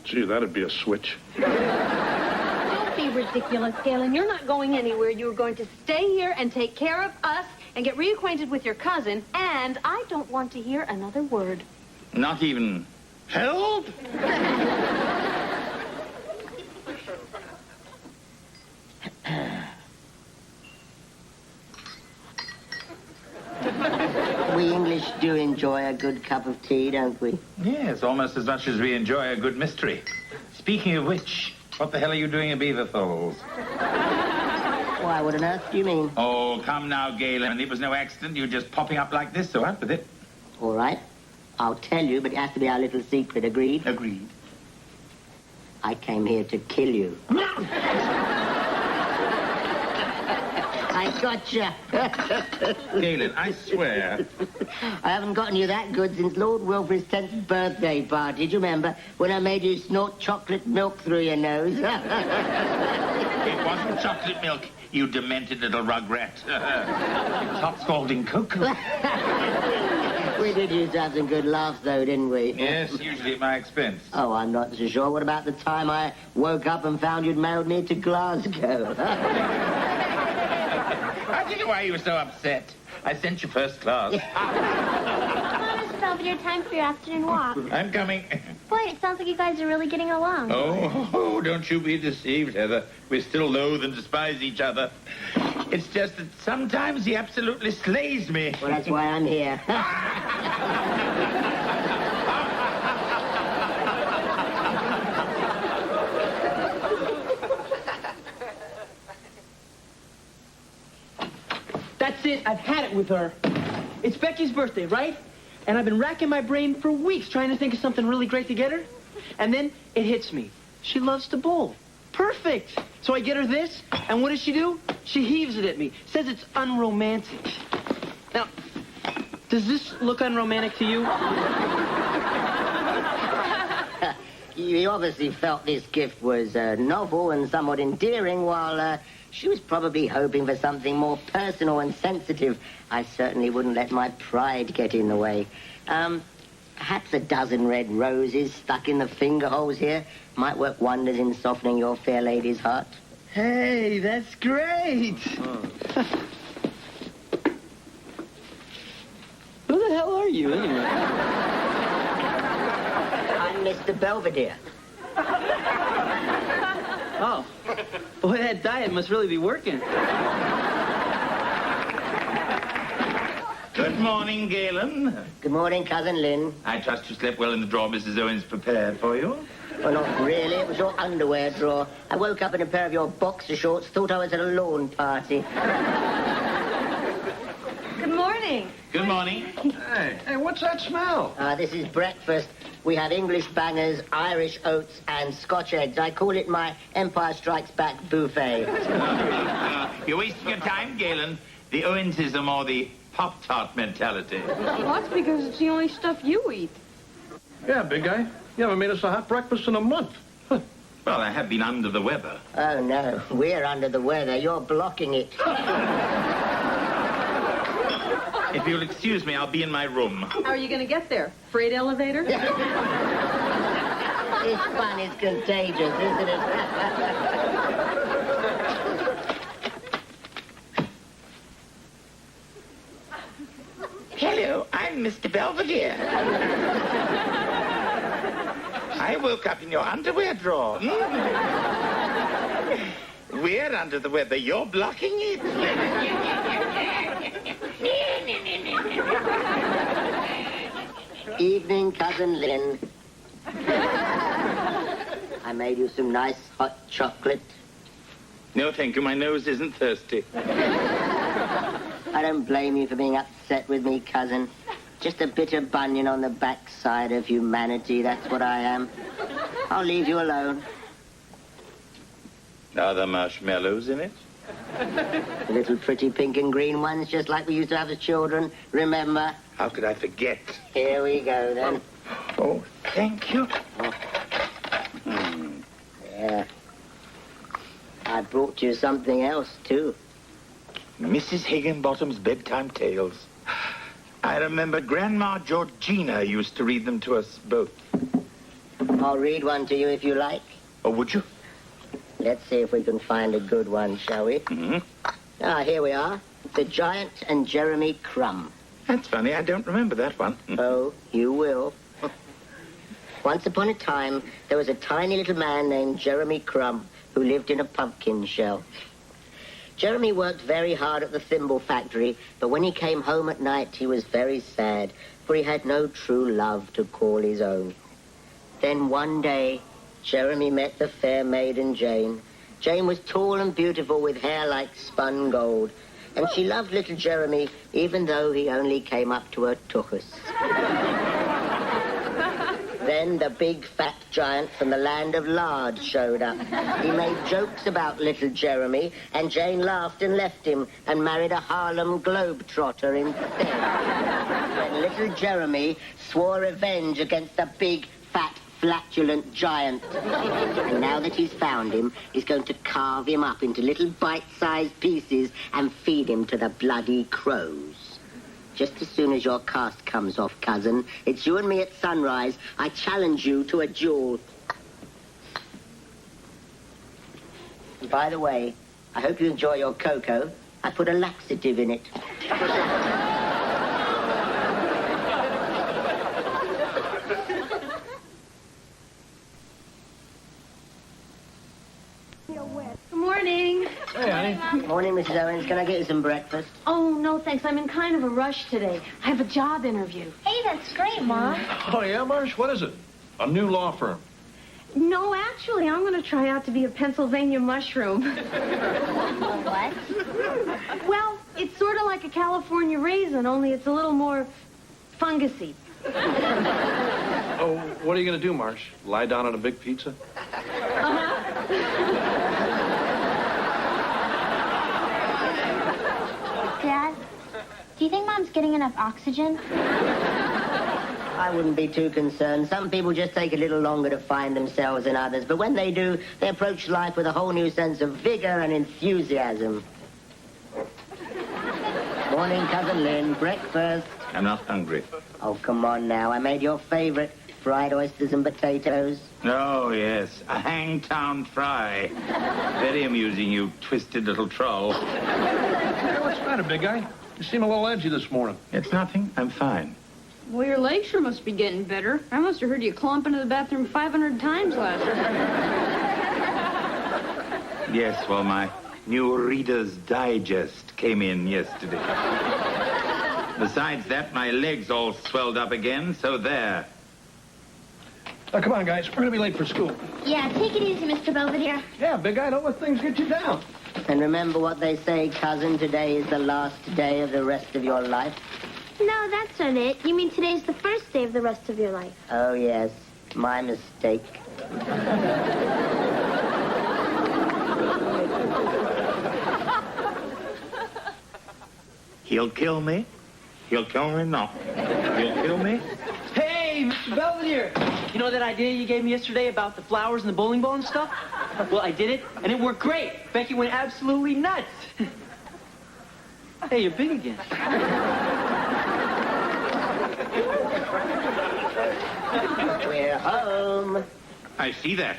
Gee, that'd be a switch. Don't be ridiculous, Galen. You're not going anywhere. You're going to stay here and take care of us and get reacquainted with your cousin, and I don't want to hear another word. Not even help? We English do enjoy a good cup of tea, don't we? Yes, almost as much as we enjoy a good mystery. Speaking of which, what the hell are you doing in Beaver Falls? Why, what on earth do you mean? Oh, come now, Galen. It was no accident. You were just popping up like this, so out with it. All right. I'll tell you, but it has to be our little secret. Agreed? Agreed. I came here to kill you. I gotcha. Galen, I swear. I haven't gotten you that good since Lord Wilfrid's 10th birthday party. Do you remember when I made you snort chocolate milk through your nose? It wasn't chocolate milk, you demented little rugrat. It was hot scalding cocoa. We did used to have some good laughs, though, didn't we? Yes, usually at my expense. Oh, I'm not so sure. What about the time I woke up and found you'd mailed me to Glasgow? I don't know why you were so upset. I sent you first class. Come on, Mr. Belvedere, time for your afternoon walk. I'm coming. Boy, it sounds like you guys are really getting along. Oh, don't you be deceived, Heather. We still loathe and despise each other. It's just that sometimes he absolutely slays me. Well, that's why I'm here. That's it. I've had it with her. It's Becky's birthday, right? And I've been racking my brain for weeks trying to think of something really great to get her. And then it hits me. She loves to bowl. Perfect. So I get her this, and what does she do? She heaves it at me. Says it's unromantic. Now, does this look unromantic to you? You obviously felt this gift was novel and somewhat endearing, while she was probably hoping for something more personal and sensitive. I certainly wouldn't let my pride get in the way. Perhaps a dozen red roses stuck in the finger holes here might work wonders in softening your fair lady's heart. Hey, that's great. Who the hell are you, anyway? I'm Mr. Belvedere. Oh. Boy, that diet must really be working. Good morning, Galen. Good morning, Cousin Lynn. I trust you slept well in the drawer Mrs. Owens prepared for you. Well, not really. It was your underwear drawer. I woke up in a pair of your boxer shorts, thought I was at a lawn party. Good morning. Good morning. Hey, what's that smell? This is breakfast. We have English bangers, Irish oats, and Scotch eggs. I call it my Empire Strikes Back buffet. You're wasting your time, Galen. The Owenses are more the Pop-Tart mentality. Well, that's because it's the only stuff you eat. Yeah, big guy. You haven't made us a hot breakfast in a month. Well, I have been under the weather. Oh, no. We're under the weather. You're blocking it. If you'll excuse me, I'll be in my room. How are you going to get there? Freight elevator? This fun is contagious, isn't it? Hello, I'm Mr. Belvedere. I woke up in your underwear drawer. We're under the weather. You're blocking it. Evening, Cousin Lynn. I made you some nice hot chocolate. No, thank you. My nose isn't thirsty. I don't blame you for being upset with me, cousin. Just a bitter bunion on the backside of humanity, that's what I am. I'll leave you alone. Are there marshmallows in it? The little pretty pink and green ones, just like we used to have as children, remember? How could I forget? Here we go, then. Oh, thank you. Yeah. I brought you something else, too. Mrs. Higginbottom's bedtime tales. I remember Grandma Georgina used to read them to us both. I'll read one to you if you like. Oh, would you? Let's see if we can find a good one, shall we? Mm-hmm. Ah, here we are. The Giant and Jeremy Crumb. That's funny. I don't remember that one. Oh, you will. Once upon a time, there was a tiny little man named Jeremy Crumb who lived in a pumpkin shell. Jeremy worked very hard at the thimble factory, but when he came home at night, he was very sad, for he had no true love to call his own. Then one day, Jeremy met the fair maiden Jane. Jane was tall and beautiful with hair like spun gold, and she loved little Jeremy even though he only came up to her tuchus. Then the big fat giant from the land of lard showed up. He made jokes about little Jeremy, and Jane laughed and left him and married a Harlem globetrotter instead. When little Jeremy swore revenge against the big fat flatulent giant. And now that he's found him, he's going to carve him up into little bite-sized pieces and feed him to the bloody crows. Just as soon as your cast comes off, cousin, it's you and me at sunrise. I challenge you to a duel. And by the way, I hope you enjoy your cocoa. I put a laxative in it. Good morning. Hey, honey. Morning, Mrs. Owens. Can I get you some breakfast? Oh, no, thanks. I'm in kind of a rush today. I have a job interview. Hey, that's great, Mom. Oh, yeah, Marsh? What is it? A new law firm. No, actually, I'm going to try out to be a Pennsylvania mushroom. What? Well, it's sort of like a California raisin, only it's a little more fungusy. Oh, what are you going to do, Marsh? Lie down on a big pizza? Dad, do you think Mom's getting enough oxygen? I wouldn't be too concerned. Some people just take a little longer to find themselves than others, but when they do, they approach life with a whole new sense of vigor and enthusiasm. Morning, Cousin Lynn. Breakfast. I'm not hungry. Oh, come on now. I made your favorite, fried oysters and potatoes. Oh, yes. A Hangtown fry. Very amusing, you twisted little troll. Hey, what's the matter, big guy? You seem a little edgy this morning. It's nothing. I'm fine. Well, your legs sure must be getting better. I must have heard you clump into the bathroom 500 times last night. Yes, well, my new Reader's Digest came in yesterday. Besides that, my legs all swelled up again, so there. Now, come on, guys. We're going to be late for school. Yeah, take it easy, Mr. Belvedere. Yeah, big guy, don't let things get you down. And remember what they say, cousin, today is the last day of the rest of your life. No, that's not it. You mean today's the first day of the rest of your life. Oh, yes. My mistake. He'll kill me. He'll kill me now. He'll kill me. Hey, Mr. Belvedere. You know that idea you gave me yesterday about the flowers and the bowling ball and stuff? Well, I did it, and it worked great. Becky went absolutely nuts. Hey, you're big again. We're home. I see that.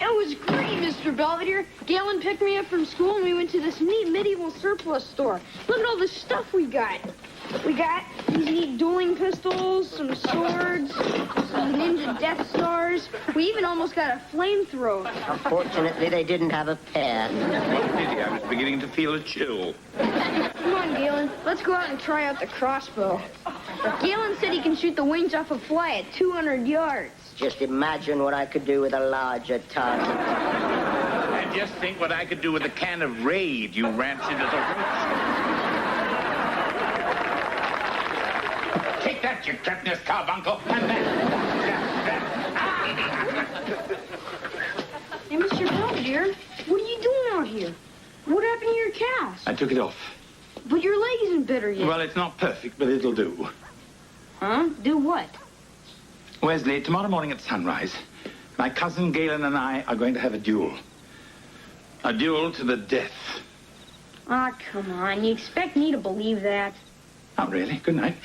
It was great, Mr. Belvedere. Galen picked me up from school and we went to this neat medieval surplus store. Look at all the stuff we got. We got these neat dueling pistols, some swords, some ninja Death Stars. We even almost got a flamethrower. Unfortunately, they didn't have a pair. What a pity. I was beginning to feel a chill. Come on, Galen. Let's go out and try out the crossbow. Galen said he can shoot the wings off a fly at 200 yards. Just imagine what I could do with a larger target. And just think what I could do with a can of Raid, you rancid little witch. Take that, you cretinous carbuncle, and Hey, Mr. Belvedere, what are you doing out here? What happened to your cast? I took it off. But your leg isn't better yet. Well, it's not perfect, but it'll do. Huh? Do what? Wesley, tomorrow morning at sunrise, my cousin Galen and I are going to have a duel. A duel to the death. Ah, come on. You expect me to believe that? Not really. Good night.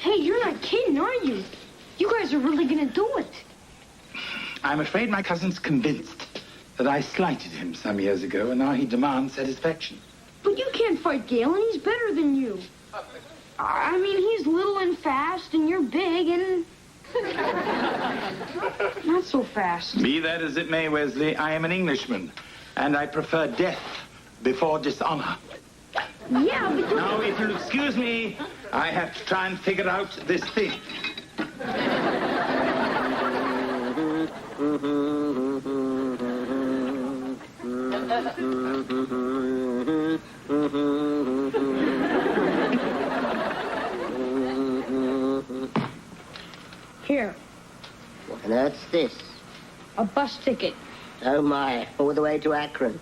Hey, you're not kidding, are you? You guys are really gonna do it. I'm afraid my cousin's convinced that I slighted him some years ago, and now he demands satisfaction. But you can't fight Galen. He's better than you. I mean, he's little and fast, and you're big and... not so fast. Be that as it may, Wesley, I am an Englishman, and I prefer death before dishonor. Yeah, but... Now, if you'll excuse me, I have to try and figure out this thing. Here, What on earth's this? a bus ticket. Oh my, all the way to Akron.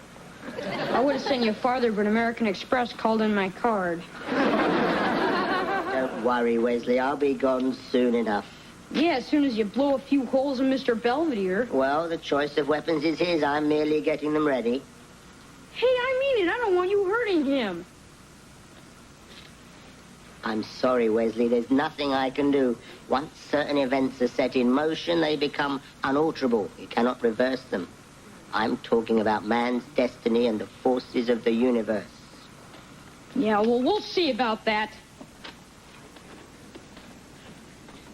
I would have sent you farther, but American Express called in my card. Don't worry, Wesley, I'll be gone soon enough. Yeah, as soon as you blow a few holes in Mr. Belvedere. Well, the choice of weapons is his. I'm merely getting them ready. Hey, I mean it. I don't want you hurting him. I'm sorry, Wesley. There's nothing I can do. Once certain events are set in motion, they become unalterable. You cannot reverse them. I'm talking about man's destiny and the forces of the universe. Yeah, well, we'll see about that.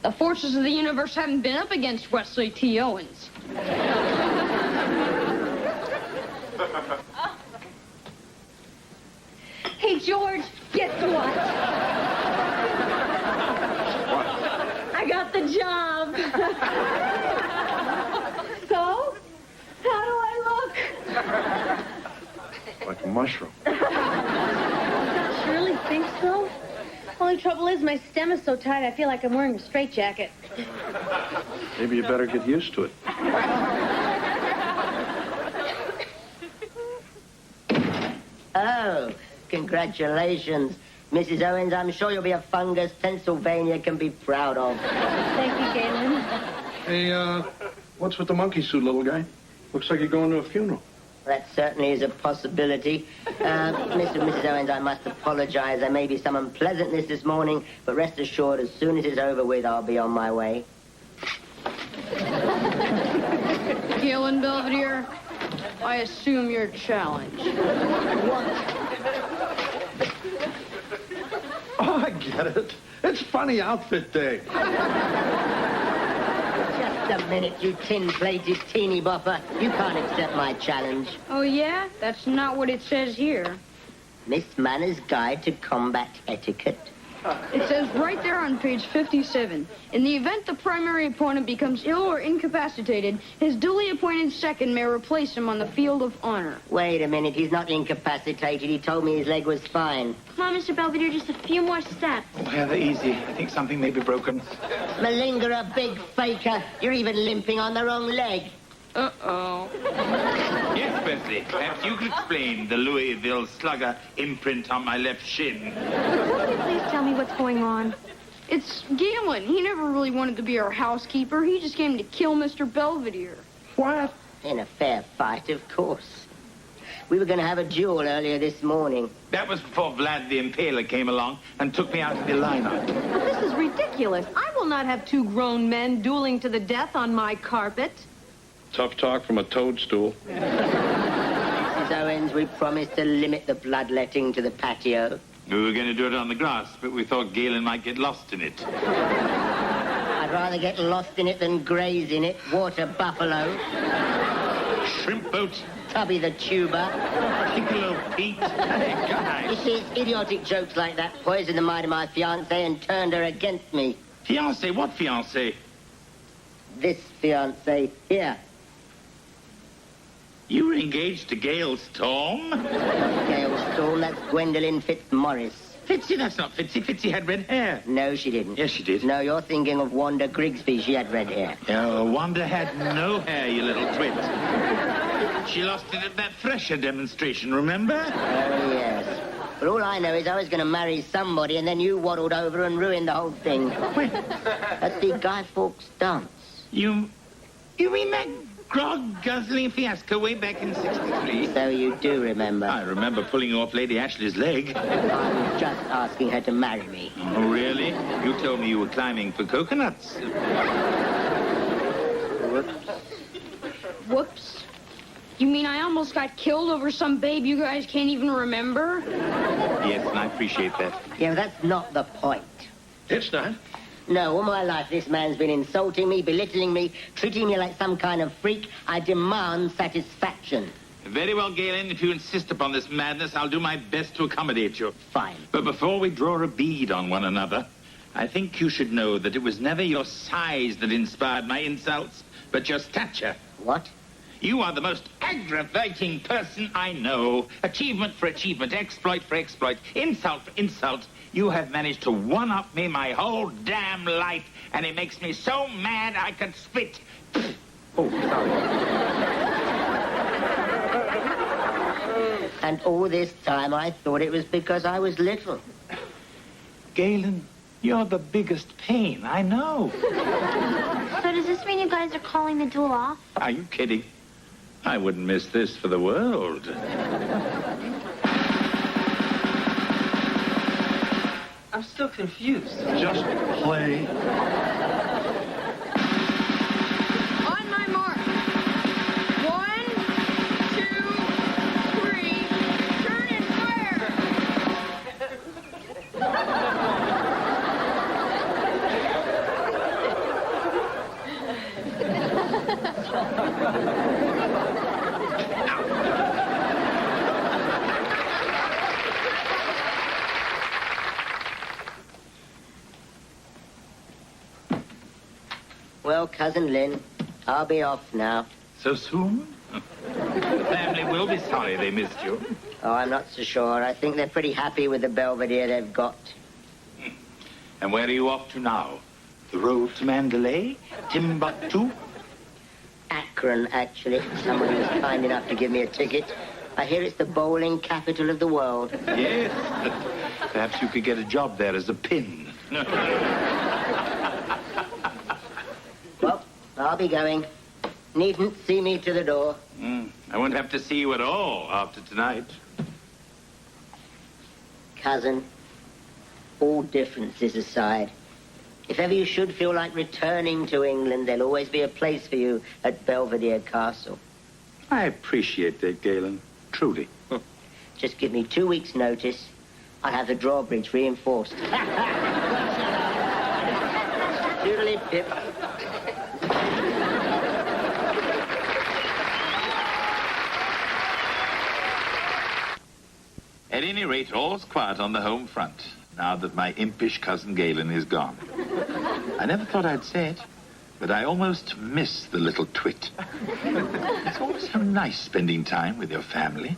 The forces of the universe haven't been up against Wesley T. Owens. Hey, George, guess what? I got the job. So, how do I look? Like a mushroom. Don't you really think so? Only trouble is my stem is so tight I feel like I'm wearing a straitjacket. Maybe you better get used to it. Oh, congratulations. Mrs. Owens, I'm sure you'll be a fungus Pennsylvania can be proud of. Thank you, Galen. Hey, what's with the monkey suit, little guy? Looks like you're going to a funeral. That certainly is a possibility. Mr. and Mrs. Owens, I must apologize. There may be some unpleasantness this morning, but rest assured, as soon as it's over with, I'll be on my way. Galen Belvedere, I assume your challenge. What? Oh, I get it. It's funny outfit day. Just a minute, you tin-plated teeny bopper. You can't accept my challenge. Oh, yeah? That's not what it says here. Miss Manners' Guide to Combat Etiquette. It says right there on page 57, in the event the primary opponent becomes ill or incapacitated, his duly appointed second may replace him on the field of honor. Wait a minute, he's not incapacitated. He told me his leg was fine. Come on, Mr. Belvedere, just a few more steps. Oh, Heather, easy. I think something may be broken. Malingerer, big faker. You're even limping on the wrong leg. Uh-oh. Yes, Wesley. Perhaps you could explain the Louisville slugger imprint on my left shin. Somebody please tell me what's going on. It's Galen. He never really wanted to be our housekeeper. He just came to kill Mr. Belvedere. What? In a fair fight, of course. We were going to have a duel earlier this morning. That was before Vlad the Impaler came along and took me out of the lineup. But this is ridiculous. I will not have two grown men dueling to the death on my carpet. Tough talk from a toadstool. Mrs. Owens, we promised to limit the bloodletting to the patio. We were going to do it on the grass, but we thought Galen might get lost in it. I'd rather get lost in it than graze in it. Water buffalo. Shrimp boat. Tubby the tuber. Piccolo Pete. You see, it's idiotic jokes like that poisoned the mind of my fiancée and turned her against me. Fiancé? What fiancé? This fiancée here. You were engaged to Gail Storm? Gail Storm, that's Gwendolyn Fitzmaurice. Fitzy, that's not Fitzy. Fitzy had red hair. No, she didn't. Yes, she did. No, you're thinking of Wanda Grigsby. She had red hair. Oh, Wanda had no hair, you little twit. She lost it at that Thresher demonstration, remember? Oh, yes. But all I know is I was going to marry somebody, and then you waddled over and ruined the whole thing. At the Guy Fawkes dance. You mean that grog-guzzling fiasco way back in 63? So you do remember. I remember pulling you off Lady Ashley's leg. I was just asking her to marry me. Oh, really? You told me you were climbing for coconuts. Whoops. Whoops. You mean I almost got killed over some babe you guys can't even remember? Yes, and I appreciate that. Yeah, that's not the point. It's not. No, all my life this man's been insulting me, belittling me, treating me like some kind of freak. I demand satisfaction. Very well, Galen. If you insist upon this madness, I'll do my best to accommodate you. Fine. But before we draw a bead on one another, I think you should know that it was never your size that inspired my insults, but your stature. What? You are the most aggravating person I know. Achievement for achievement, exploit for exploit, insult for insult. You have managed to one-up me my whole damn life, and it makes me so mad I could spit. Oh, sorry. And all this time I thought it was because I was little. Galen, you're the biggest pain I know. So does this mean you guys are calling the duel off? Are you kidding? I wouldn't miss this for the world. I'm still confused. Just play. On my mark. 1, 2, 3. Turn and fire. Well, Cousin Lynn, I'll be off now. So soon? The family will be sorry they missed you. Oh, I'm not so sure. I think they're pretty happy with the Belvedere they've got. And where are you off to now? The road to Mandalay? Timbuktu? Akron, actually. Somebody was kind enough to give me a ticket. I hear it's the bowling capital of the world. Yes. Perhaps you could get a job there as a pin. Well, I'll be going. Needn't see me to the door. I won't have to see you at all after tonight. Cousin, all differences aside, if ever you should feel like returning to England, there'll always be a place for you at Belvedere Castle. I appreciate that, Galen. Truly. Just give me 2 weeks' notice. I'll have the drawbridge reinforced. Doodly-pip. At any rate, all's quiet on the home front, now that my impish cousin Galen is gone. I never thought I'd say it, but I almost miss the little twit. It's always so nice spending time with your family,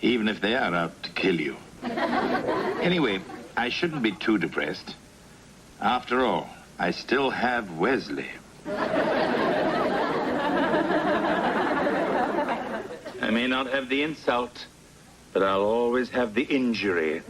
even if they are out to kill you. Anyway, I shouldn't be too depressed. After all, I still have Wesley. I may not have the insult, but I'll always have the injury.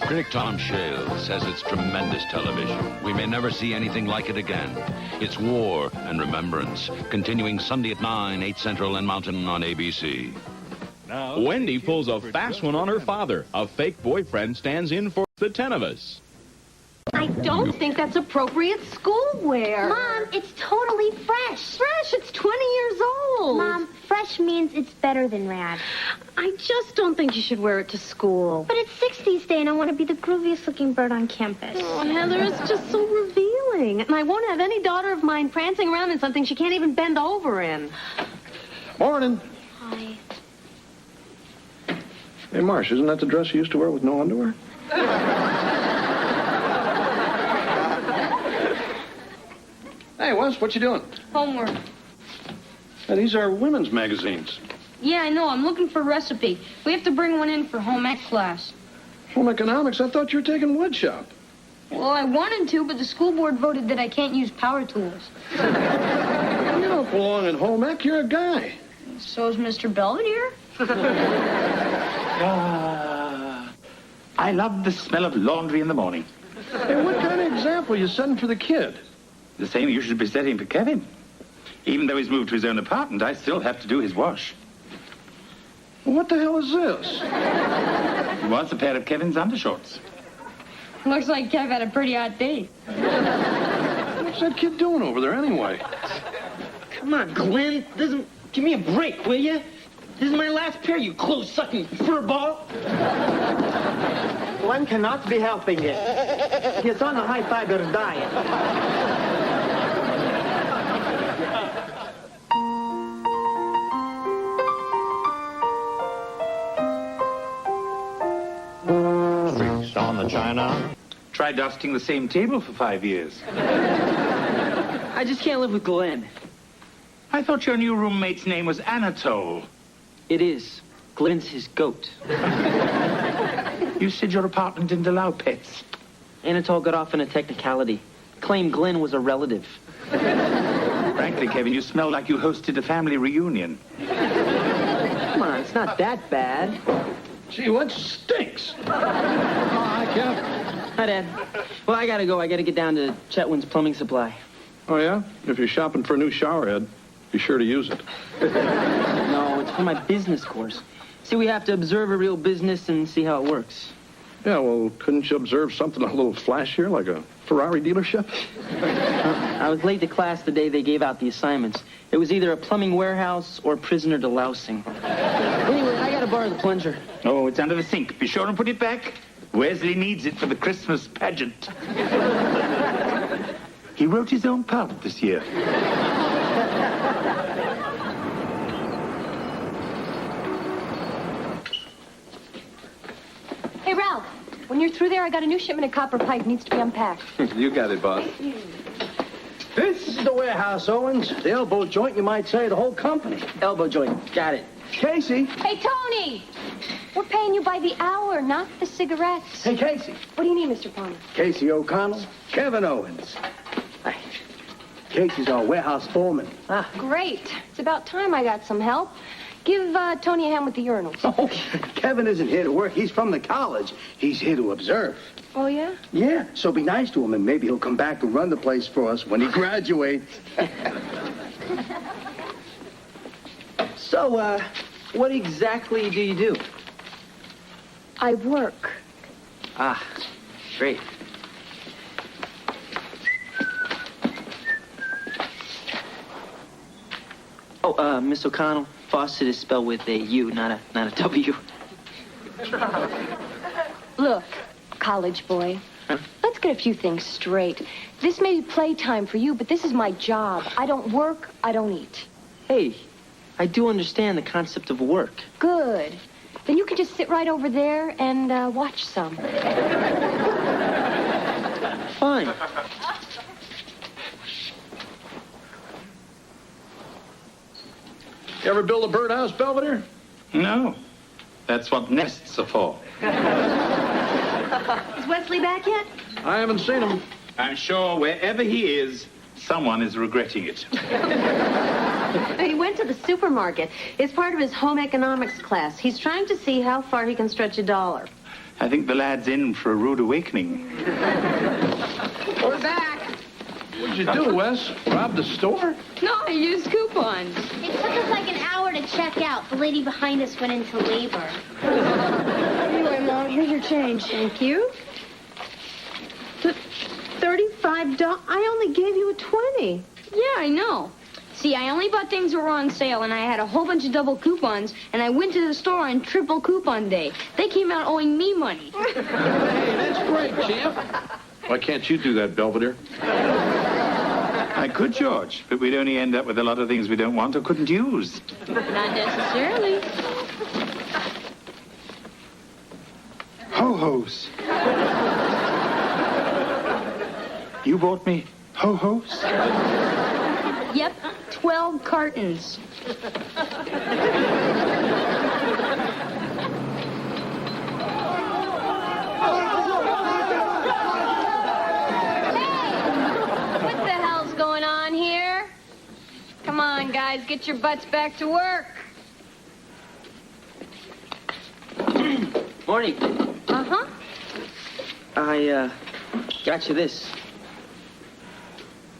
Critic Tom Shale says it's tremendous television. We may never see anything like it again. It's War and Remembrance, continuing Sunday at 9, 8 Central and Mountain on ABC. Wendy pulls a fast one on her father. A fake boyfriend stands in for the 10 of us. I don't think that's appropriate schoolwear. Mom, it's totally fresh. Fresh? It's 20 years old. Mom, fresh means it's better than rad. I just don't think you should wear it to school. But it's 60s day and I want to be the grooviest looking bird on campus. Oh, Heather, it's just so revealing. And I won't have any daughter of mine prancing around in something she can't even bend over in. Morning. Hi. Hey, Marsh, isn't that the dress you used to wear with no underwear? Hey, Wes, what you doing? Homework. Hey, these are women's magazines. Yeah, I know. I'm looking for a recipe. We have to bring one in for home ec class. Home economics? I thought you were taking wood shop. Well, I wanted to, but the school board voted that I can't use power tools. You don't belong in home ec. You're a guy. So is Mr. Belvedere. I love the smell of laundry in the morning. Hey, what kind of example are you setting for the kid? The same you should be setting for Kevin. Even though he's moved to his own apartment, I still have to do his wash. What the hell is this? He wants a pair of Kevin's undershorts. Looks like Kev had a pretty hot day. What's that kid doing over there anyway? Come on, Glenn. Give me a break, will you? This is my last pair, you clothes-sucking furball. One cannot be helping it. He's on a high-fiber diet. Streaks on the china. Try dusting the same table for 5 years. I just can't live with Glenn. I thought your new roommate's name was Anatole. It is. Glenn's his goat. You said your apartment didn't allow pets. Anatole got off in a technicality. Claimed Glenn was a relative. Frankly, Kevin, you smell like you hosted a family reunion. Come on, it's not that bad. Gee, what stinks? Hi, Kev. Hi, Dad. Well, I gotta go. I gotta get down to Chetwin's plumbing supply. Oh, yeah? If you're shopping for a new shower head, be sure to use it. No, it's for my business course. See, we have to observe a real business and see how it works. Yeah, well, couldn't you observe something a little flashier, like a Ferrari dealership? I was late to class the day they gave out the assignments. It was either a plumbing warehouse or prisoner delousing. Anyway, I gotta borrow the plunger. Oh, it's under the sink. Be sure and put it back. Wesley needs it for the Christmas pageant. He wrote his own part this year. Hey, Ralph, when you're through there, I got a new shipment of copper pipe. Needs to be unpacked. You got it, boss. This is the warehouse, Owens. The elbow joint, you might say, the whole company. Elbow joint. Got it. Casey. Hey, Tony! We're paying you by the hour, not the cigarettes. Hey, Casey. What do you need, Mr. Palmer? Casey O'Connell. Kevin Owens. Hey, Casey's our warehouse foreman. Ah, great. It's about time I got some help. Give Tony a hand with the urinals. Oh, Kevin isn't here to work. He's from the college. He's here to observe. Oh, yeah? Yeah, so be nice to him, and maybe he'll come back and run the place for us when he graduates. So, what exactly do you do? I work. Ah, great. Oh, Miss O'Connell, Fawcett is spelled with a U, not a W. Look, college boy, let's get a few things straight. This may be playtime for you, but this is my job. I don't work, I don't eat. Hey, I do understand the concept of work. Good. Then you can just sit right over there and watch some. Fine. You ever build a birdhouse, Belvedere? No. That's what nests are for. Is Wesley back yet? I haven't seen him. I'm sure wherever he is, someone is regretting it. He went to the supermarket. It's part of his home economics class. He's trying to see how far he can stretch $1. I think the lad's in for a rude awakening. We're back. What'd you do, Wes? Rob the store? No, I used coupons. It took us like an hour to check out. The lady behind us went into labor. Anyway, Mom, here's your change. Thank you. $35. I only gave you a 20. Yeah, I know. See, I only bought things that were on sale, and I had a whole bunch of double coupons, and I went to the store on triple coupon day. They came out owing me money. Hey, that's great, champ. Why can't you do that, Belvedere? I could, George, but we'd only end up with a lot of things we don't want or couldn't use. Not necessarily. Ho-hos. You bought me ho-hos? Yep, 12 cartons. What the hell's going on here? Come on, guys, get your butts back to work. Morning. Uh-huh. I, got you this.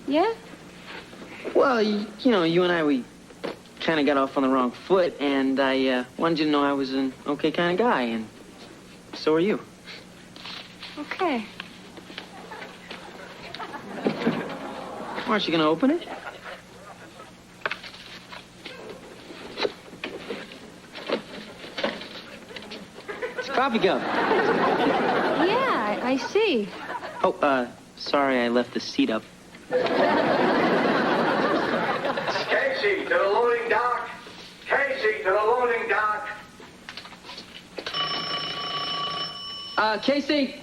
Yeah? Well, you know, you and I, we kind of got off on the wrong foot, and I wanted you to know I was an okay kind of guy, and so are you. Okay. Aren't you going to open it? It's a coffee cup. Yeah, I see. Oh, sorry I left the seat up. Casey, to the loading dock. Casey, to the loading dock. Casey.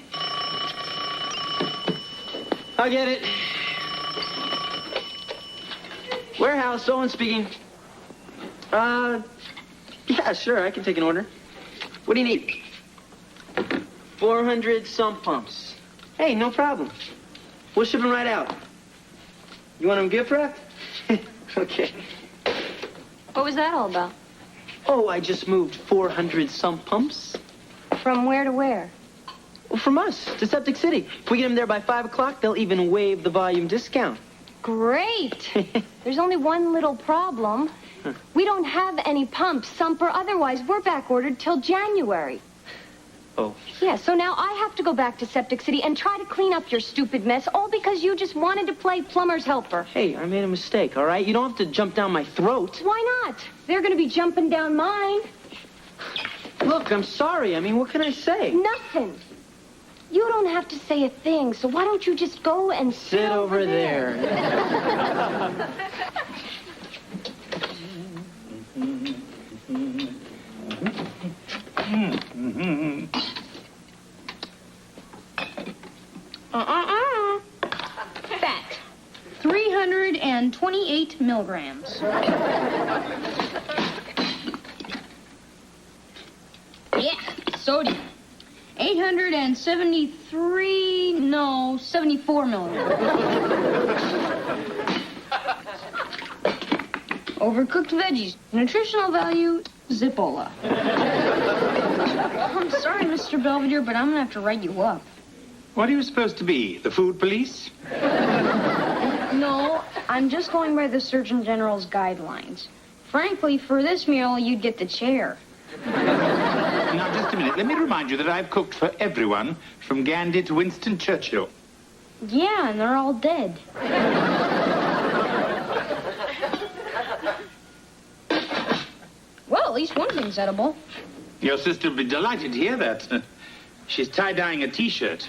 I get it. Warehouse, Owen speaking. Yeah, sure, I can take an order. What do you need? 400 sump pumps. Hey, no problem. We'll ship them right out. You want them gift wrapped? Okay. What was that all about? Oh, I just moved 400 sump pumps. From where to where? Well, from us to Septic City. If we get them there by 5 o'clock, they'll even waive the volume discount. Great. There's only one little problem. We don't have any pumps, sump or otherwise. We're back ordered till January. Oh. Yeah, so now I have to go back to Septic City and try to clean up your stupid mess, all because you just wanted to play plumber's helper. Hey, I made a mistake, all right? You don't have to jump down my throat. Why not? They're going to be jumping down mine. Look, I'm sorry. I mean, what can I say? Nothing. You don't have to say a thing, so why don't you just go and sit over there. Fat. 328 milligrams. Yeah, sodium. 74 milligrams. Overcooked veggies. Nutritional value, Zipola. I'm sorry, Mr. Belvedere, but I'm going to have to write you up. What are you supposed to be, the food police? No, I'm just going by the Surgeon General's guidelines. Frankly, for this meal, you'd get the chair. Now, just a minute. Let me remind you that I've cooked for everyone, from Gandhi to Winston Churchill. Yeah, and they're all dead. Well, at least one thing's edible. Your sister will be delighted to hear that. She's tie-dyeing a T-shirt.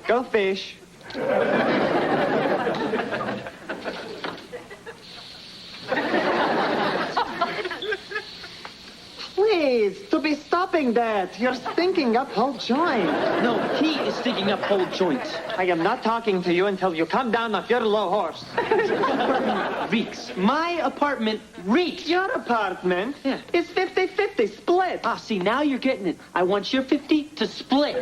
Go fish. Please, to be stopping that. You're stinking up whole joint. No, he is stinking up whole joints. I am not talking to you until you come down off your low horse. Reeks. My apartment reeks. Your apartment? Yeah. Is 50-50 split. Ah, see, now you're getting it. I want your 50 to split.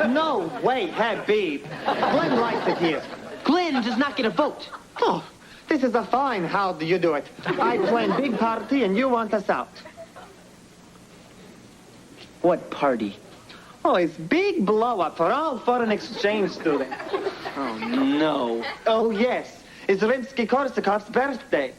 No way, Habib. Glenn likes it here. Glenn does not get a vote. Oh, This is a fine how do you do it. I plan big party and you want us out. What party? Oh, it's big blow-up for all foreign exchange students. Oh, no. Oh, yes. It's Rimsky-Korsakov's birthday.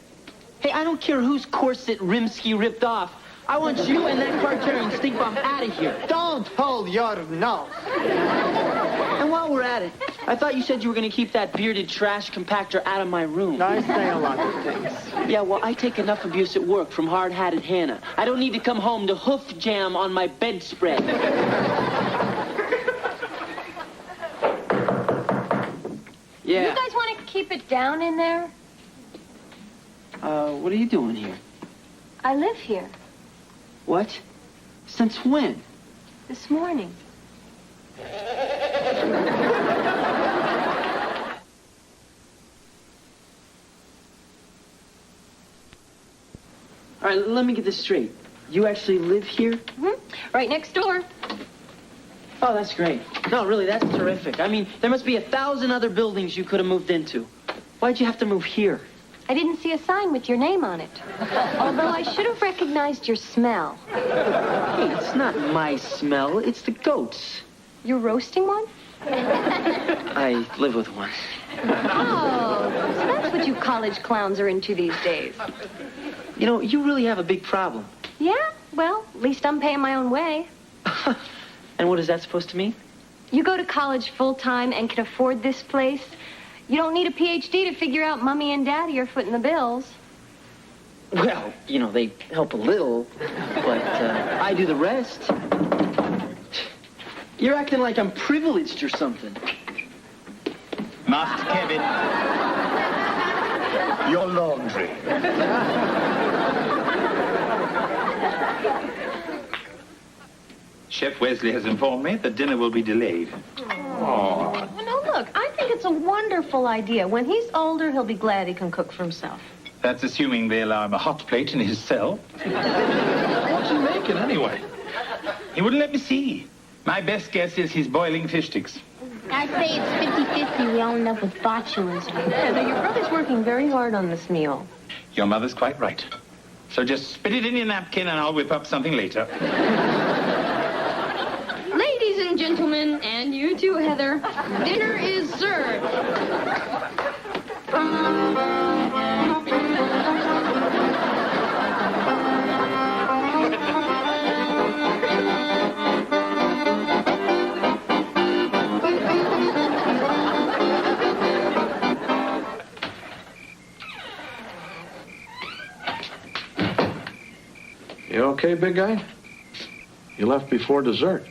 Hey, I don't care whose corset Rimsky ripped off. I want you and that cartarian stink bomb out of here. Don't hold your nose. And while we're at it, I thought you said you were going to keep that bearded trash compactor out of my room. I say a lot of things. Yeah, well, I take enough abuse at work from hard-hatted Hannah. I don't need to come home to hoof jam on my bedspread. Yeah. You guys want to keep it down in there? What are you doing here? I live here. What? Since when? This morning. All right, let me get this straight. You actually live here? Mm-hmm. Right next door. Oh, that's great. No, really, that's terrific. I mean, there must be 1,000 other buildings you could have moved into. Why'd you have to move here? I didn't see a sign with your name on it. Although I should have recognized your smell. Hey, it's not my smell. It's the goats. You're roasting one? I live with one. Oh, so that's what you college clowns are into these days. You know, you really have a big problem. Yeah? Well, at least I'm paying my own way. And what is that supposed to mean? You go to college full-time and can afford this place. You don't need a PhD to figure out Mommy and Daddy are footing the bills. Well, you know, they help a little, but I do the rest. You're acting like I'm privileged or something. Master Kevin, your laundry. Chef Wesley has informed me that dinner will be delayed. Oh. No, look, I think it's a wonderful idea. When he's older, he'll be glad he can cook for himself. That's assuming they allow him a hot plate in his cell. What's he making, anyway? He wouldn't let me see. My best guess is he's boiling fish sticks. I say it's 50-50. We all end up with botulism. Yeah, now your brother's working very hard on this meal. Your mother's quite right. So just spit it in your napkin and I'll whip up something later. Ladies and gentlemen, and you too, Heather, dinner is served. You okay, big guy? You left before dessert.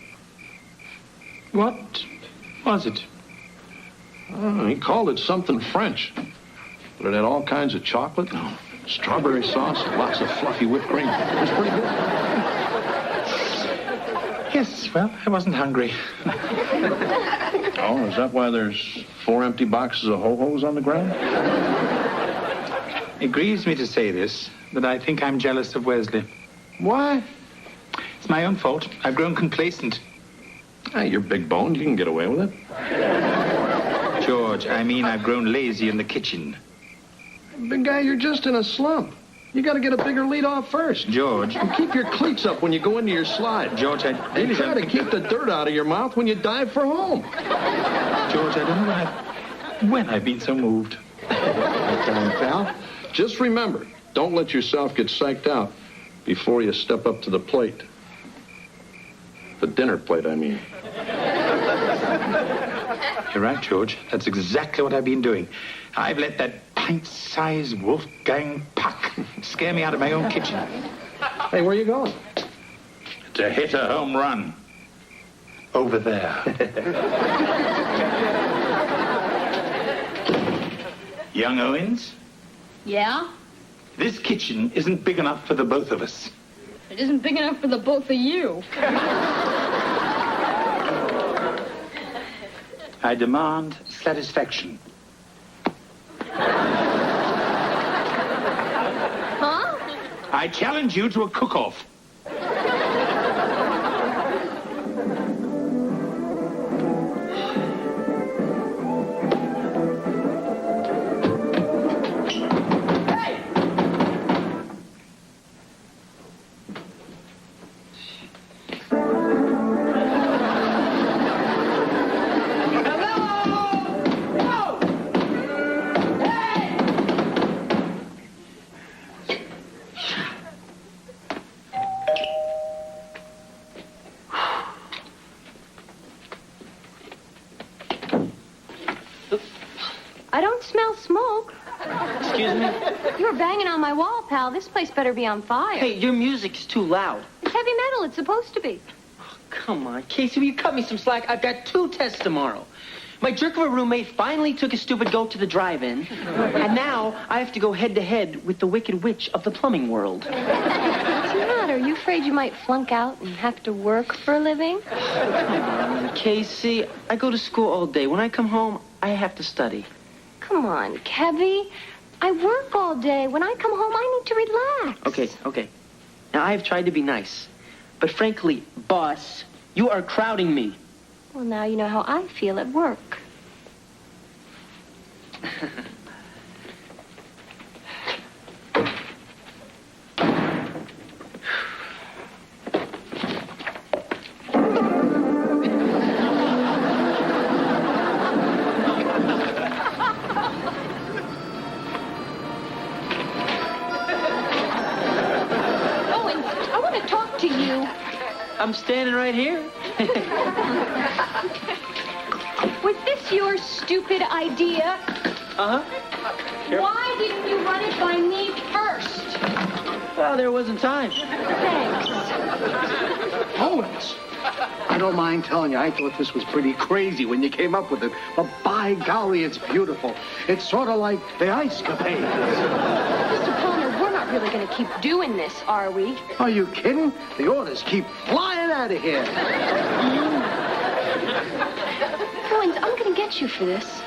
What was it? Oh, he called it something French. But it had all kinds of chocolate, strawberry sauce, lots of fluffy whipped cream. It was pretty good. Yes, well, I wasn't hungry. Oh, is that why there's 4 empty boxes of ho-hos on the ground? It grieves me to say this, but I think I'm jealous of Wesley. Why? It's my own fault. I've grown complacent. Hey, you're big-boned. You can get away with it. George, I mean I've grown lazy in the kitchen. Big guy, you're just in a slump. You got to get a bigger lead off first. George. And keep your cleats up when you go into your slide. George, I really and try to keep the dirt out of your mouth when you dive for home. George, I don't know when I've been so moved. Okay, pal. Just remember, don't let yourself get psyched out before you step up to the plate. The dinner plate, I mean. You're right, George. That's exactly what I've been doing. I've let that pint-sized Wolfgang Puck scare me out of my own kitchen. Hey, where are you going? To hit a home run. Over there. Young Owens, Yeah? this kitchen isn't big enough for the both of us. It isn't big enough for the both of you. I demand satisfaction. Huh? I challenge you to a cook-off. I don't smell smoke. Excuse me? You were banging on my wall, pal. This place better be on fire. Hey, your music's too loud. It's heavy metal. It's supposed to be. Come on, Casey, will you cut me some slack? I've got 2 tests tomorrow. My jerk of a roommate finally took his stupid goat to the drive-in, and now I have to go head-to-head with the Wicked Witch of the plumbing world. What's the matter? Are you afraid you might flunk out and have to work for a living? Casey, I go to school all day. When I come home, I have to study. Come on, Kevy. I work all day. When I come home, I need to relax. Okay. Now, I have tried to be nice. But frankly, boss, you are crowding me. Well, now you know how I feel at work. I'm standing right here. Was this your stupid idea? Uh-huh. Sure. Why didn't you run it by me first? Well, there wasn't time. Thanks. Owens, I don't mind telling you, I thought this was pretty crazy when you came up with it. But by golly, it's beautiful. It's sort of like the Ice Capades. Mr. Palmer, we're not really going to keep doing this, are we? Are you kidding? The orders keep flying out of here. Owens, I'm going to get you for this.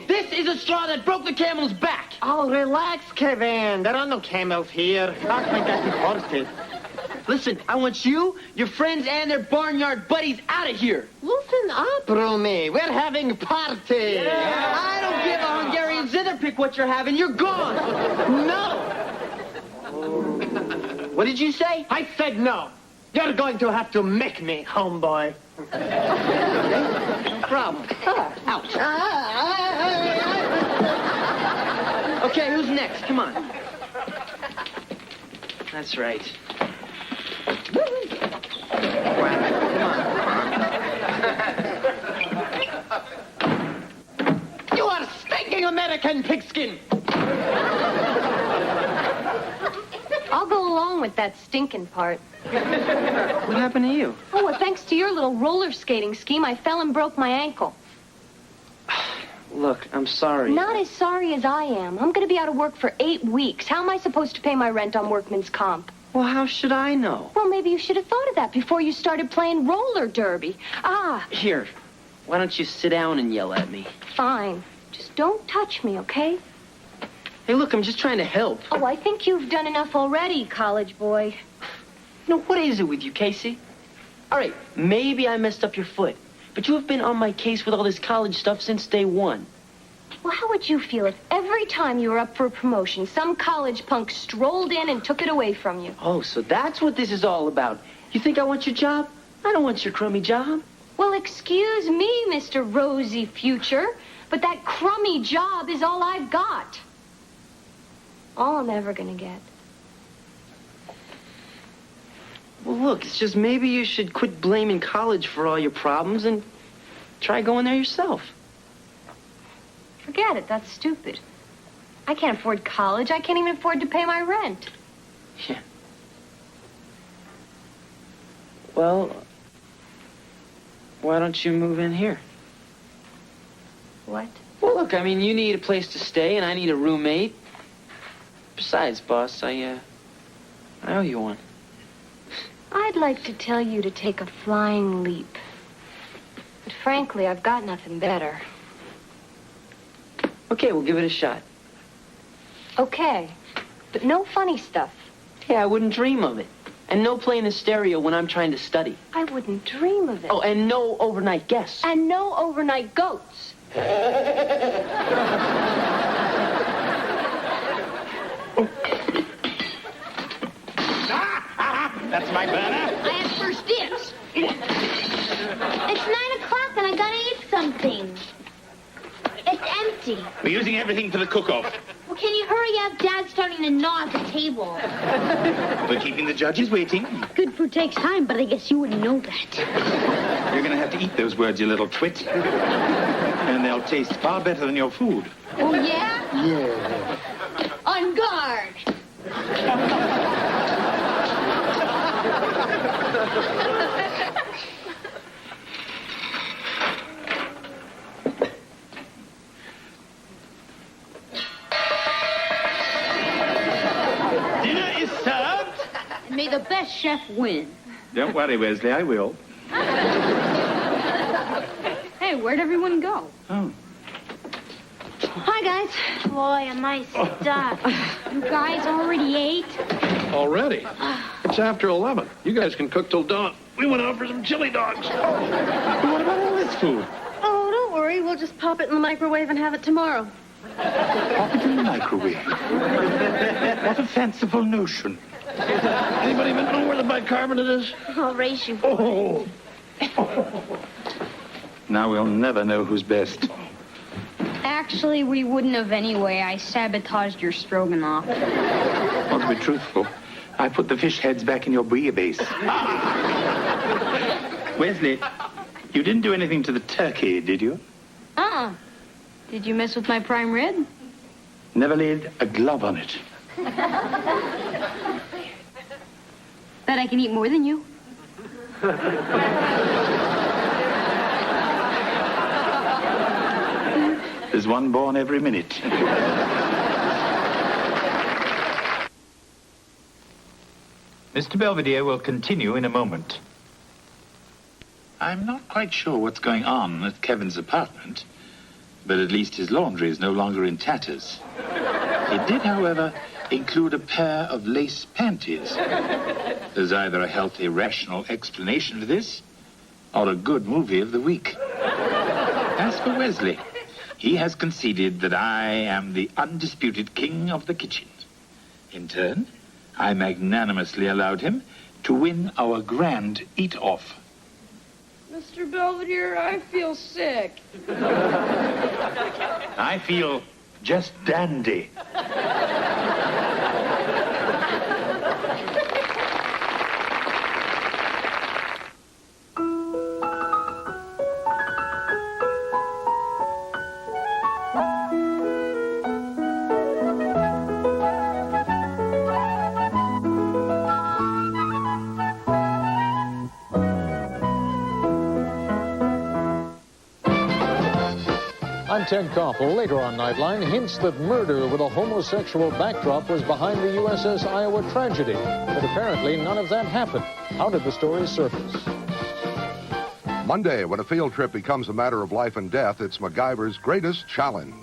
This is a straw that broke the camel's back. Oh, relax, Kevin. There are no camels here. Not like that with horses. Listen, I want you, your friends, and their barnyard buddies out of here. Listen up, Roomy. We're having a party. Yeah. I don't give a Hungarian zitherpick what you're having. You're gone. No. What did you say? I said no. You're going to have to make me, homeboy. No problem. Out. Okay, who's next? Come on. That's right. You are stinking American pigskin. I'll go along with that stinking part. What happened to you? Oh, well, thanks to your little roller skating scheme, I fell and broke my ankle. Look, I'm sorry. Not as sorry as I am. I'm going to be out of work for 8 weeks. How am I supposed to pay my rent on workman's comp? Well, how should I know? Well, maybe you should have thought of that before you started playing roller derby. Here, why don't you sit down and yell at me? Fine. Just don't touch me, okay? Hey, look, I'm just trying to help. Oh, I think you've done enough already, college boy. No, what is it with you, Casey? All right, maybe I messed up your foot, but you have been on my case with all this college stuff since day one. Well, how would you feel if every time you were up for a promotion, some college punk strolled in and took it away from you? Oh, so that's what this is all about. You think I want your job? I don't want your crummy job. Well, excuse me, Mr. Rosy Future, but that crummy job is all I've got. All I'm ever gonna get. Well, look, it's just maybe you should quit blaming college for all your problems and try going there yourself. Forget it. That's stupid. I can't afford college. I can't even afford to pay my rent. Yeah. Well, why don't you move in here? What? Well, look, I mean, you need a place to stay, and I need a roommate. Besides, boss, I owe you one. I'd like to tell you to take a flying leap. But frankly, I've got nothing better. Okay, we'll give it a shot. Okay, but no funny stuff. Yeah, I wouldn't dream of it. And no playing the stereo when I'm trying to study. I wouldn't dream of it. Oh, and no overnight guests. And no overnight goats. That's my burner. I have first dibs. It's 9 o'clock and I gotta eat something. It's empty. We're using everything for the cook-off. Well, can you hurry up? Dad's starting to gnaw at the table. We're keeping the judges waiting. Good food takes time, but I guess you wouldn't know that. You're going to have to eat those words, you little twit. And they'll taste far better than your food. Oh, yeah? Yeah. On guard. Dinner is served. And may the best chef win. Don't worry, Wesley, I will. Hey, where'd everyone go? Oh. Hi, guys. Boy, am I stuck. You guys already ate? Already? It's after 11. You guys can cook till dawn. We went out for some chili dogs. What about all this food? Oh, don't worry. We'll just pop it in the microwave and have it tomorrow. Pop it in the microwave. What a fanciful notion. Anybody even know where the bicarbonate is? I'll race you. Oh. Now we'll never know who's best. Actually, we wouldn't have anyway. I sabotaged your stroganoff. Well, to be truthful, I put the fish heads back in your bouillabaisse. Wesley, you didn't do anything to the turkey, did you? Uh-uh. Did you mess with my prime rib? Never laid a glove on it. Bet I can eat more than you. There's one born every minute. Mr. Belvedere will continue in a moment. I'm not quite sure what's going on at Kevin's apartment, but at least his laundry is no longer in tatters. It did, however, include a pair of lace panties. There's either a healthy, rational explanation for this, or a good movie of the week. As for Wesley, he has conceded that I am the undisputed king of the kitchen. In turn, I magnanimously allowed him to win our grand eat-off. Mr. Belvedere, I feel sick. I feel just dandy. I'm Ted Koppel. Later on Nightline, hints that murder with a homosexual backdrop was behind the USS Iowa tragedy. But apparently none of that happened. How did the story surface? Monday, when a field trip becomes a matter of life and death, it's MacGyver's greatest challenge.